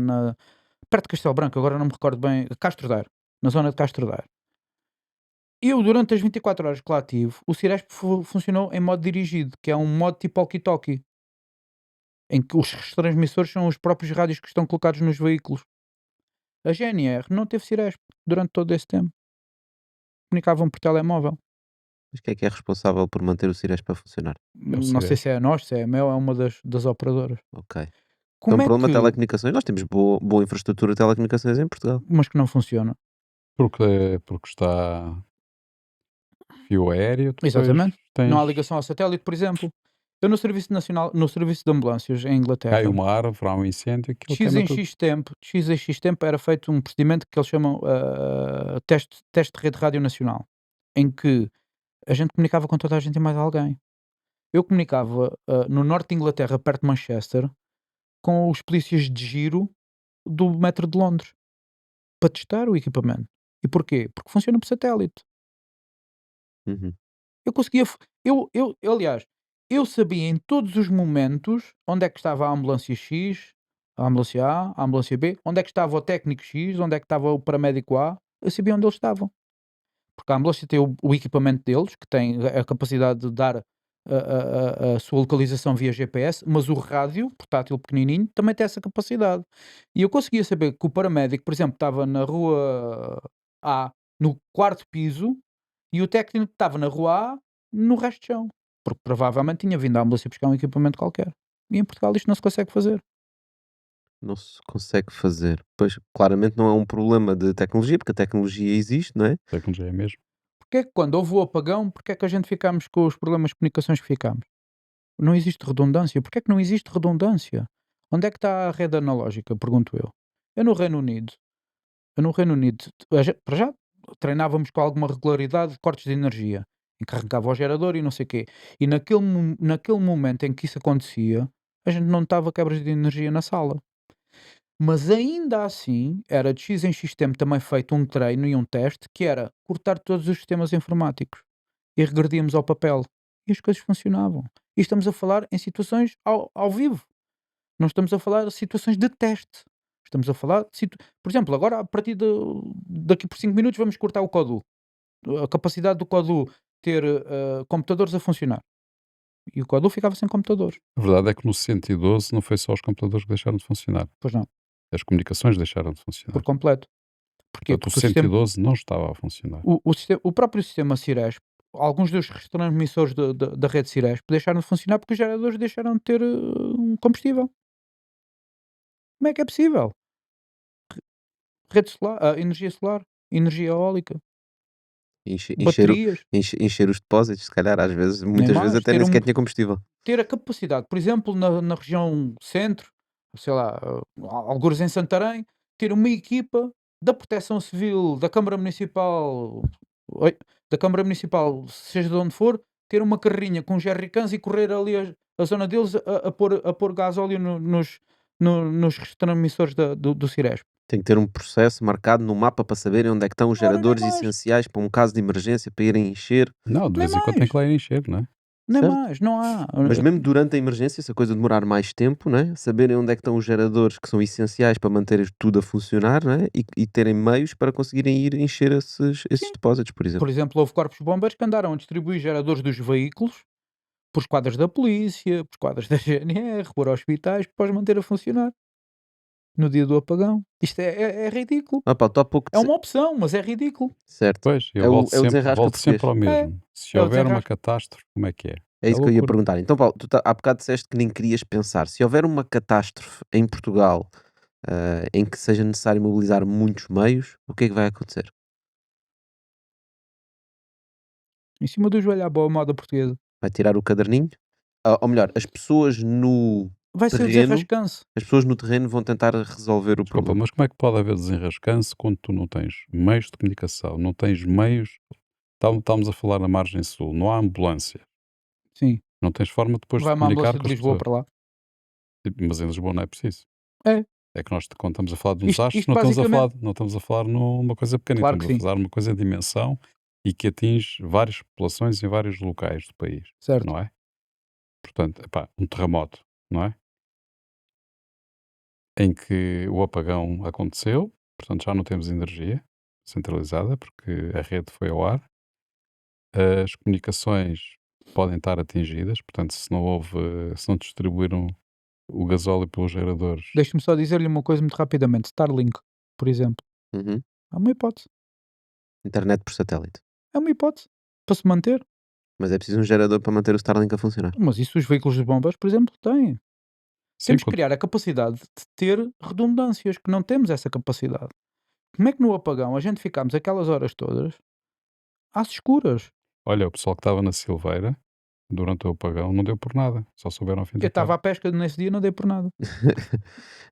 S2: perto de Castelo Branco, agora não me recordo bem, Castro Daire, na zona de Castro Daire. Eu, durante as 24 horas que lá tive, o Ciresp funcionou em modo dirigido, que é um modo tipo walkie-talkie, em que os transmissores são os próprios rádios que estão colocados nos veículos. A GNR não teve Ciresp durante todo esse tempo. Comunicavam por telemóvel.
S1: Mas quem é responsável por manter o Ciresp a funcionar?
S2: Não sei se é a nós, se é a Mel, é uma das operadoras.
S1: Ok.
S2: Como
S1: Então,
S2: é
S1: problema de
S2: que...
S1: telecomunicações. Nós temos boa infraestrutura de telecomunicações em Portugal.
S2: Mas que não funciona.
S3: Porque está fio aéreo, depois
S2: Exatamente. Não há
S3: tens...
S2: ligação ao satélite, por exemplo. Eu no Serviço Nacional, no Serviço de Ambulâncias em Inglaterra,
S3: Cai uma árvore, há um incêndio,
S2: de
S3: aquilo
S2: X
S3: queima
S2: em
S3: tudo.
S2: X tempo era feito um procedimento que eles chamam teste de rede rádio nacional, em que a gente comunicava com toda a gente e mais alguém. Eu comunicava no norte de Inglaterra, perto de Manchester, com os polícias de giro do metro de Londres, para testar o equipamento. E porquê? Porque funciona por satélite.
S1: Uhum.
S2: Eu conseguia. Aliás, eu sabia em todos os momentos onde é que estava a ambulância X, a ambulância A, a ambulância B, onde é que estava o técnico X, onde é que estava o paramédico A. Eu sabia onde eles estavam. Porque a ambulância tem o equipamento deles, que tem a capacidade de dar a sua localização via GPS, mas o rádio, portátil pequenininho, também tem essa capacidade. E eu conseguia saber que o paramédico, por exemplo, estava na rua A, no quarto piso, e o técnico estava na rua A, no resto de chão. Porque provavelmente tinha vindo a ambulância buscar um equipamento qualquer. E em Portugal isto não se consegue fazer.
S1: Não se consegue fazer. Pois, claramente não é um problema de tecnologia, porque a tecnologia existe, não é?
S3: A tecnologia é mesmo.
S2: Porque é que quando houve o apagão, porque é que a gente ficamos com os problemas de comunicações que ficamos? Não existe redundância. Porque é que não existe redundância? Onde é que está a rede analógica? Pergunto eu. Eu no Reino Unido, para já treinávamos com alguma regularidade de cortes de energia, em que arrancava o gerador e não sei o quê. E naquele momento em que isso acontecia, a gente não notava quebras de energia na sala. Mas ainda assim, era de X em X tempo também feito um treino e um teste, que era cortar todos os sistemas informáticos. E regredíamos ao papel. E as coisas funcionavam. E estamos a falar em situações ao vivo. Não estamos a falar de situações de teste. Estamos a falar de por exemplo, agora a partir daqui por 5 minutos vamos cortar o Codu. A capacidade do Codu ter computadores a funcionar. E o Codu ficava sem computadores.
S3: A verdade é que no 112 não foi só os computadores que deixaram de funcionar.
S2: Pois não,
S3: As comunicações deixaram de funcionar.
S2: por completo. Porquê?
S3: Portanto, o
S2: Porque o sistema,
S3: 112 não estava a funcionar.
S2: o próprio sistema Ciresp, alguns dos retransmissores da rede Ciresp deixaram de funcionar porque os geradores deixaram de ter combustível. Como é que é possível? Rede solar, energia solar. energia eólica,
S1: Encher,
S2: baterias,
S1: encher os depósitos, se calhar, às vezes,
S2: nem
S1: muitas vezes
S2: mais,
S1: até
S2: ter
S1: nem sequer
S2: um,
S1: tinha combustível.
S2: ter a capacidade, por exemplo, na região centro, sei lá, algures em Santarém, ter uma equipa da Proteção Civil, da Câmara Municipal, oi, da Câmara Municipal, seja de onde for, ter uma carrinha com jerrycans e correr ali a zona deles a pôr gasóleo nos transmissores do Ciresp.
S1: Tem que ter um processo marcado no mapa para saberem onde é que estão os
S2: Ora, nem
S1: geradores
S2: mais,
S1: essenciais para um caso de emergência, para irem encher.
S3: Não, de
S2: nem
S3: vez em quando tem
S2: mais,
S3: que lá ir encher, não é?
S2: nem
S1: Certo?
S2: mais, não há.
S1: Mas mesmo durante a emergência, se a coisa demorar mais tempo, não é? Saberem onde é que estão os geradores que são essenciais para manter tudo a funcionar, não é? E terem meios para conseguirem ir encher esses
S2: Sim.
S1: depósitos, por exemplo.
S2: Por exemplo, houve corpos de bombeiros que andaram a distribuir geradores dos veículos por esquadras da polícia, por esquadras da GNR, por hospitais, para os manter a funcionar no dia do apagão. Isto é ridículo.
S1: Ah pá, tu há pouco
S2: É uma opção, mas é ridículo.
S1: certo.
S3: Pois,
S1: É
S3: eu
S1: o
S3: volto sempre,
S1: desenrasca
S3: volto sempre ao
S1: português.
S3: mesmo. Se
S2: É o
S3: houver uma
S2: desenrasca.
S3: catástrofe, como é que é?
S1: É
S3: É
S1: isso que eu ia
S3: loucura.
S1: perguntar. Então, Paulo, há bocado disseste que nem querias pensar. Se houver uma catástrofe em Portugal, em que seja necessário mobilizar muitos meios, o que é que vai acontecer?
S2: Em cima do joelho à boa moda portuguesa.
S1: Vai tirar o caderninho? Ou melhor, as pessoas no
S2: Vai ser o
S1: terreno,
S2: desenrascanço.
S1: as pessoas no terreno vão tentar resolver o
S3: Desculpa,
S1: problema.
S3: mas como é que pode haver desenrascanço quando tu não tens meios de comunicação, não tens meios. Estamos a falar na margem sul, não há ambulância,
S2: Sim.
S3: não tens forma depois de
S2: Vai uma
S3: comunicar
S2: ambulância
S3: com
S2: de
S3: as
S2: Lisboa
S3: pessoas.
S2: para lá.
S3: Mas em Lisboa não é preciso.
S2: É.
S3: É que nós, quando estamos a falar de um
S2: Isto,
S3: desastre,
S2: isto
S3: não estamos a
S2: basicamente.
S3: falar, não estamos a falar numa coisa pequena,
S2: Claro que
S3: estamos a
S2: sim.
S3: falar numa coisa de dimensão e que atinge várias populações em vários locais do país,
S2: Certo.
S3: não é? Portanto, epá, um terremoto, não é? Em que o apagão aconteceu, portanto já não temos energia centralizada porque a rede foi ao ar, as comunicações podem estar atingidas, portanto se não distribuíram o gasóleo pelos geradores,
S2: Deixe-me só dizer-lhe uma coisa muito rapidamente. Starlink, por exemplo.
S1: Uhum.
S2: É uma hipótese.
S1: Internet por satélite.
S2: É uma hipótese. Para se manter.
S1: Mas é preciso um gerador para manter o Starlink a funcionar.
S2: Mas isso os veículos de bombas, por exemplo, têm.
S3: sim,
S2: Temos que criar a capacidade de ter redundâncias, que não temos essa capacidade. Como é que no apagão a gente ficamos aquelas horas todas às escuras?
S3: olha, o pessoal que estava na Silveira durante o apagão não deu por nada, só souberam ao fim
S2: Eu
S3: da
S2: estava
S3: tarde.
S2: à pesca nesse dia, não dei por nada.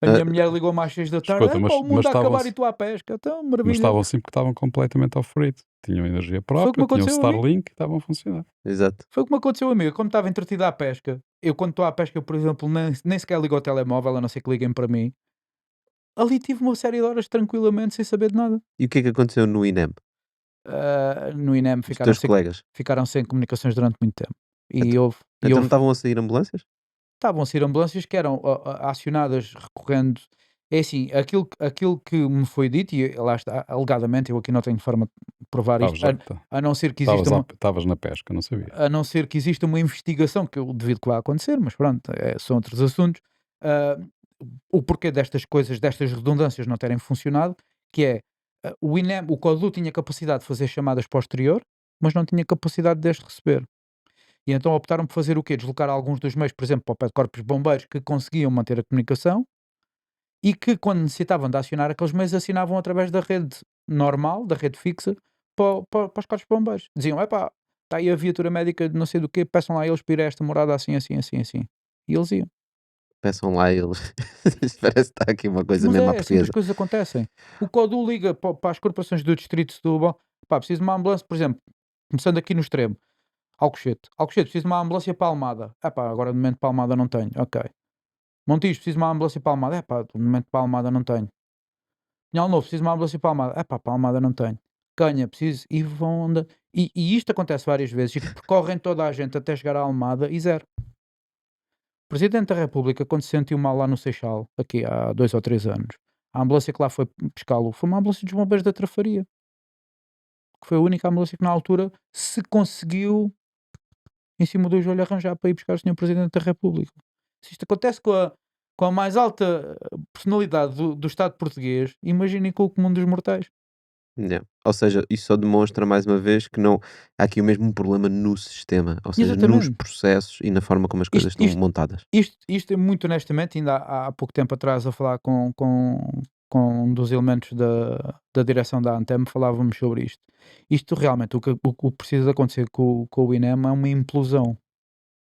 S2: A
S1: Ah,
S2: minha mulher ligou-me às 6 da tarde.
S3: Escuta,
S2: Epá, o mundo
S3: mas
S2: a acabar
S3: estavam-se
S2: e tu à pesca. Então,
S3: mas
S2: maravilha.
S3: estavam assim porque estavam completamente off-grid. Tinham energia
S2: Foi o que
S3: própria,
S2: me
S3: tinham
S2: aconteceu a mim.
S3: Starlink e estavam a funcionar.
S1: Exato.
S2: Foi o que me aconteceu a mim. Eu, como estava entretido à pesca, eu quando estou à pesca, por exemplo, nem sequer ligo ao telemóvel, a não ser que liguem para mim. Ali tive uma série de horas tranquilamente sem saber de nada.
S1: E o que é que aconteceu no INEM?
S2: No INEM
S1: Os teus colegas?
S2: ficaram sem comunicações durante muito tempo. E
S1: Então,
S2: houve,
S1: então não estavam a sair ambulâncias?
S2: estavam a ser ambulâncias que eram acionadas recorrendo. É assim, aquilo que me foi dito, e lá está, alegadamente, eu aqui não tenho forma de provar isto, a não ser que exista
S3: Estavas na pesca, não sabia.
S2: a não ser que exista uma investigação, que eu duvido que vá acontecer, mas pronto, são outros assuntos. Ah, o porquê destas coisas, destas redundâncias não terem funcionado, que é o INEM, o CODU tinha capacidade de fazer chamadas posterior, mas não tinha capacidade de as receber. E então optaram por fazer o quê? Deslocar alguns dos meios, por exemplo, para o pé de corpos de bombeiros que conseguiam manter a comunicação e que, quando necessitavam de acionar aqueles meios, assinavam através da rede normal, da rede fixa, para os corpos de bombeiros. Diziam, epá, está aí a viatura médica de não sei do quê, peçam lá eles para ir a esta morada assim, assim, assim, assim. E eles iam.
S1: Peçam lá eles. Isto parece que está aqui uma coisa
S2: Mas
S1: mesmo à
S2: é assim que as
S1: portuguesa.
S2: coisas acontecem. O CODU liga para as corporações do distrito de Setúbal, pá, preciso de uma ambulância, por exemplo, começando aqui no extremo, Alcochete, preciso de uma ambulância para Almada. Agora de momento para Almada não tenho, ok. Montijo, preciso de uma ambulância para Almada. De momento para Almada não tenho. Pinhal Novo, preciso de uma ambulância para Almada. Para Almada não tenho. Canha, preciso. E vão andar. E isto acontece várias vezes. E percorrem toda a gente até chegar à Almada e zero. O Presidente da República, quando se sentiu mal lá no Seixal, aqui há 2 ou 3 anos, a ambulância que lá foi pescá-lo foi uma ambulância dos bombeiros da Trafaria. Que foi a única ambulância que na altura se conseguiu, em cima do joelho, arranjar para ir buscar o Sr. Presidente da República. Se isto acontece com a mais alta personalidade do Estado português, imaginem com o comum dos mortais.
S1: Yeah. Ou seja, isso só demonstra mais uma vez que não há aqui o mesmo problema no sistema, ou seja, nos
S2: Exatamente.
S1: processos e na forma como as coisas estão montadas.
S2: Isto é muito honestamente, ainda há pouco tempo atrás a falar com com um dos elementos da direção da Antem, falávamos sobre isto. Isto realmente, o que precisa acontecer com o INEM é uma implosão.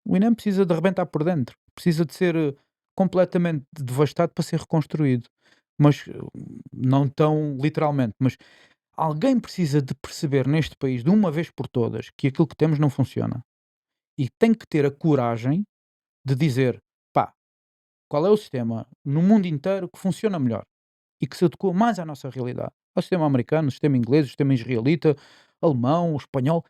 S2: O INEM precisa de arrebentar por dentro, precisa de ser completamente devastado para ser reconstruído. Mas não tão literalmente, mas alguém precisa de perceber neste país, de uma vez por todas, que aquilo que temos não funciona. E tem que ter a coragem de dizer, pá, qual é o sistema no mundo inteiro que funciona melhor e que se adequa mais à nossa realidade. O sistema americano, o sistema inglês, o sistema israelita, alemão, o espanhol,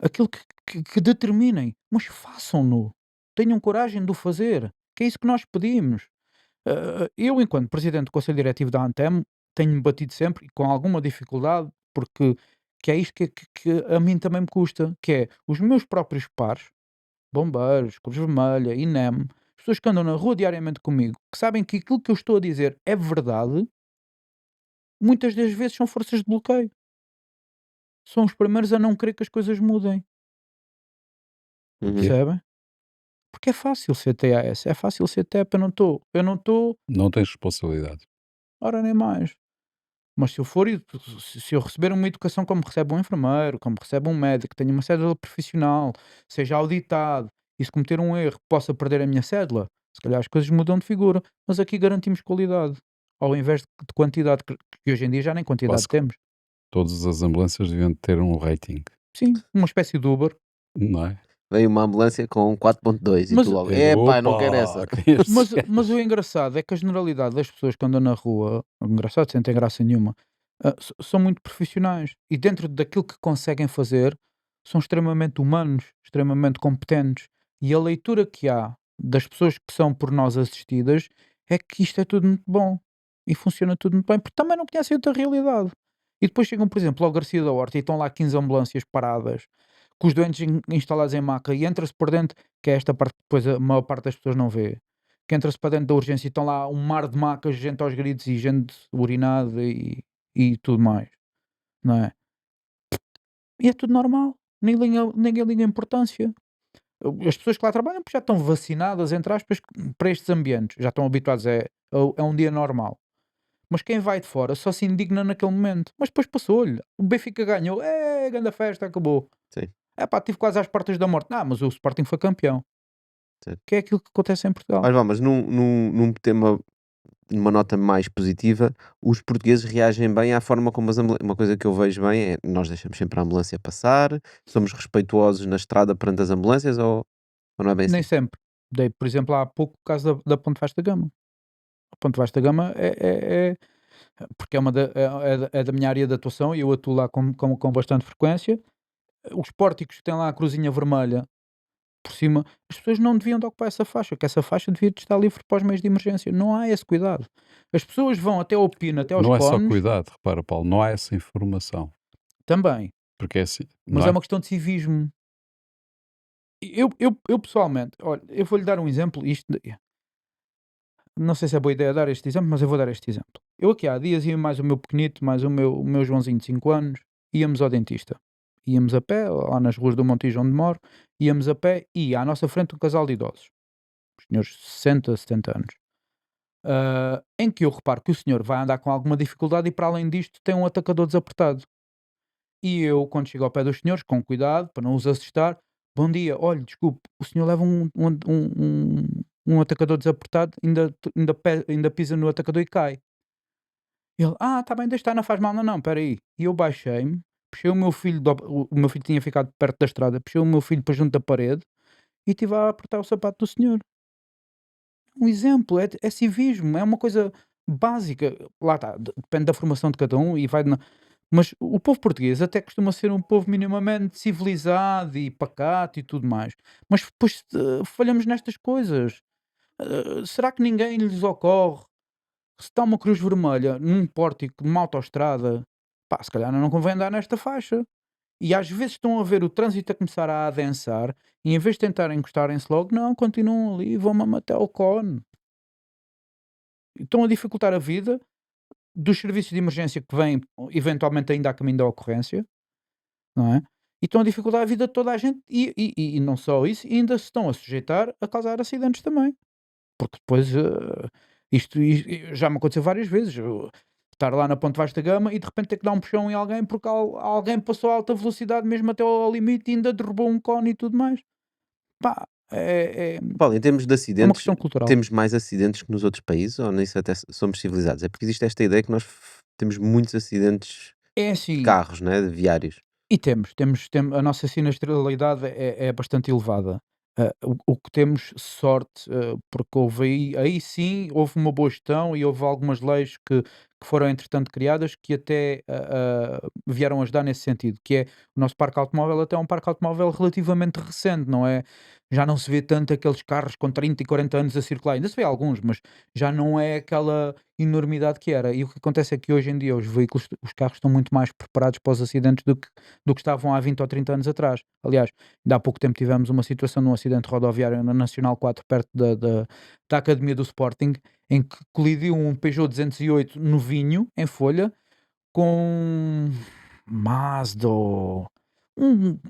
S2: aquilo que determinem, mas façam-no. Tenham coragem de o fazer, que é isso que nós pedimos. Eu, enquanto presidente do Conselho Diretivo da Antem, tenho-me batido sempre, e com alguma dificuldade, porque que é isto que a mim também me custa, que é os meus próprios pares, bombeiros, Cruz Vermelha, INEM, as pessoas que andam na rua diariamente comigo, que sabem que aquilo que eu estou a dizer é verdade, muitas das vezes são forças de bloqueio. São os primeiros a não querer que as coisas mudem,
S1: Uhum.
S2: percebem? Porque é fácil ser TAS, é fácil ser TEP, eu não estou,
S3: Não tens responsabilidade.
S2: ora nem mais. Mas se eu for e se eu receber uma educação como recebe um enfermeiro, como recebe um médico, tenho uma cédula profissional, seja auditado, e se cometer um erro possa perder a minha cédula, se calhar as coisas mudam de figura, mas aqui garantimos qualidade, ao invés de quantidade, que hoje em dia já nem quantidade
S3: Quase que
S2: temos.
S3: todas as ambulâncias deviam ter um rating,
S2: Sim, uma espécie de Uber.
S3: não é?
S1: Veio uma ambulância com 4.2 e
S2: Mas,
S1: tu logo, epá, não quero
S3: Opa,
S1: essa.
S3: quem é estes
S2: mas o
S3: gajos?
S2: engraçado é que a generalidade das pessoas que andam na rua, engraçado, sem ter graça nenhuma, são muito profissionais e dentro daquilo que conseguem fazer, são extremamente humanos, extremamente competentes. E a leitura que há das pessoas que são por nós assistidas é que isto é tudo muito bom e funciona tudo muito bem, porque também não conhecem outra realidade. E depois chegam, por exemplo, ao Garcia da Horta e estão lá 15 ambulâncias paradas, com os doentes instalados em maca, e entra-se por dentro, que é esta parte que depois a maior parte das pessoas não vê, que entra-se para dentro da urgência e estão lá um mar de macas, gente aos gritos e gente urinada e tudo mais, não é? E é tudo normal, ninguém liga importância. As pessoas que lá trabalham já estão vacinadas, entre aspas, para estes ambientes, já estão habituados, é um dia normal. Mas quem vai de fora só se indigna naquele momento. Mas depois passou-lhe. O Benfica ganhou, grande festa, acabou.
S1: Sim,
S2: É pá, estive quase às portas da morte. Mas o Sporting foi campeão.
S1: certo.
S2: Que é aquilo que acontece em Portugal.
S1: Mas vá, mas num tema, numa nota mais positiva, os portugueses reagem bem à forma como as ambulâncias. Uma coisa que eu vejo bem é nós deixamos sempre a ambulância passar, somos respeituosos na estrada perante as ambulâncias ou não é bem
S2: Nem
S1: assim?
S2: sempre. Dei, por exemplo, há pouco o caso da Ponte Vasta Gama. A Ponte Vasta Gama porque é da minha área de atuação e eu atuo lá com bastante frequência. Os pórticos que têm lá a cruzinha vermelha por cima, as pessoas não deviam de ocupar essa faixa, que essa faixa devia de estar livre para os meios de emergência. Não há esse cuidado. As pessoas vão até ao pino, até aos
S3: Não é só
S2: cones,
S3: cuidado, repara, Paulo, não há essa informação.
S2: também.
S3: Porque é assim,
S2: Mas
S3: não
S2: é
S3: é?
S2: uma questão de civismo. Eu pessoalmente, olha, eu vou-lhe dar um exemplo. Não sei se é boa ideia dar este exemplo, mas eu vou dar este exemplo. Eu aqui há dias ia mais o meu pequenito, mais o meu Joãozinho de 5 anos, íamos ao dentista. Íamos a pé, lá nas ruas do Montijo onde moro, íamos a pé e à nossa frente um casal de idosos. Os senhores de 60, 70 anos. Em que eu reparo que o senhor vai andar com alguma dificuldade e para além disto tem um atacador desapertado. E eu, quando chego ao pé dos senhores, com cuidado, para não os assustar, bom dia, olha, desculpe, o senhor leva um atacador desapertado, ainda pisa no atacador e cai. Ele, está bem, deixa estar, não faz mal, não, espera aí. E eu baixei-me, puxei o meu filho, o meu filho tinha ficado perto da estrada, puxei o meu filho para junto da parede e estive a apertar o sapato do senhor. Um exemplo, é civismo, é uma coisa básica. Lá está, depende da formação de cada um e vai mas o povo português até costuma ser um povo minimamente civilizado e pacato e tudo mais. Mas depois falhamos nestas coisas. Será que ninguém lhes ocorre? Se está uma cruz vermelha num pórtico numa autoestrada, pá, se calhar não convém andar nesta faixa. E às vezes estão a ver o trânsito a começar a adensar e em vez de tentarem encostarem-se logo, não, continuam ali e vão-me até ao cone. Estão a dificultar a vida dos serviços de emergência que vêm eventualmente ainda a caminho da ocorrência, não é? E estão a dificultar a vida de toda a gente e não só isso, ainda se estão a sujeitar a causar acidentes também. Porque depois Isto já me aconteceu várias vezes. Estar lá na Ponte Vasta Gama e de repente ter que dar um puxão em alguém porque alguém passou a alta velocidade mesmo até ao limite e ainda derrubou um cone e tudo mais. Pá,
S1: Paulo, em termos de
S2: uma
S1: acidentes,
S2: questão cultural.
S1: temos mais acidentes que nos outros países ou nisso até somos civilizados? É porque existe esta ideia que nós temos muitos acidentes
S2: É
S1: de
S2: assim,
S1: carros, né, de viários.
S2: e temos, a nossa sinistralidade é bastante elevada. O que temos sorte, porque houve aí sim, houve uma boa gestão e houve algumas leis que foram entretanto criadas que até vieram ajudar nesse sentido, que é o nosso parque automóvel até é um parque automóvel relativamente recente, não é? Já não se vê tanto aqueles carros com 30 e 40 anos a circular, ainda se vê alguns, mas já não é aquela enormidade que era. E o que acontece é que hoje em dia os carros estão muito mais preparados para os acidentes do que estavam há 20 ou 30 anos atrás. Aliás, ainda há pouco tempo tivemos uma situação de um acidente rodoviário na Nacional 4, perto da Academia do Sporting, em que colidiu um Peugeot 208 novinho, em folha, com Mazda, ou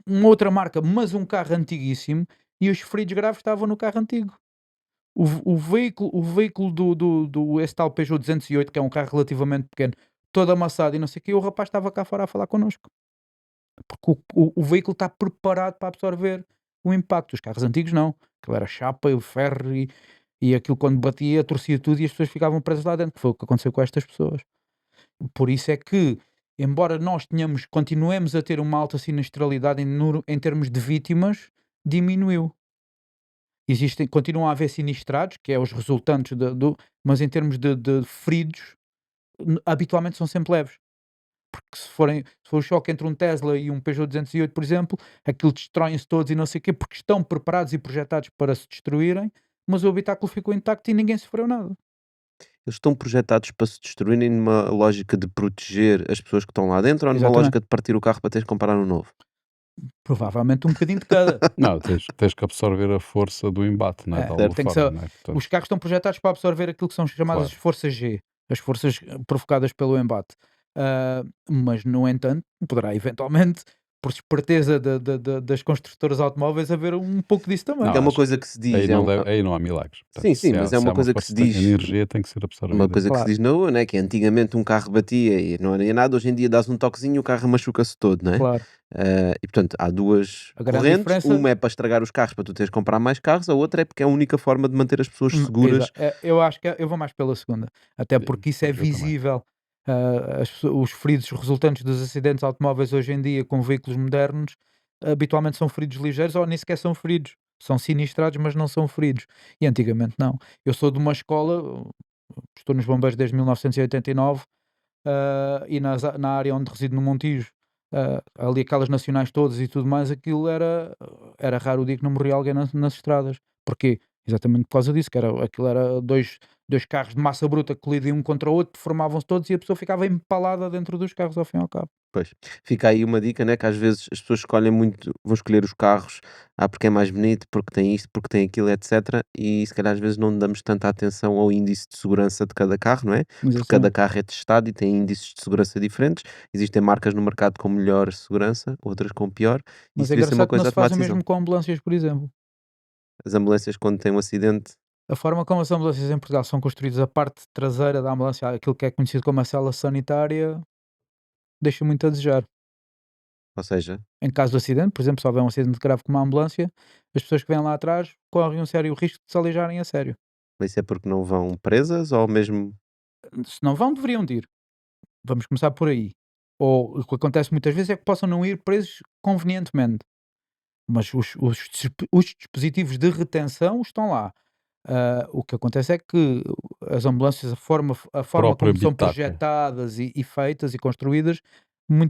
S2: uma outra marca, mas um carro antiguíssimo, e os feridos graves estavam no carro antigo. O veículo esse tal Peugeot 208, que é um carro relativamente pequeno, todo amassado e não sei o quê, o rapaz estava cá fora a falar connosco. Porque o veículo está preparado para absorver o impacto. Os carros antigos não. Aquilo era chapa e ferro e aquilo quando batia torcia tudo e as pessoas ficavam presas lá dentro, que foi o que aconteceu com estas pessoas. Por isso é que, embora nós continuemos a ter uma alta sinistralidade em termos de vítimas, diminuiu. Continuam a haver sinistrados, que é os resultantes mas em termos de feridos, habitualmente são sempre leves. Porque se for o choque entre um Tesla e um Peugeot 208, por exemplo, aquilo destroem-se todos e não sei o quê, porque estão preparados e projetados para se destruírem, mas o habitáculo ficou intacto e ninguém sofreu nada.
S1: Eles estão projetados para se destruírem numa lógica de proteger as pessoas que estão lá dentro ou numa
S2: Exatamente.
S1: lógica de partir o carro para teres que comprar um novo?
S2: Provavelmente um bocadinho de cada.
S3: Não, tens que absorver a força do embate, não é?
S2: É,
S3: De alguma
S2: tem que
S3: forma,
S2: ser-
S3: não é? Portanto,
S2: Os carros estão projetados para absorver aquilo que são chamadas
S3: Claro.
S2: forças G, as forças provocadas pelo embate. Mas, no entanto, poderá eventualmente, por esperteza das construtoras automóveis, haver um pouco disso também.
S3: Não,
S1: É uma
S3: acho
S1: coisa que se diz,
S3: aí não há milagres. Portanto,
S1: Sim, sim,
S3: se há,
S1: mas é
S3: se
S1: uma
S3: há
S1: coisa que se
S3: força de
S1: diz,
S3: energia tem que ser absorvida.
S1: uma coisa que se
S2: Claro.
S1: diz na rua, né, que antigamente um carro batia e não era nada, hoje em dia dás um toquezinho e o carro machuca-se todo, não é?
S2: Claro.
S1: E portanto, há duas
S2: A grande
S1: correntes,
S2: diferença-
S1: uma é para estragar os carros para tu teres que comprar mais carros, a outra é porque é a única forma de manter as pessoas seguras.
S2: Eu acho que eu vou mais pela segunda, até
S3: Sim,
S2: porque isso é
S3: eu também.
S2: visível. Os feridos resultantes dos acidentes automóveis hoje em dia com veículos modernos habitualmente são feridos ligeiros ou nem sequer são feridos. São sinistrados, mas não são feridos. E antigamente não. Eu sou de uma escola, estou nos bombeiros desde 1989 e na área onde resido no Montijo, ali aquelas nacionais todas e tudo mais, aquilo era raro o dia que não morria alguém nas estradas. Porquê? Exatamente por causa disso, aquilo era dois carros de massa bruta que colidiam um contra o outro, formavam-se todos e a pessoa ficava empalada dentro dos carros ao fim e ao cabo.
S1: Pois. Fica aí uma dica, né, que às vezes as pessoas escolhem muito, vão escolher os carros, porque é mais bonito, porque tem isto, porque tem aquilo, etc. E se calhar às vezes não damos tanta atenção ao índice de segurança de cada carro, não é? Porque cada carro é testado e tem índices de segurança diferentes. Existem marcas no mercado com melhor segurança, outras com pior.
S2: Mas
S1: Isso
S2: é
S1: devia ser uma
S2: engraçado que não
S1: coisa
S2: se faz o
S1: automatizada.
S2: mesmo com ambulâncias, por exemplo.
S1: As ambulâncias, quando têm um acidente,
S2: A forma como as ambulâncias em Portugal são construídas, a parte traseira da ambulância, aquilo que é conhecido como a cela sanitária, deixa muito a desejar.
S1: ou seja,
S2: Em caso de acidente, por exemplo, se houver um acidente grave com uma ambulância, as pessoas que vêm lá atrás correm um sério risco de se aleijarem a sério.
S1: isso é porque não vão presas ou mesmo.
S2: Se não vão, deveriam de ir. Vamos começar por aí. Ou o que acontece muitas vezes é que possam não ir presos convenientemente. Mas os dispositivos de retenção estão lá. O que acontece é que as ambulâncias, a forma
S3: Próprio
S2: como são
S3: habitáculo.
S2: projetadas e feitas e construídas,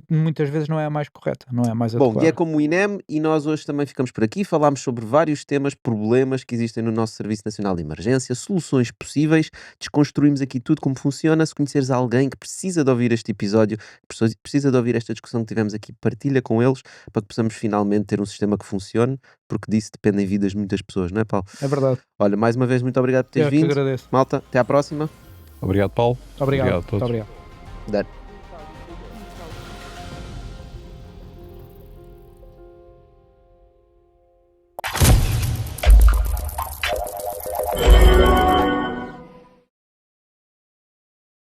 S2: muitas vezes não é a mais correta, não é a mais
S1: Bom, e é
S2: adequada.
S1: como o INEM e nós hoje também ficamos por aqui. Falámos sobre vários temas, problemas que existem no nosso Serviço Nacional de Emergência, soluções possíveis, desconstruímos aqui tudo como funciona. Se conheceres alguém que precisa de ouvir este episódio, que precisa de ouvir esta discussão que tivemos aqui, partilha com eles para que possamos finalmente ter um sistema que funcione, porque disso dependem vidas de muitas pessoas, não é, Paulo?
S2: É verdade.
S1: Olha, mais uma vez, muito obrigado por teres
S2: Eu que
S1: vindo.
S2: agradeço.
S1: Malta, até à próxima.
S3: Obrigado, Paulo.
S2: Obrigado.
S3: a todos.
S2: Muito obrigado.
S1: Dá.